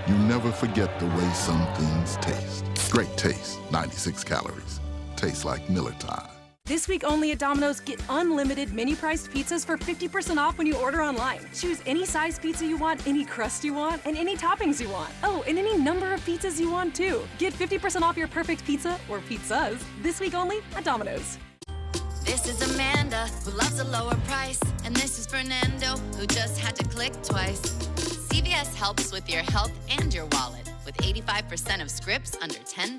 You never forget the way some things taste. Great taste, 96 calories. Tastes like Miller time. This week only at Domino's, get unlimited mini-priced pizzas for 50% off when you order online. Choose any size pizza you want, any crust you want, and any toppings you want. Oh, and any number of pizzas you want, too. Get 50% off your perfect pizza, or pizzas, this week only at Domino's. This is Amanda, who loves a lower price. And this is Fernando, who just had to click twice. CVS helps with your health and your wallet, with 85% of scripts under $10.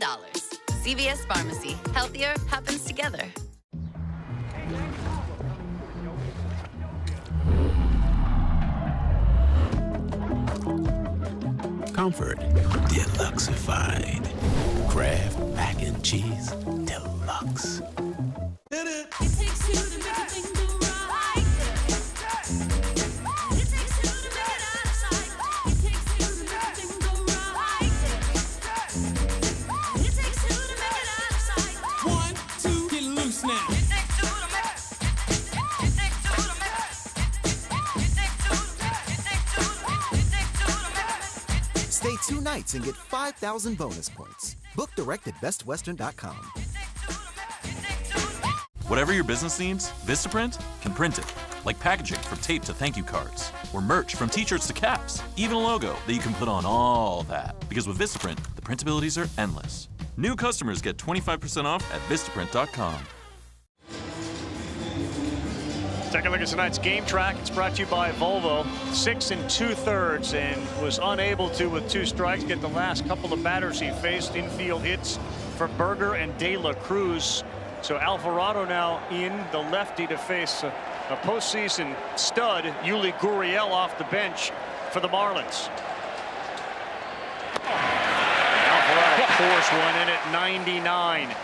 CVS Pharmacy. Healthier happens together. Comfort deluxified. Kraft mac and cheese deluxe. It takes two to make a thing go right. It takes two to make it out of sight. It takes two to make a thing go right. It takes two to make it out of sight. 1, 2, get loose now. It takes two to make it. It takes two to make it. Stay 2 nights and get 5,000 bonus points. Book direct at bestwestern.com. Whatever your business needs, Vistaprint can print it. Like packaging from tape to thank you cards, or merch from t-shirts to caps, even a logo that you can put on all that. Because with Vistaprint, the printabilities are endless. New customers get 25% off at Vistaprint.com. Take a look at tonight's game track. It's brought to you by Volvo. 6 2/3 and was unable to, with 2 strikes, get the last couple of batters he faced. Infield hits for Berger and De La Cruz. So Alvarado now in, the lefty, to face a postseason stud, Yuli Gurriel, off the bench for the Marlins. Alvarado pours one in at 99.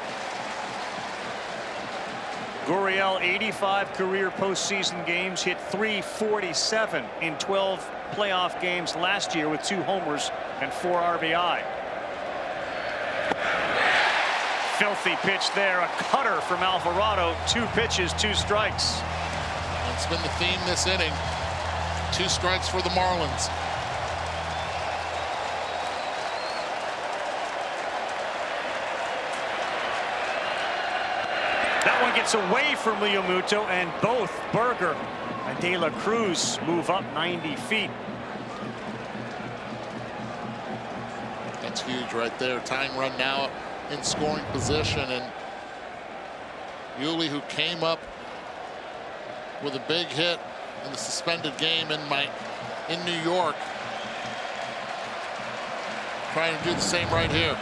Gurriel, 85 career postseason games, hit .347 in 12 playoff games last year with 2 homers and 4 RBI. Filthy pitch there, a cutter from Alvarado. 2 pitches, 2 strikes. It's been the theme this inning. 2 strikes for the Marlins. That one gets away from Realmuto, and both Berger and De La Cruz move up 90 feet. That's huge right there. Tying run now in scoring position, and Yuli, who came up with a big hit in the suspended game in New York, trying to do the same right here.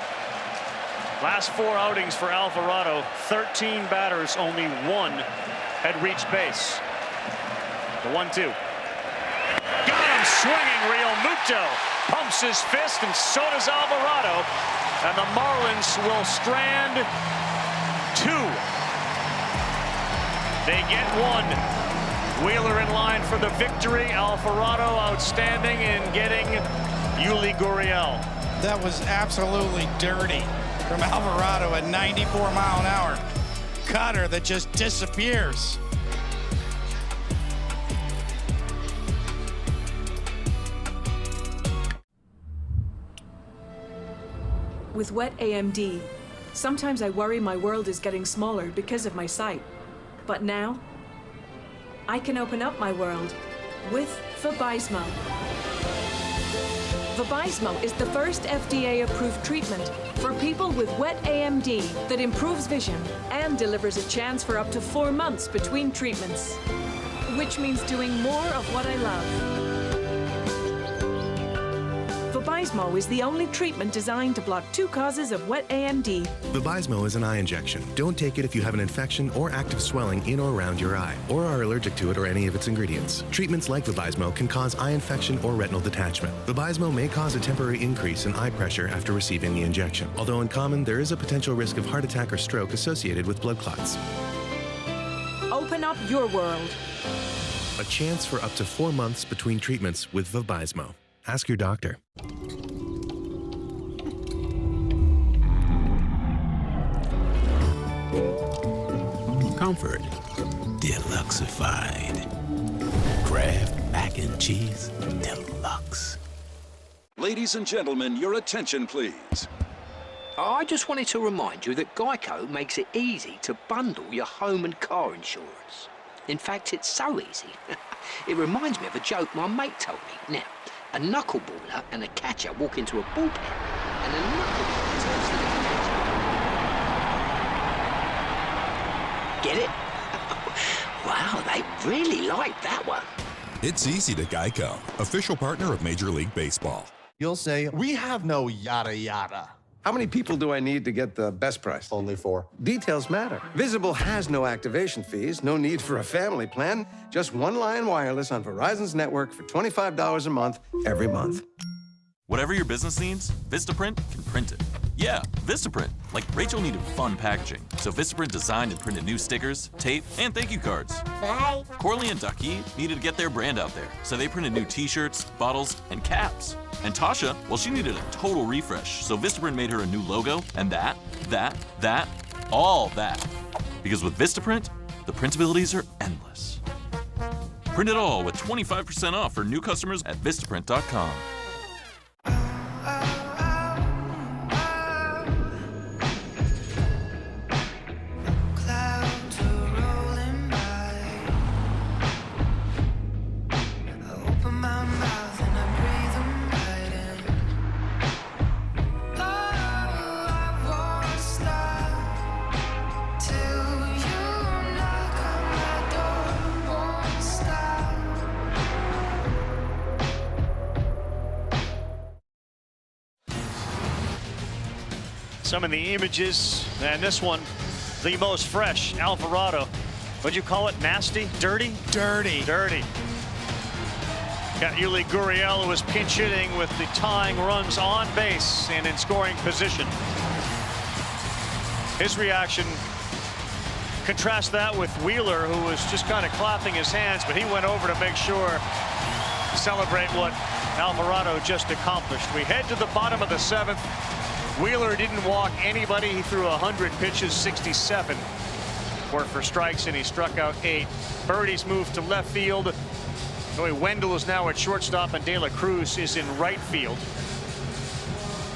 Last 4 outings for Alvarado, 13 batters, only 1 had reached base. The 1-2. Got him swinging. Realmuto pumps his fist, and so does Alvarado. And the Marlins will strand 2. They get 1. Wheeler in line for the victory. Alvarado outstanding in getting Yuli Gurriel. That was absolutely dirty from Alvarado at 94-mile-an-hour. Cutter that just disappears. With wet AMD, sometimes I worry my world is getting smaller because of my sight. But now, I can open up my world with Vabysmo. Vabysmo is the first FDA-approved treatment for people with wet AMD that improves vision and delivers a chance for up to 4 months between treatments, which means doing more of what I love. Vabysmo is the only treatment designed to block 2 causes of wet AMD. Vabysmo is an eye injection. Don't take it if you have an infection or active swelling in or around your eye, or are allergic to it or any of its ingredients. Treatments like Vabysmo can cause eye infection or retinal detachment. Vabysmo may cause a temporary increase in eye pressure after receiving the injection. Although uncommon, there is a potential risk of heart attack or stroke associated with blood clots. Open up your world. A chance for up to 4 months between treatments with Vabysmo. Ask your doctor. Comfort, deluxified. Kraft mac and cheese, deluxe. Ladies and gentlemen, your attention, please. I just wanted to remind you that Geico makes it easy to bundle your home and car insurance. In fact, it's so easy. It reminds me of a joke my mate told me. Now, a knuckleballer and a catcher walk into a bullpen, and a knuckleballer turns to the catcher. Get it? Wow, they really like that one. It's easy to Geico, official partner of Major League Baseball. You'll say, we have no yada yada. How many people do I need to get the best price? Only 4. Details matter. Visible has no activation fees, no need for a family plan. Just one-line wireless on Verizon's network for $25 a month, every month. Whatever your business needs, Vistaprint can print it. Yeah, Vistaprint. Like Rachel needed fun packaging, so Vistaprint designed and printed new stickers, tape, and thank you cards. Bye. Corley and Ducky needed to get their brand out there, so they printed new t-shirts, bottles, and caps. And Tasha, well, she needed a total refresh, so Vistaprint made her a new logo, and all that. Because with Vistaprint, the printabilities are endless. Print it all with 25% off for new customers at Vistaprint.com. Some of the images, and this one, the most fresh, Alvarado. What'd you call it? Nasty? Dirty? Dirty. Dirty. Got Yuli Gurriel, who was pinch hitting with the tying runs on base and in scoring position. His reaction, contrast that with Wheeler, who was just kind of clapping his hands, but he went over to make sure to celebrate what Alvarado just accomplished. We head to the bottom of the 7th. Wheeler didn't walk anybody. He threw 100 pitches, 67 were for strikes, and he struck out 8. Birdie's moved to left field. Joey Wendell is now at shortstop, and De La Cruz is in right field.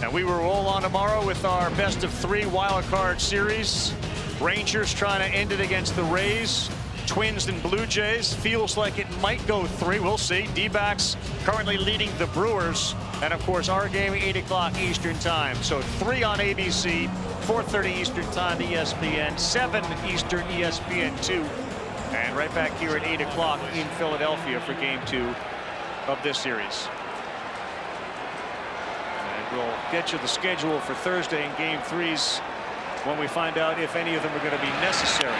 And we will roll on tomorrow with our best of 3 wild card series. Rangers trying to end it against the Rays. Twins and Blue Jays. Feels like it might go 3. We'll see. D-backs currently leading the Brewers. And, of course, our game, 8 o'clock Eastern time. So 3 on ABC, 4:30 Eastern time, ESPN, 7 Eastern, ESPN2. And right back here at 8 o'clock in Philadelphia for Game 2 of this series. And we'll get you the schedule for Thursday in Game 3s when we find out if any of them are going to be necessary.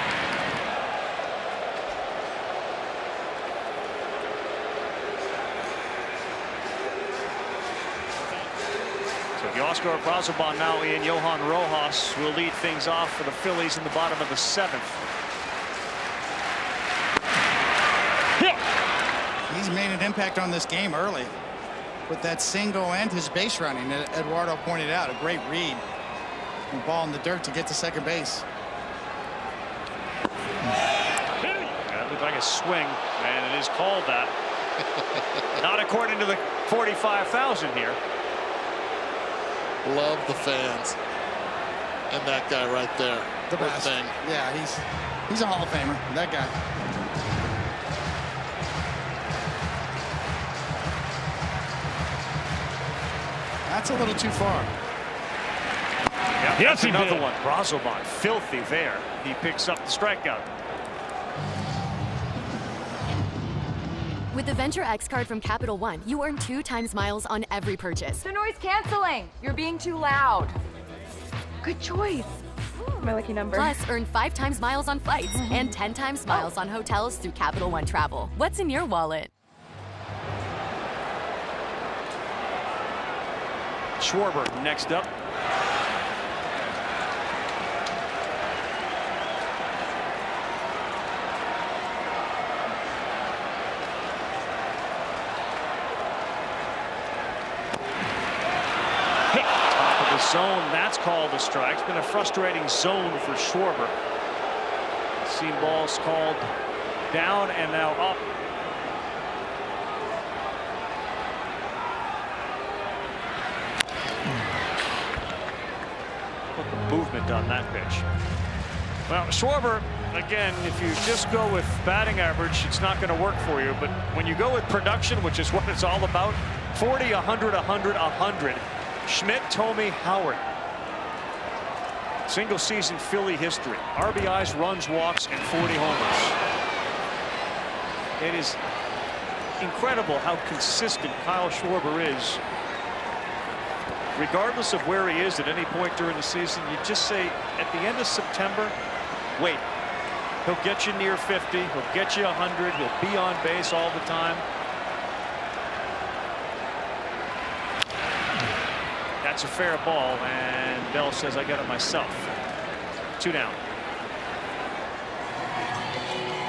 Oscar Brazoban now in. Johan Rojas will lead things off for the Phillies in the bottom of the 7th. He's made an impact on this game early with that single and his base running that Eduardo pointed out. A great read. The ball in the dirt to get to second base. That looked like a swing, and it is called that. Not according to the 45,000 here. Love the fans. And that guy right there. The best. Thing. Yeah, he's a Hall of Famer, that guy. That's a little too far. Yep, yes, that's another one. Brazoban, filthy there. He picks up the strikeout. With the Venture X card from Capital One, you earn 2 times miles on every purchase. They're noise canceling. You're being too loud. Good choice. My lucky number. Plus, earn 5 times miles on flights and 10 times miles on hotels through Capital One Travel. What's in your wallet? Schwarber next up. Zone, that's called a strike. It's been a frustrating zone for Schwarber. Seam balls called down and now up. Look at the movement on that pitch. Well, Schwarber, again, if you just go with batting average, it's not going to work for you. But when you go with production, which is what it's all about, 40, 100, 100, 100. Schmidt, Tomey, Howard. Single season Philly history. RBIs, runs, walks, and 40 homers. It is incredible how consistent Kyle Schwarber is. Regardless of where he is at any point during the season, you just say at the end of September, wait. He'll get you near 50. He'll get you 100. He'll be on base all the time. That's a fair ball, and Bell says I got it myself. 2 down.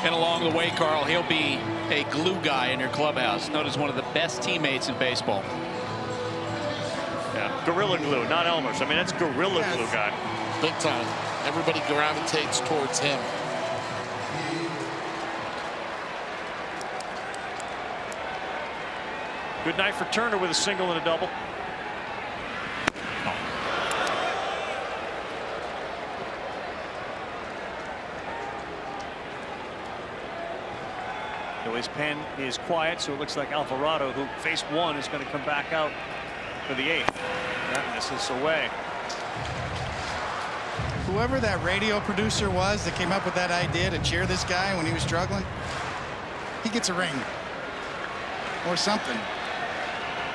And along the way, Carl, he'll be a glue guy in your clubhouse, known as one of the best teammates in baseball. Yeah, Gorilla Glue, not Elmer's. I mean, that's Gorilla Glue guy. Big time. Everybody gravitates towards him. Good night for Turner with a single and a double. His pen is quiet, so it looks like Alvarado, who faced one, is going to come back out for the 8th. That misses away. Whoever that radio producer was that came up with that idea to cheer this guy when he was struggling, he gets a ring or something.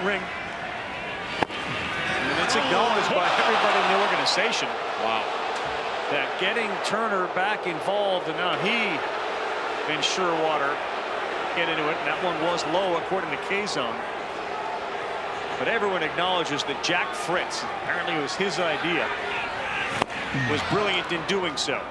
Ring. And it's acknowledged by everybody in the organization. Wow. That getting Turner back involved, and now he in sure water. Get into it, and that one was low according to K-Zone. But everyone acknowledges that Jack Fritz, apparently it was his idea, was brilliant in doing so.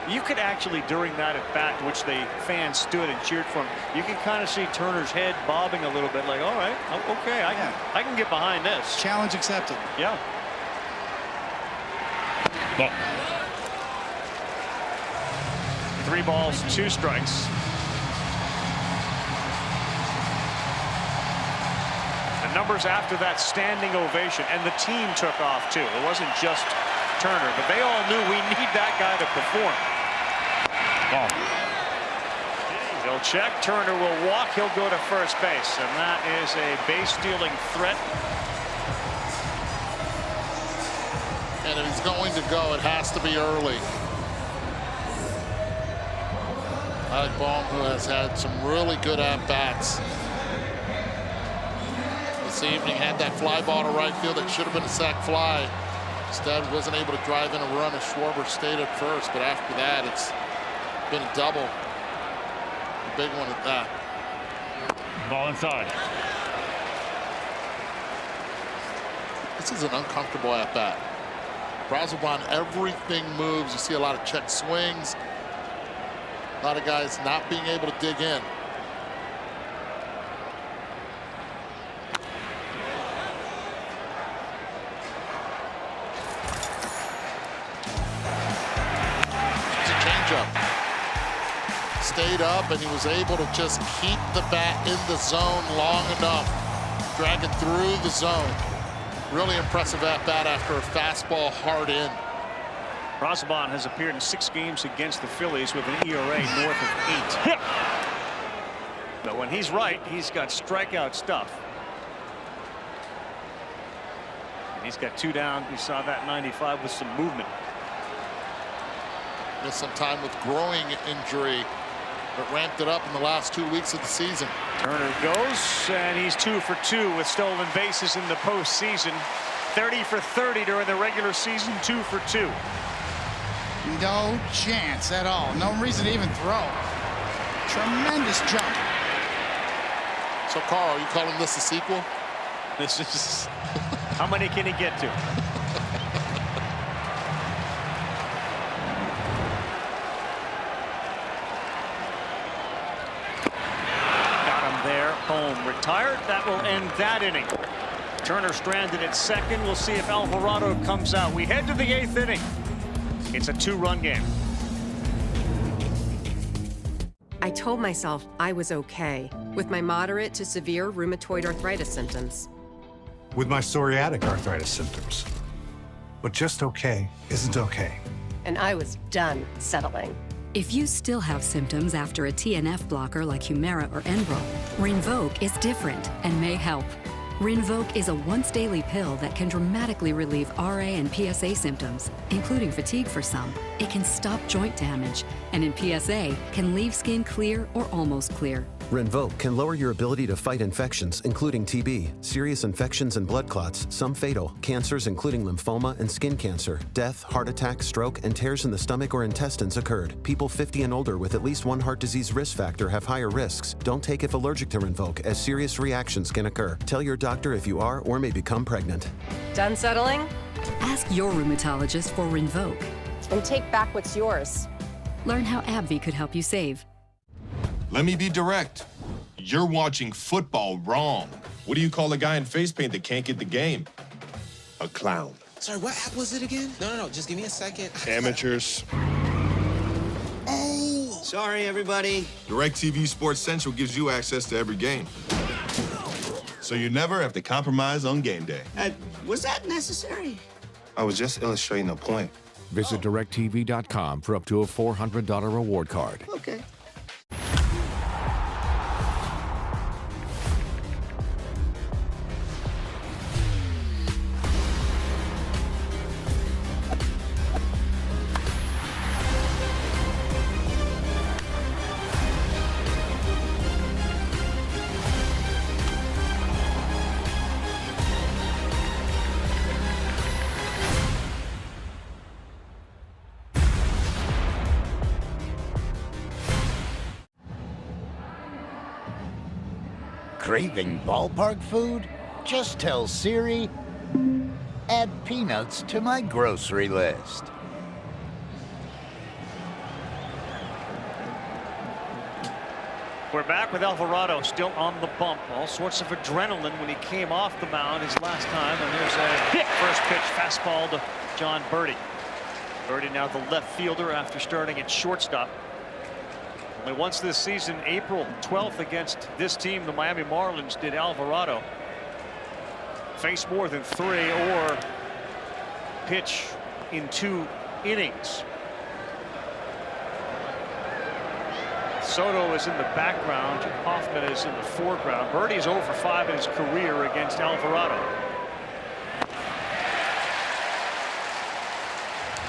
You could actually, during that at bat, which the fans stood and cheered for him, you can kind of see Turner's head bobbing a little bit, like, all right, okay, I can get behind this. Challenge accepted. Yeah. Ball. 3 balls, 2 strikes. The numbers after that standing ovation, and the team took off too. It wasn't just Turner, but they all knew we need that guy to perform. Ball. They'll check. Turner will walk. He'll go to first base, and that is a base-stealing threat. And if he's going to go, it has to be early. Alec Bohm, who has had some really good at-bats this evening, had that fly ball to right field that should have been a sac fly. Instead, wasn't able to drive in a run as Schwarber stayed at first, but after that, it's been a double. A big one at that. Ball inside. This is an uncomfortable at-bat. Brazoban, everything moves. You see a lot of check swings. A lot of guys not being able to dig in. changeup. Stayed up, and he was able to just keep the bat in the zone long enough. Drag it through the zone. Really impressive at bat after a fastball hard in. Brazoban has appeared in 6 games against the Phillies with an ERA north of 8. But when he's right, he's got strikeout stuff. And he's got 2 down. We saw that 95 with some movement. Missed some time with growing injury, but ramped it up in the last 2 weeks of the season. Turner goes, and he's 2 for 2 with stolen bases in the postseason. 30 for 30 during the regular season, 2 for 2. No chance at all. No reason to even throw. Tremendous jump. So, Carl, you calling this a sequel? This is... How many can he get to? Got him there. Home. Retired. That will end that inning. Turner stranded at second. We'll see if Alvarado comes out. We head to the 8th inning. It's a 2-run game. I told myself I was okay with my moderate to severe rheumatoid arthritis symptoms. With my psoriatic arthritis symptoms. But just okay isn't okay. And I was done settling. If you still have symptoms after a TNF blocker like Humira or Enbrel, Rinvoq is different and may help. Rinvoq is a once-daily pill that can dramatically relieve RA and PSA symptoms, including fatigue for some. It can stop joint damage, and in PSA, can leave skin clear or almost clear. Rinvoq can lower your ability to fight infections, including TB, serious infections and blood clots, some fatal, cancers including lymphoma and skin cancer, death, heart attack, stroke, and tears in the stomach or intestines occurred. People 50 and older with at least one heart disease risk factor have higher risks. Don't take if allergic to Rinvoq, as serious reactions can occur. Tell your doctor if you are or may become pregnant. Done settling? Ask your rheumatologist for Rinvoq. And take back what's yours. Learn how AbbVie could help you save. Let me be direct. You're watching football wrong. What do you call a guy in face paint that can't get the game? A clown. Sorry, what app was it again? No, just give me a second. Amateurs. Oh! Sorry, everybody. DirecTV Sports Central gives you access to every game. So you never have to compromise on game day. Was that necessary? I was just illustrating a point. Visit DirecTV.com for up to a $400 reward card. Okay. Craving ballpark food? Just tell Siri, add peanuts to my grocery list. We're back with Alvarado still on the bump. All sorts of adrenaline when he came off the mound his last time. And here's a hit. First pitch fastball to John Birdie. Birdie now the left fielder after starting at shortstop. Only once this season, April 12th against this team, the Miami Marlins, did Alvarado face more than 3 or pitch in 2 innings. Soto is in the background. Hoffman is in the foreground. Birdie's 0 for 5 in his career against Alvarado.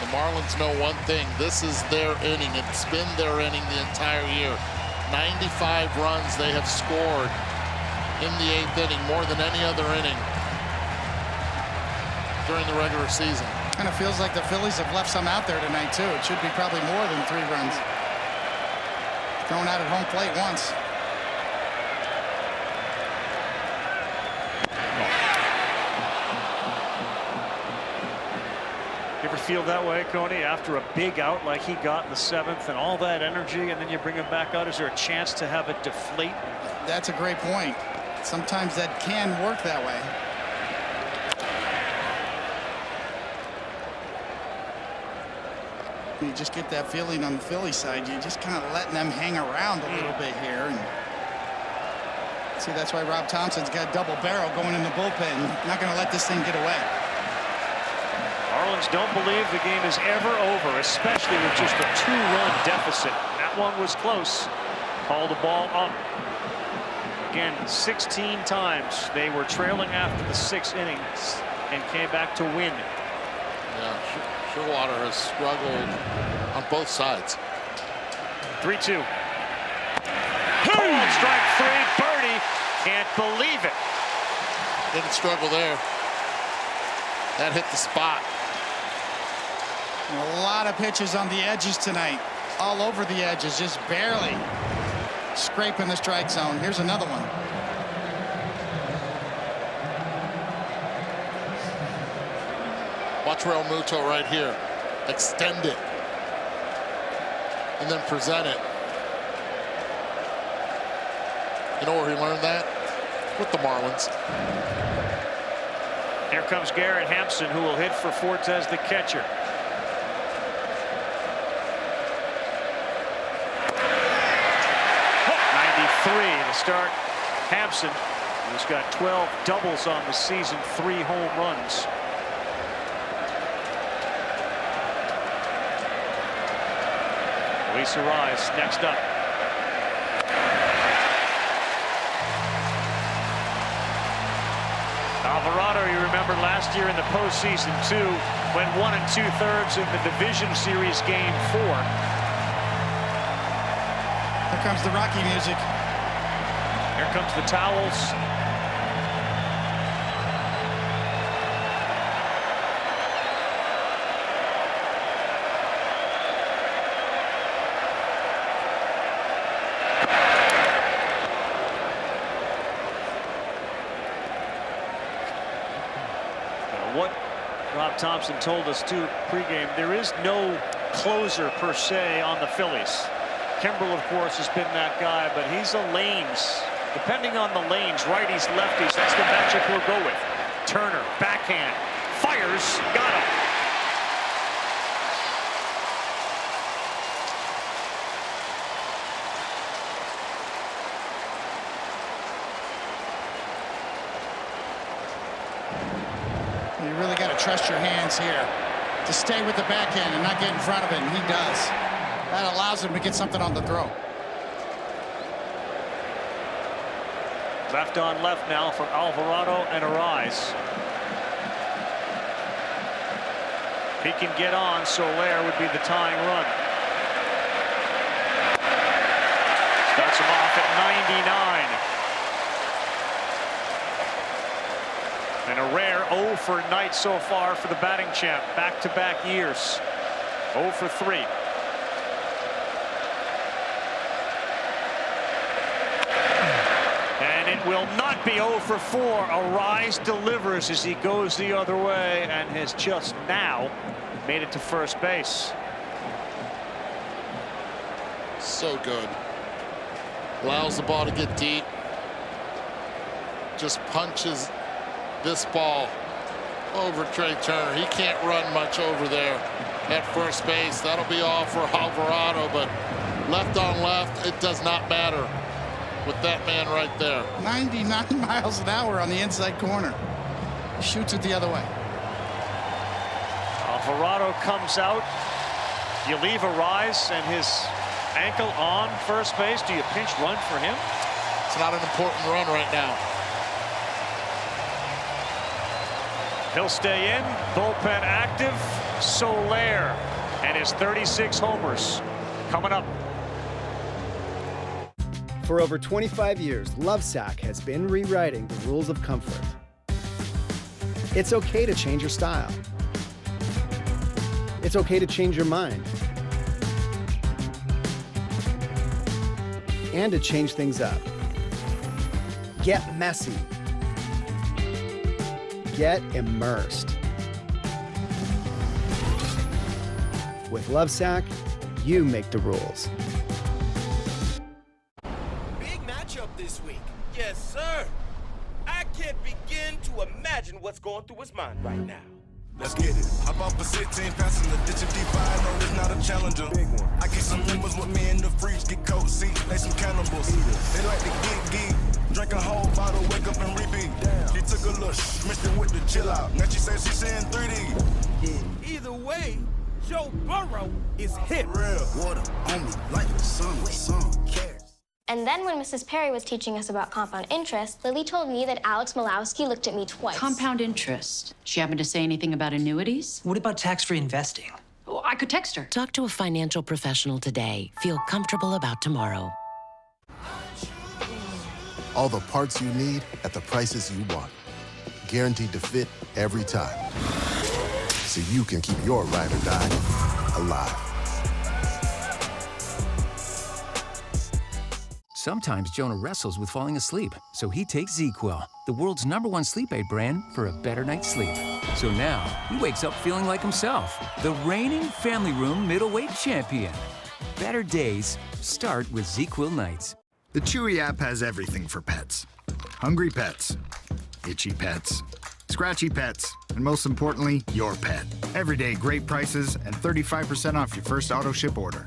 The Marlins know one thing. This is their inning. It's been their inning the entire year. 95 runs they have scored in the 8th inning, more than any other inning during the regular season. Kind of feels like the Phillies have left some out there tonight, too. It should be probably more than 3 runs. Thrown out at home plate once. You ever feel that way, Coney, after a big out like he got in the 7th and all that energy, and then you bring him back out? Is there a chance to have it deflate? That's a great point. Sometimes that can work that way. You just get that feeling on the Philly side. You're just kind of letting them hang around a little bit here. And see, that's why Rob Thompson's got a double barrel going in the bullpen. Not going to let this thing get away. Marlins don't believe the game is ever over, especially with just a 2-run deficit. That one was close. Call the ball up. Again, 16 times they were trailing after the 6 innings and came back to win. Yeah, Sherwater has struggled on both sides. 3-2. Strike 3, birdie. Can't believe it. Didn't struggle there. That hit the spot. A lot of pitches on the edges tonight. All over the edges, just barely scraping the strike zone. Here's another one. Watch Real Muto right here. Extend it. And then present it. You know where he learned that? With the Marlins. Here comes Garrett Hampson, who will hit for Fortes, the catcher. To start Hampson, who's got 12 doubles on the season, 3 home runs. Luis Arraez next up. Alvarado, you remember last year in the postseason too, went 1 2/3 in the division series game 4. Here comes the Rocky music. Here comes the towels. What Rob Thompson told us too pregame, there is no closer per se on the Phillies. Kimbrel, of course, has been that guy, but he's a lanes. Depending on the lanes, righties, lefties, that's the matchup he'll go with. Turner, backhand, fires, got him. You really got to trust your hands here to stay with the backhand and not get in front of it, and he does. That allows him to get something on the throw. Left on left now for Alvarado and Arraez. If he can get on, Soler would be the tying run. Starts him off at 99. And a rare 0 for night so far for the batting champ. Back-to-back years. 0 for 3. Will not be 0 for 4. Arraez delivers as he goes the other way and has just now made it to first base. So good. Allows the ball to get deep. Just punches this ball over Trey Turner. He can't run much over there at first base. That'll be all for Alvarado, but left on left, it does not matter with that man right there. 99 miles an hour on the inside corner. Shoots it the other way. Alvarado comes out. You leave Arraez and his ankle on first base. Do you pinch run for him? It's not an important run right now. He'll stay in. Bullpen active. Soler and his 36 homers coming up. For over 25 years, Lovesac has been rewriting the rules of comfort. It's okay to change your style. It's okay to change your mind. And to change things up. Get messy. Get immersed. With Lovesac, you make the rules. This week. Yes, sir. I can't begin to imagine what's going through his mind right now. Let's get it. Hop off a 16, passing the ditch of D5, no, it's not a challenger. Big one. I keep some members with me in the fridge, get coat seats, they some cannibals. They like to geek, drink a whole bottle, wake up and repeat. Damn. She took a look, mixed it with the chill out. Now she says she's seeing 3D. Yeah. Either way, Joe Burrow is hip. Real. Water on me like the sun cares. And then when Mrs. Perry was teaching us about compound interest, Lily told me that Alex Malowski looked at me twice. Compound interest. She happened to say anything about annuities? What about tax-free investing? Oh, I could text her. Talk to a financial professional today. Feel comfortable about tomorrow. All the parts you need at the prices you want. Guaranteed to fit every time. So you can keep your ride or die alive. Sometimes Jonah wrestles with falling asleep, so he takes ZzzQuil, the world's #1 sleep aid brand, for a better night's sleep. So now, he wakes up feeling like himself, the reigning Family Room middleweight champion. Better days start with ZzzQuil nights. The Chewy app has everything for pets. Hungry pets, itchy pets, scratchy pets, and most importantly, your pet. Everyday great prices and 35% off your first auto ship order.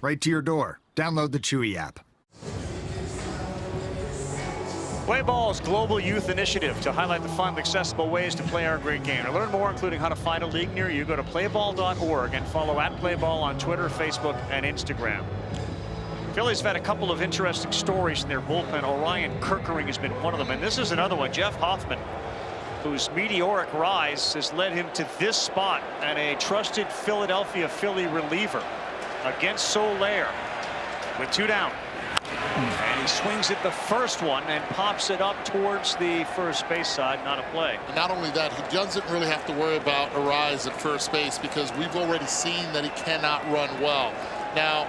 Right to your door. Download the Chewy app. Play Ball's global youth initiative to highlight the fun and accessible ways to play our great game. To learn more, including how to find a league near you, go to playball.org and follow @playball on Twitter, Facebook, and Instagram. Phillies have had a couple of interesting stories in their bullpen. Orion Kirkering has been one of them, and this is another one. Jeff Hoffman, whose meteoric rise has led him to this spot, and a trusted Philadelphia Philly reliever against Soler with 2 down. And he swings at the first one and pops it up towards the first base side. Not a play. And not only that, he doesn't really have to worry about a rise at first base because we've already seen that he cannot run well. Now,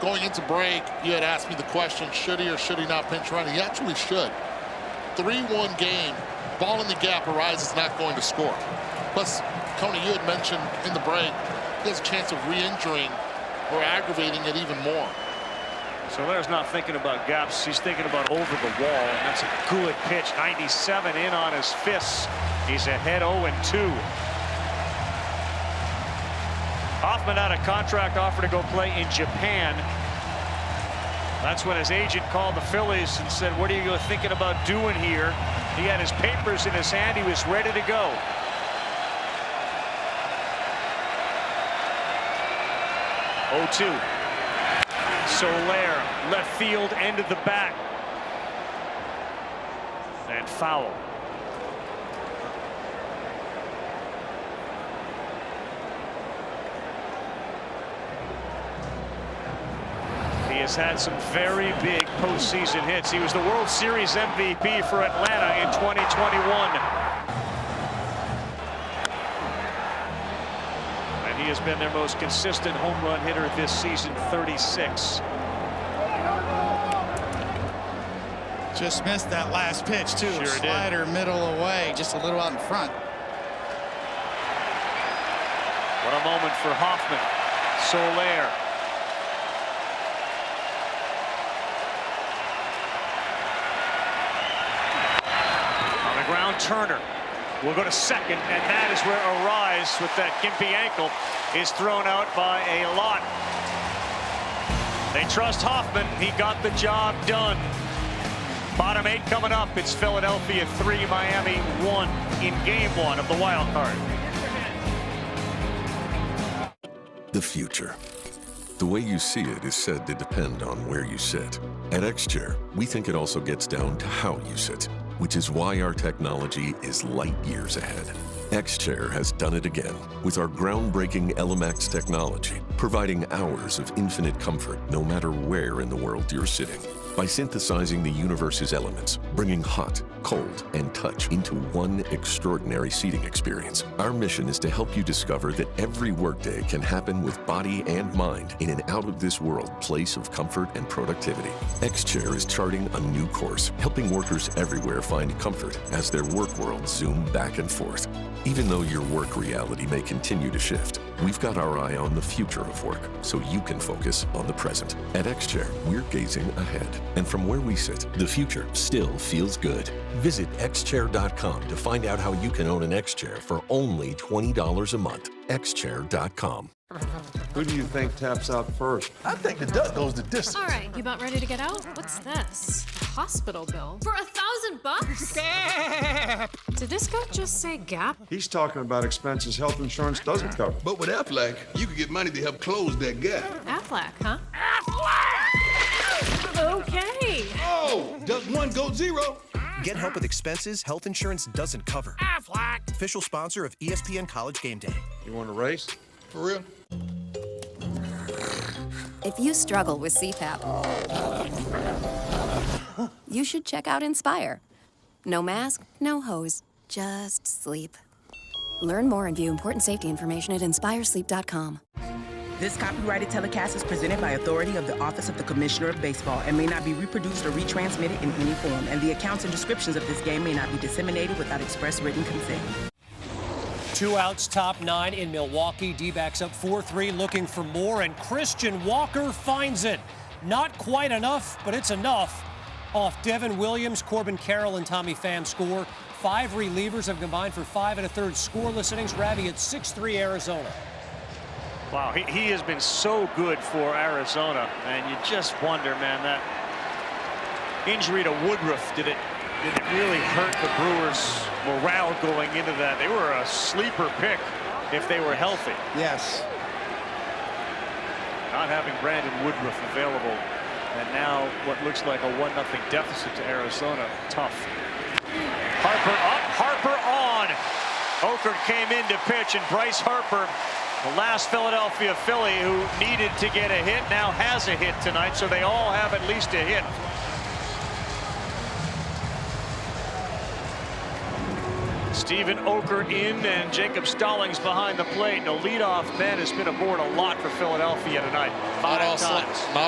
going into break, you had asked me the question, should he or should he not pinch run? He actually should. 3-1 game, ball in the gap, Arise is not going to score. Plus, Tony, you had mentioned in the break, he has a chance of re-injuring or aggravating it even more. Soler's not thinking about gaps. He's thinking about over the wall. And that's a good pitch. 97 in on his fists. He's ahead 0-2. Hoffman had a contract offer to go play in Japan. That's when his agent called the Phillies and said, what are you thinking about doing here? He had his papers in his hand. He was ready to go. Oh-2. Soler, left field, end of the bat. And foul. He has had some very big postseason hits. He was the World Series MVP for Atlanta in 2021. He has been their most consistent home run hitter this season, 36. Just missed that last pitch, too. Sure Slider, did. middle away, just a little out in front. What a moment for Hoffman. Soler. On the ground, Turner will go to second, and that is where Arise, with that gimpy ankle, is thrown out by a lot. They trust Hoffman. He got the job done. Bottom 8 coming up. It's Philadelphia 3, Miami 1 in game 1 of the wild card. The future. The way you see it is said to depend on where you sit. At X-Chair, we think it also gets down to how you sit, which is why our technology is light years ahead. X-Chair has done it again with our groundbreaking ELEMAX technology, providing hours of infinite comfort no matter where in the world you're sitting. By synthesizing the universe's elements, bringing hot, cold, and touch into one extraordinary seating experience, our mission is to help you discover that every workday can happen with body and mind in an out-of-this-world place of comfort and productivity. X-Chair is charting a new course, helping workers everywhere find comfort as their work worlds zoom back and forth. Even though your work reality may continue to shift, we've got our eye on the future of work, so you can focus on the present. At X-Chair, we're gazing ahead. And from where we sit, the future still feels good. Visit xchair.com to find out how you can own an X-Chair for only $20 a month. xchair.com. Who do you think taps out first? I think the duck goes the distance. All right, you about ready to get out? What's this? A hospital bill? For $1,000? Did this guy just say Gap? He's talking about expenses health insurance doesn't cover. But with Aflac, you could get money to help close that gap. Aflac, huh? Okay. Oh, does one go zero? Get help with expenses health insurance doesn't cover. Aflac. Official sponsor of ESPN College Game Day. You want to race? For real? If you struggle with CPAP, you should check out Inspire. No mask, no hose, just sleep. Learn more and view important safety information at inspiresleep.com. This copyrighted telecast is presented by authority of the Office of the Commissioner of Baseball and may not be reproduced or retransmitted in any form, and the accounts and descriptions of this game may not be disseminated without express written consent. 2 outs, top 9 in Milwaukee. D-backs up 4-3, looking for more, and Christian Walker finds it. Not quite enough, but it's enough. Off Devin Williams, Corbin Carroll, and Tommy Pham score. 5 relievers have combined for 5 1/3 scoreless innings. Ravi at 6-3 Arizona. Wow, he has been so good for Arizona, and you just wonder, man, that injury to Woodruff, did it really hurt the Brewers' morale going into that? They were a sleeper pick if they were healthy. Yes. Not having Brandon Woodruff available, and now what looks like a 1-0 deficit to Arizona. Tough. Harper up, Harper on. Okert came in to pitch, and Bryce Harper, the last Philadelphia Philly who needed to get a hit, now has a hit tonight, so they all have at least a hit. Steven Okert in, and Jacob Stallings behind the plate. No leadoff man has been aboard a lot for Philadelphia tonight. Not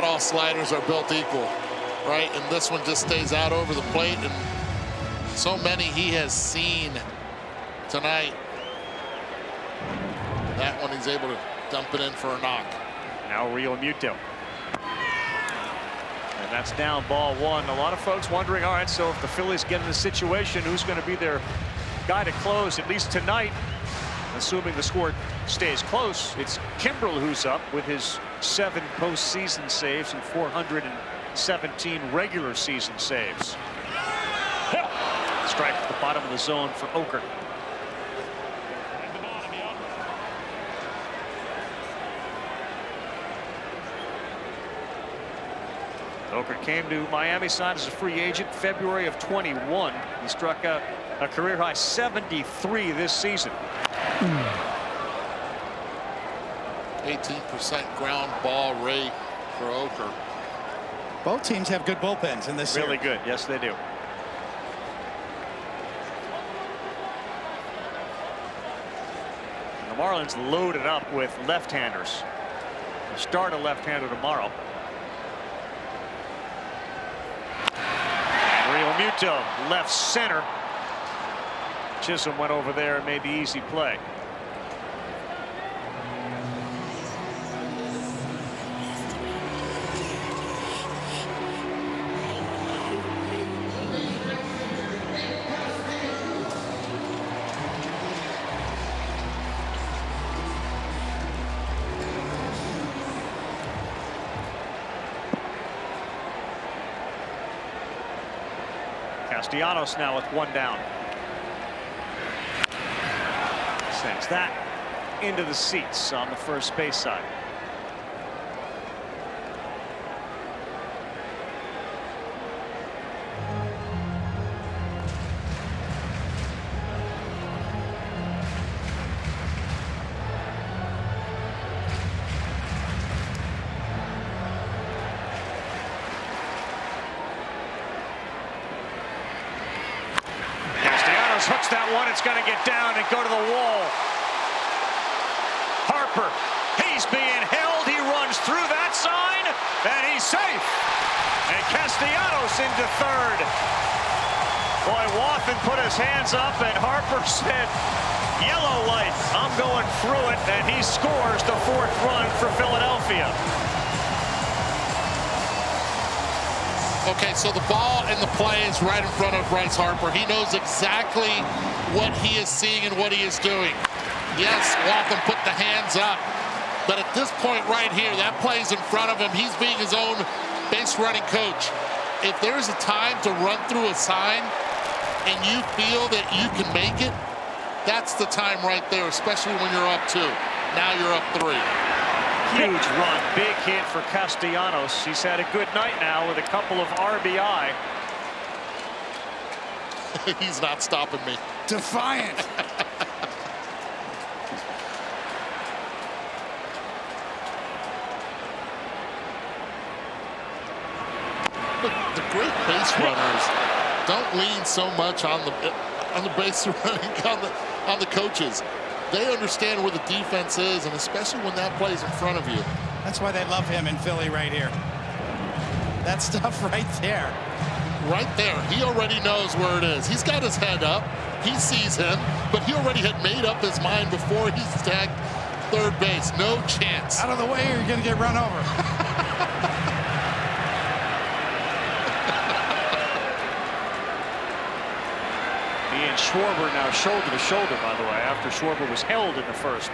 all sliders are built equal, right? And this one just stays out over the plate, and so many he has seen tonight. That one he's able to dump it in for a knock. Now Real Muto. And that's down ball 1. A lot of folks wondering, all right, so if the Phillies get in a situation, who's going to be their guy to close, at least tonight? Assuming the score stays close, it's Kimbrel who's up with his 7 postseason saves and 417 regular season saves. Strike at the bottom of the zone for Okert. Okert came to Miami, signed as a free agent February of 21. He struck out a career high 73 this season. 18% ground ball rate for Okert. Both teams have good bullpens in this series. Really good. Yes, they do. And the Marlins loaded up with left-handers. They'll start a left-hander tomorrow. Real Muto, left center. Chisholm went over there and made the easy play. Castellanos now with 1 down. Sends that into the seats on the first base side. Hooks that one. It's going to get down and go to the wall. Harper, he's being held. He runs through that sign, and he's safe. And Castellanos into third. Boy, Wathan put his hands up, and Harper said, yellow light, I'm going through it, and he scores the 4th run for Philadelphia. Okay, so the ball and the play is right in front of Bryce Harper. He knows exactly what he is seeing and what he is doing. Yes, Waltham put the hands up. But at this point right here, that play's in front of him. He's being his own base running coach. If there's a time to run through a sign and you feel that you can make it, that's the time right there, especially when you're up 2. Now you're up 3. Huge run, big hit for Castellanos. He's had a good night now with a couple of RBI. He's not stopping me. Defiant. The great base runners don't lean so much on the base running on the coaches. They understand where the defense is, and especially when that plays in front of you. That's why they love him in Philly right here. That stuff right there. Right there. He already knows where it is. He's got his head up. He sees him, but he already had made up his mind before he's tagged third base. No chance. Out of the way or you're going to get run over. And Schwarber now shoulder to shoulder, by the way, after Schwarber was held in the first.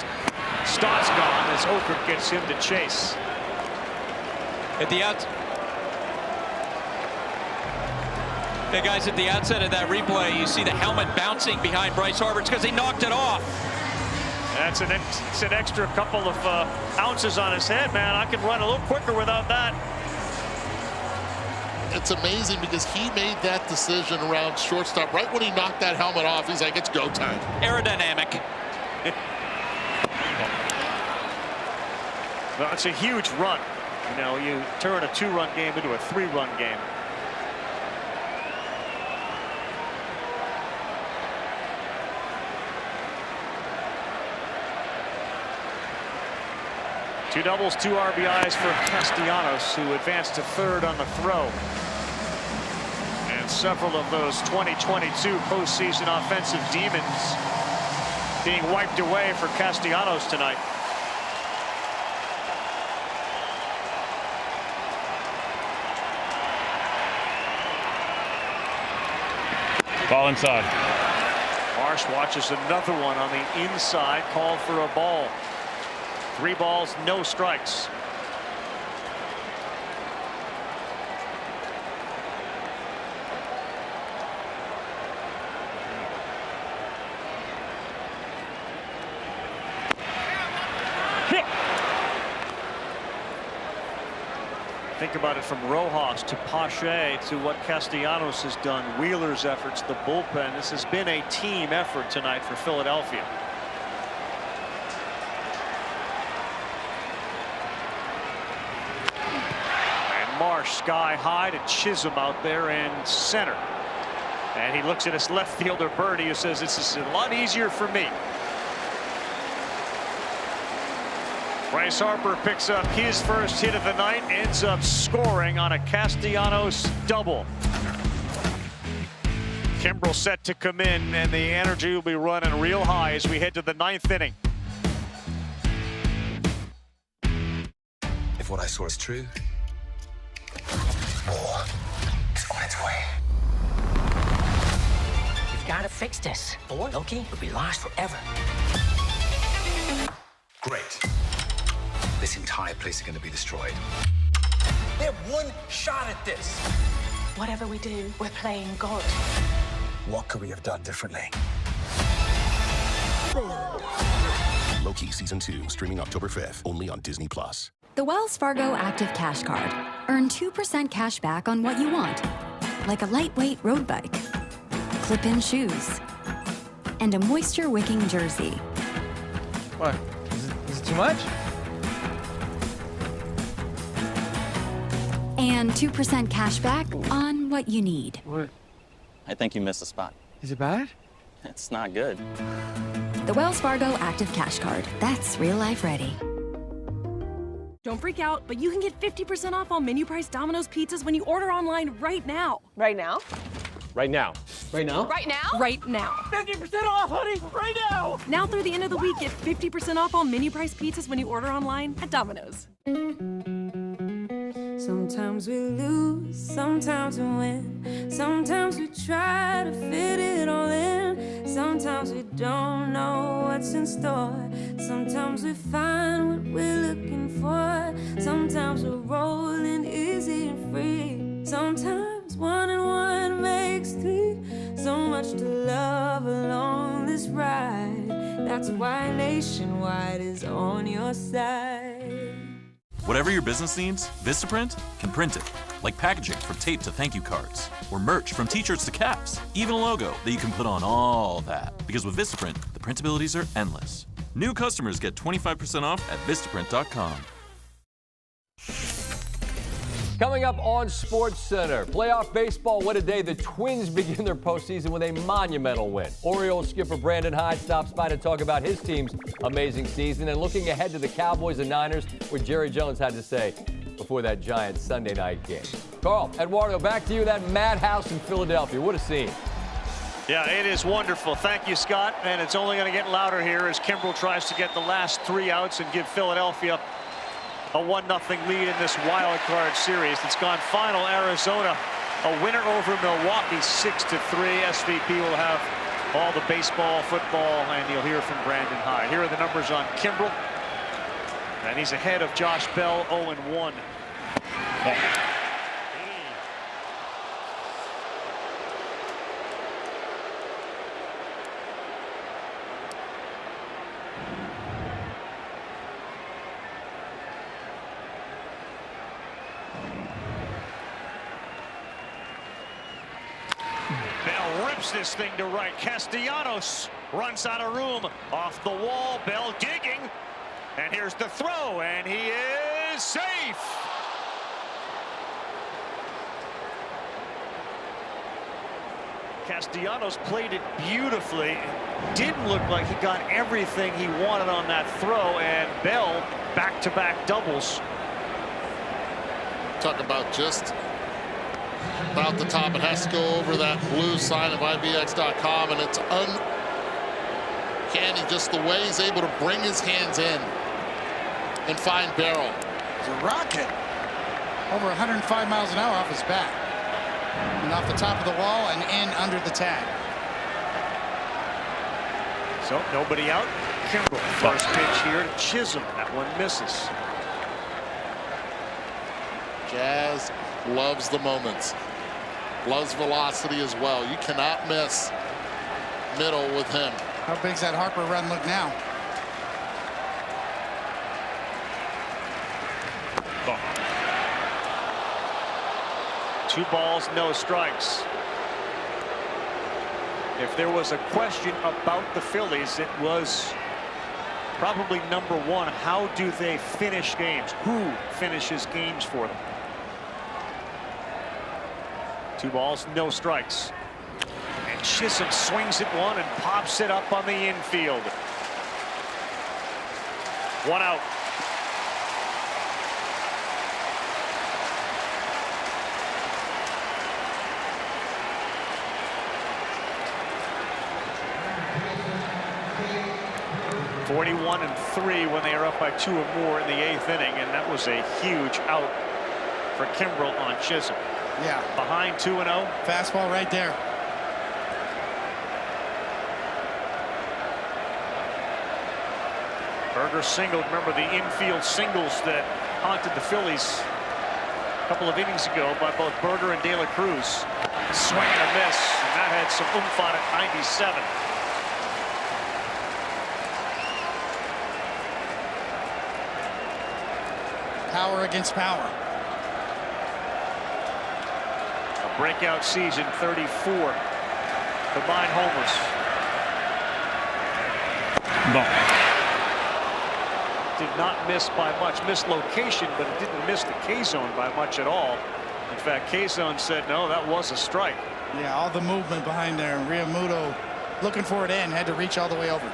Stott's gone as Okert gets him to chase. At the out. Hey guys, at the outset of that replay, you see the helmet bouncing behind Bryce Harper. It's because he knocked it off. That's an extra couple of ounces on his head, man. I can run a little quicker without that. It's amazing because he made that decision around shortstop. Right when he knocked that helmet off, he's like, it's go time. Aerodynamic. Well, it's a huge run. You know, you turn a 2-run game into a 3-run game. Two doubles, 2 RBIs for Castellanos, who advanced to third on the throw. And several of those 2022 postseason offensive demons being wiped away for Castellanos tonight. Ball inside. Marsh watches another one on the inside, called for a ball. 3 balls, no strikes. Think about it, from Rojas to Pache to what Castellanos has done, Wheeler's efforts, the bullpen. This has been a team effort tonight for Philadelphia. Marsh sky high to Chisholm out there in center. And he looks at his left fielder Birdie, who says this is a lot easier for me. Bryce Harper picks up his first hit of the night, ends up scoring on a Castellanos double. Kimbrel set to come in, and the energy will be running real high as we head to the 9th inning. If what I saw is true, war is on its way. You've got to fix this, or Loki will be lost forever. Great. This entire place is going to be destroyed. They have one shot at this. Whatever we do, we're playing God. What could we have done differently? Loki Season 2, streaming October 5th, only on Disney+. The Wells Fargo Active Cash Card. Earn 2% cash back on what you want, like a lightweight road bike, clip-in shoes, and a moisture-wicking jersey. What? Is it too much? And 2% cash back on what you need. What? I think you missed a spot. Is it bad? It's not good. The Wells Fargo Active Cash Card. That's real life ready. Don't freak out, but you can get 50% off all menu price Domino's pizzas when you order online right now. Right now? Right now. Right now? Right now? Right now. 50% off, honey! Right now! Now through the end of the week, get 50% off all menu price pizzas when you order online at Domino's. Sometimes we lose, sometimes we win. Sometimes we try to fit it all in. Sometimes we don't know what's in store. Sometimes we find what we're looking for. Sometimes we're rolling easy and free. Sometimes 1 and 1 makes 3. So much to love along this ride. That's why Nationwide is on your side. Whatever your business needs, Vistaprint can print it. Like packaging from tape to thank you cards, or merch from t-shirts to caps, even a logo that you can put on all that. Because with Vistaprint, the printabilities are endless. New customers get 25% off at Vistaprint.com. Coming up on SportsCenter, playoff baseball, what a day. The Twins begin their postseason with a monumental win. Orioles skipper Brandon Hyde stops by to talk about his team's amazing season and looking ahead to the Cowboys and Niners, what Jerry Jones had to say before that Giants Sunday night game. Carl, Eduardo, back to you, that madhouse in Philadelphia. What a scene. Yeah, it is wonderful. Thank you, Scott. And it's only going to get louder here as Kimbrel tries to get the last 3 outs and give Philadelphia a 1-0 lead in this wild card series. It's gone final. Arizona a winner over Milwaukee 6-3. SVP will have all the baseball, football, and you'll hear from Brandon Hyde. Here are the numbers on Kimbrel. And he's ahead of Josh Bell, 0-1. This thing to right. Castellanos runs out of room off the wall. Bell digging, and here's the throw, and he is safe. Castellanos played it beautifully. Didn't look like he got everything he wanted on that throw, and Bell back-to-back doubles. Talk about just about the top. It has to go over that blue sign of IBX.com, and it's uncanny just the way he's able to bring his hands in and find barrel. It's a rocket. Over 105 miles an hour off his bat. And off the top of the wall and in under the tag. So nobody out. Kimbrel, first pitch here to Chisholm. That one misses. Jazz loves the moments. Loves velocity as well. You cannot miss middle with him. How big's that Harper run look now? Ball. 2 balls, no strikes. If there was a question about the Phillies, it was probably number 1. How do they finish games? Who finishes games for them? 2 balls, no strikes. And Chisholm swings at one and pops it up on the infield. 1 out. (41-3) when they are up by 2 or more in the 8th inning, and that was a huge out for Kimbrel on Chisholm. Yeah. Behind 2-0. Fastball right there. Berger singled. Remember the infield singles that haunted the Phillies a couple of innings ago by both Berger and De La Cruz. Swing and a miss, and that had some oomph on it. 97. Power against power. A breakout season, 34 combined homers. Ball. Did not miss by much. Missed location, but it didn't miss the K-zone by much at all. In fact, K-zone said, no, that was a strike. Yeah, all the movement behind there. Realmuto looking for it in, had to reach all the way over.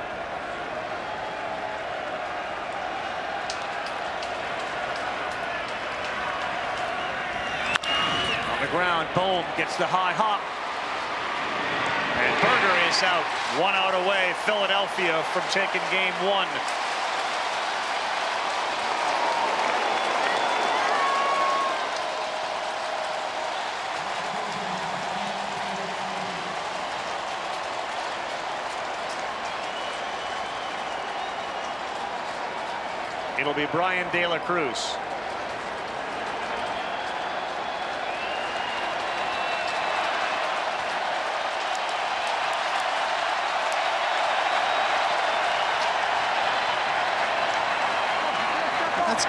Ground, Bohm gets the high hop, and Berger is out. 1 out away. Philadelphia from taking game 1. It'll be Brian De La Cruz.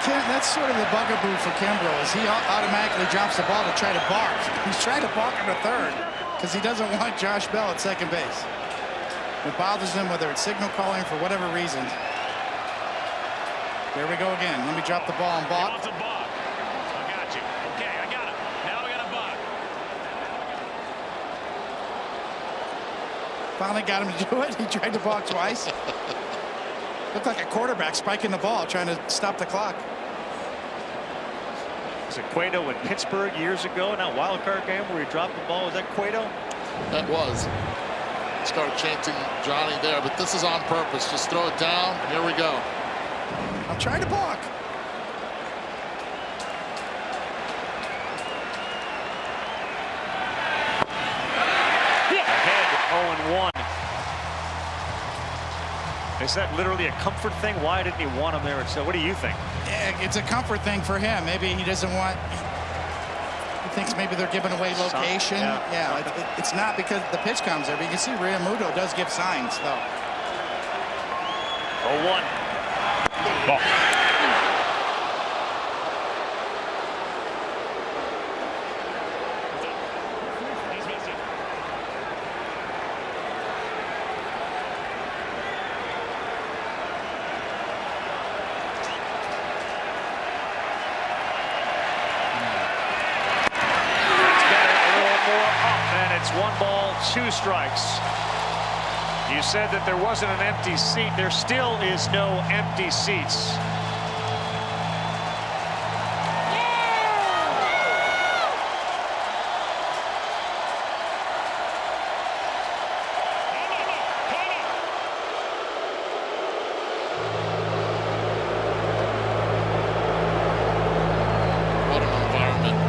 That's sort of the bugaboo for Kimbrel, is he automatically drops the ball to try to balk. He's trying to balk him to third because he doesn't want Josh Bell at second base. It bothers him, whether it's signal calling for whatever reason. There we go again. Let me drop the ball and balk. He wants a balk. I got you. Okay, I got it. Now we got a balk. Finally got him to do it. He tried to balk twice. Looked like a quarterback spiking the ball, trying to stop the clock. Was it Cueto in Pittsburgh years ago in that wild card game where he dropped the ball? Was that Cueto? That was. Start chanting Johnny there, but this is on purpose. Just throw it down. Here we go. I'm trying to balk. Ahead 0-1. Is that literally a comfort thing? Why didn't he want him there? So what do you think? Yeah, it's a comfort thing for him. Maybe he doesn't want. He thinks maybe they're giving away location. It's not because the pitch comes there. But you can see Realmuto does give signs, though. 0-1. Ball. It's 1 ball, 2 strikes. You said that there wasn't an empty seat. There still is no empty seats. What an environment.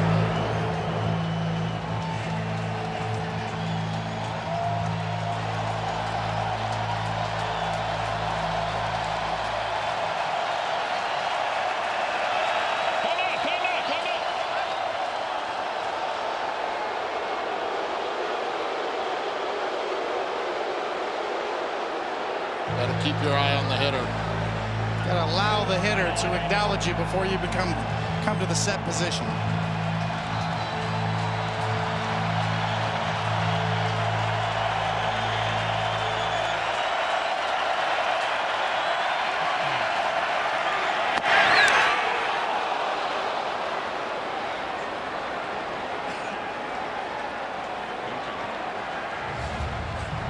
Got to keep your eye on the hitter. Got to allow the hitter to acknowledge you before you come to the set position.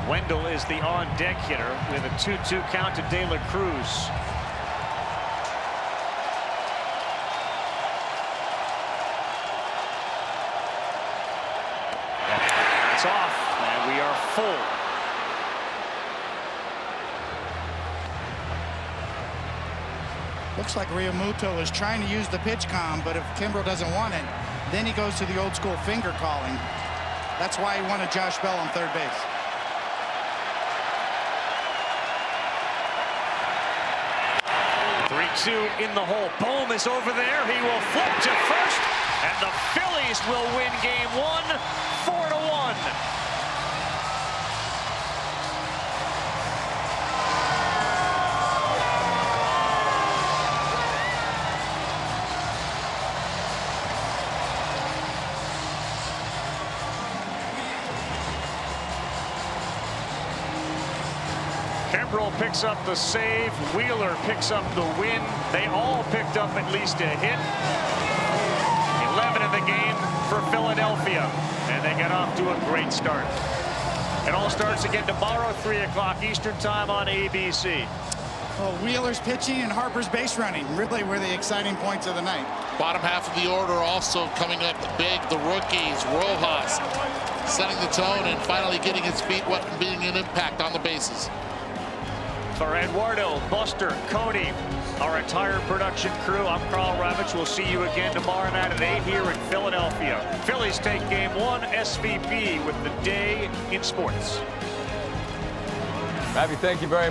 Wendell is the on-deck hitter with a 2-2 count to De La Cruz. It's off, and we are full. Looks like Realmuto is trying to use the pitch comm, but if Kimbrel doesn't want it, then he goes to the old school finger calling. That's why he wanted Josh Bell on third base. In the hole. Bohm is over there. He will flip to first, and the Phillies will win game 1, 4-1. Kimbrel picks up the save. Wheeler picks up the win. They all picked up at least a hit. 11 in the game for Philadelphia, and they get off to a great start. It all starts again tomorrow, 3 o'clock Eastern time on ABC. Well, Wheeler's pitching and Harper's base running really were the exciting points of the night. Bottom half of the order also coming up big. The rookies, Rojas, setting the tone and finally getting his feet wet and being an impact on the bases. For Eduardo, Buster, Cody, our entire production crew, I'm Carl Ravitch. We'll see you again tomorrow night at 8 here in Philadelphia. Phillies take game 1, SVP with the day in sports. Ravi, thank you very much.